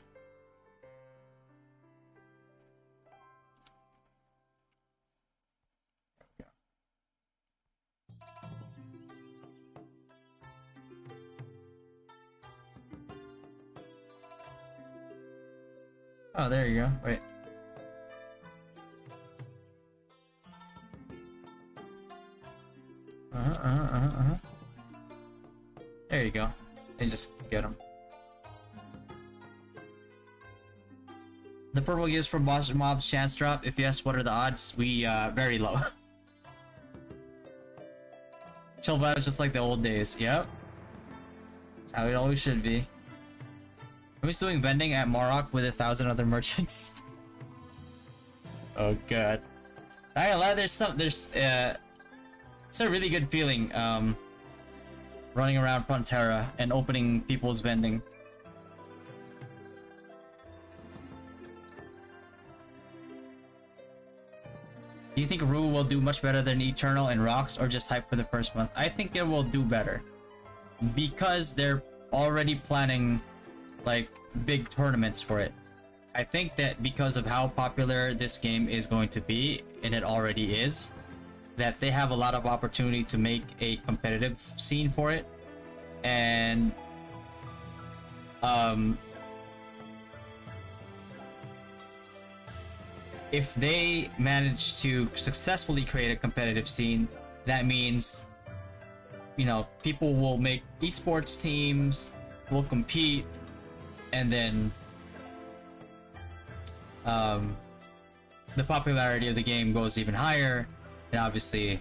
Oh, there you go. Wait. There you go. And just get them. The purple gives from boss mobs chance drop. If yes, what are the odds? We very low. Chill vibes just like the old days. Yep. That's how it always should be. I was doing vending at Morok with 1,000 other merchants. Oh god. I lie, it's a really good feeling running around Frontera and opening people's vending. Do you think ROO will do much better than Eternal and Rocks, or just hype for the first month? I think it will do better because they're already planning like big tournaments for it. I think that because of how popular this game is going to be, and it already is, that they have a lot of opportunity to make a competitive scene for it. And if they manage to successfully create a competitive scene, that means, you know, people will make esports teams, will compete, and then the popularity of the game goes even higher, and obviously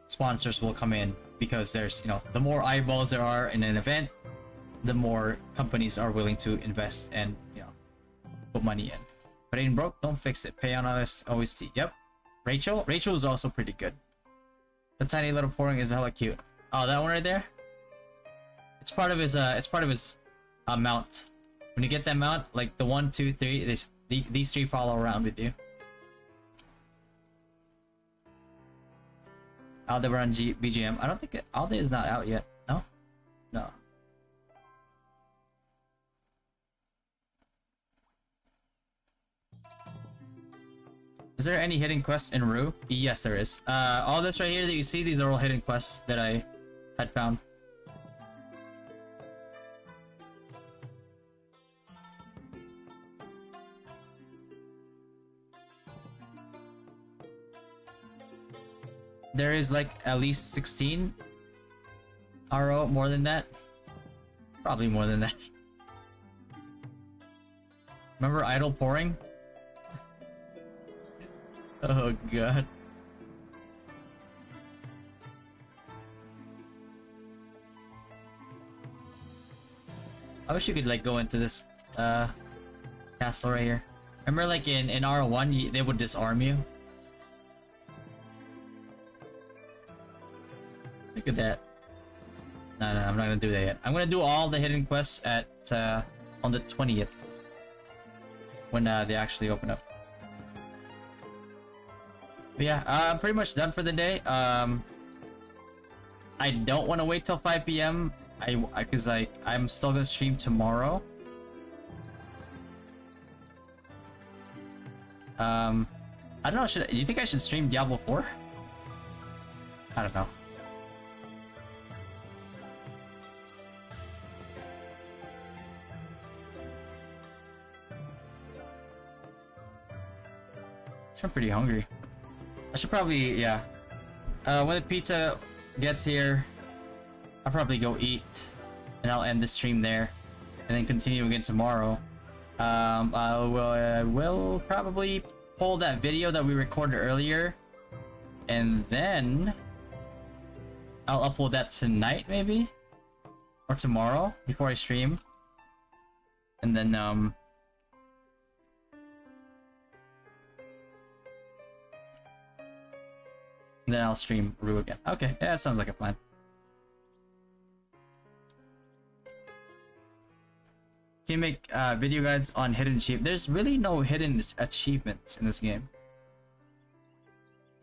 sponsors will come in because there's, you know, the more eyeballs there are in an event, the more companies are willing to invest and, you know, put money in. But ain't broke, don't fix it. Pay on OST. Yep. Rachel is also pretty good. The tiny little pouring is hella cute. Oh, that one right there. It's part of his mount. When you get that mount, like the 1, 2, 3, these three follow around with you. Aldebaran BGM. I don't think Alde is not out yet. No? No. Is there any hidden quests in ROO? Yes, there is. All this right here that you see, these are all hidden quests that I had found. there is like at least 16 RO, more than that. Probably more than that. Remember idle pouring? Oh god. I wish you could like go into this castle right here. Remember like in RO1 they would disarm you? Look at that. No, I'm not gonna do that yet. I'm gonna do all the hidden quests at on the 20th. When they actually open up. But yeah, I'm pretty much done for the day. I don't want to wait till 5 p.m. Because I'm still gonna stream tomorrow. I don't know. Do you think I should stream Diablo 4? I don't know. I'm pretty hungry. I should probably, yeah. When the pizza gets here, I'll probably go eat, and I'll end the stream there, and then continue again tomorrow. I will probably pull that video that we recorded earlier, and then I'll upload that tonight, maybe, or tomorrow before I stream, and then I'll stream ROO again. Okay, yeah, that sounds like a plan. Can you make video guides on hidden achievements? There's really no hidden achievements in this game.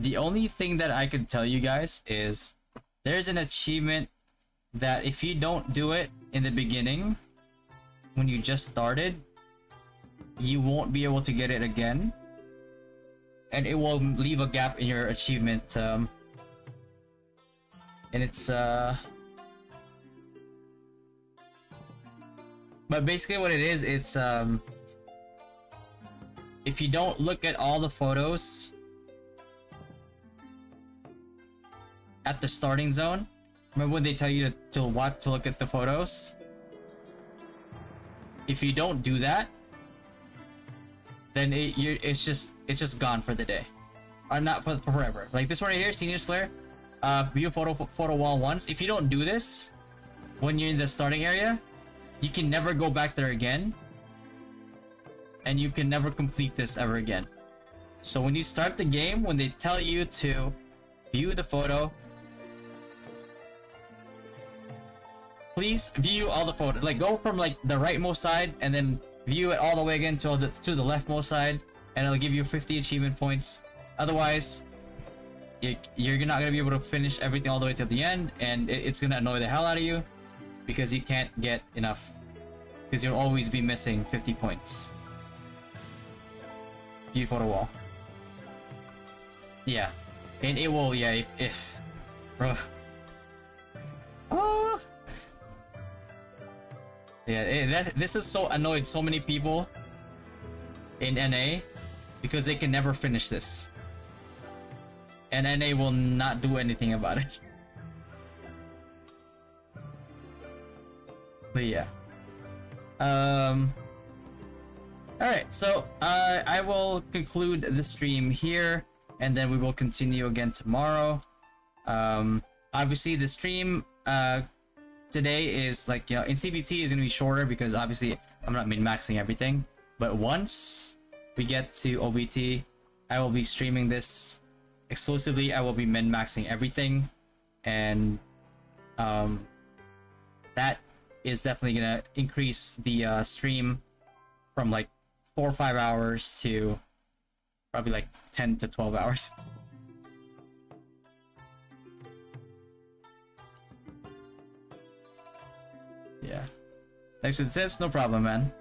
The only thing that I can tell you guys is there's an achievement that if you don't do it in the beginning, when you just started, you won't be able to get it again. And it will leave a gap in your achievement, and it's but basically what it is, it's if you don't look at all the photos at the starting zone, remember when they tell you to look at the photos? If you don't do that, then it's just gone for the day, or not for forever. Like this one right here, Senior Slayer, view photo wall once. If you don't do this when you're in the starting area, you can never go back there again, and you can never complete this ever again. So when you start the game, when they tell you to view the photo, please view all the photos. Like go from like the rightmost side and then view it all the way again to the leftmost side, and it'll give you 50 achievement points. Otherwise, you're not gonna be able to finish everything all the way to the end, and it's gonna annoy the hell out of you because you can't get enough, because you'll always be missing 50 points. View photo wall. Yeah, and it will. Yeah, if bro. Oh. Yeah, this has so annoyed so many people in NA because they can never finish this, and NA will not do anything about it. But yeah, all right, so I will conclude the stream here, and then we will continue again tomorrow. Obviously the stream today is like, you know, in CBT is gonna be shorter because obviously I'm not min-maxing everything. But once we get to OBT, I will be streaming this exclusively. I will be min-maxing everything, and that is definitely gonna increase the stream from like 4 or 5 hours to probably like 10 to 12 hours. Yeah. Thanks for the tips. No problem, man.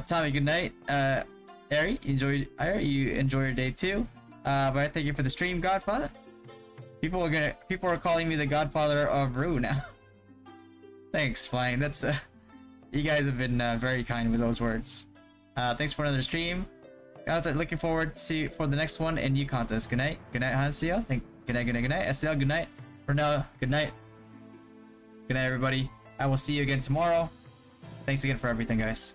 Tommy, good night. Ari, you enjoy your day too. But I thank you for the stream, Godfather. People are calling me the Godfather of ROO now. Thanks, Flying. That's you guys have been very kind with those words. Thanks for another stream. Looking forward to for the next one and new contest. Good night. Good night, Hansio. Good night, good night, good night. SL, good night. Renella, good night. Good night, everybody. I will see you again tomorrow. Thanks again for everything, guys.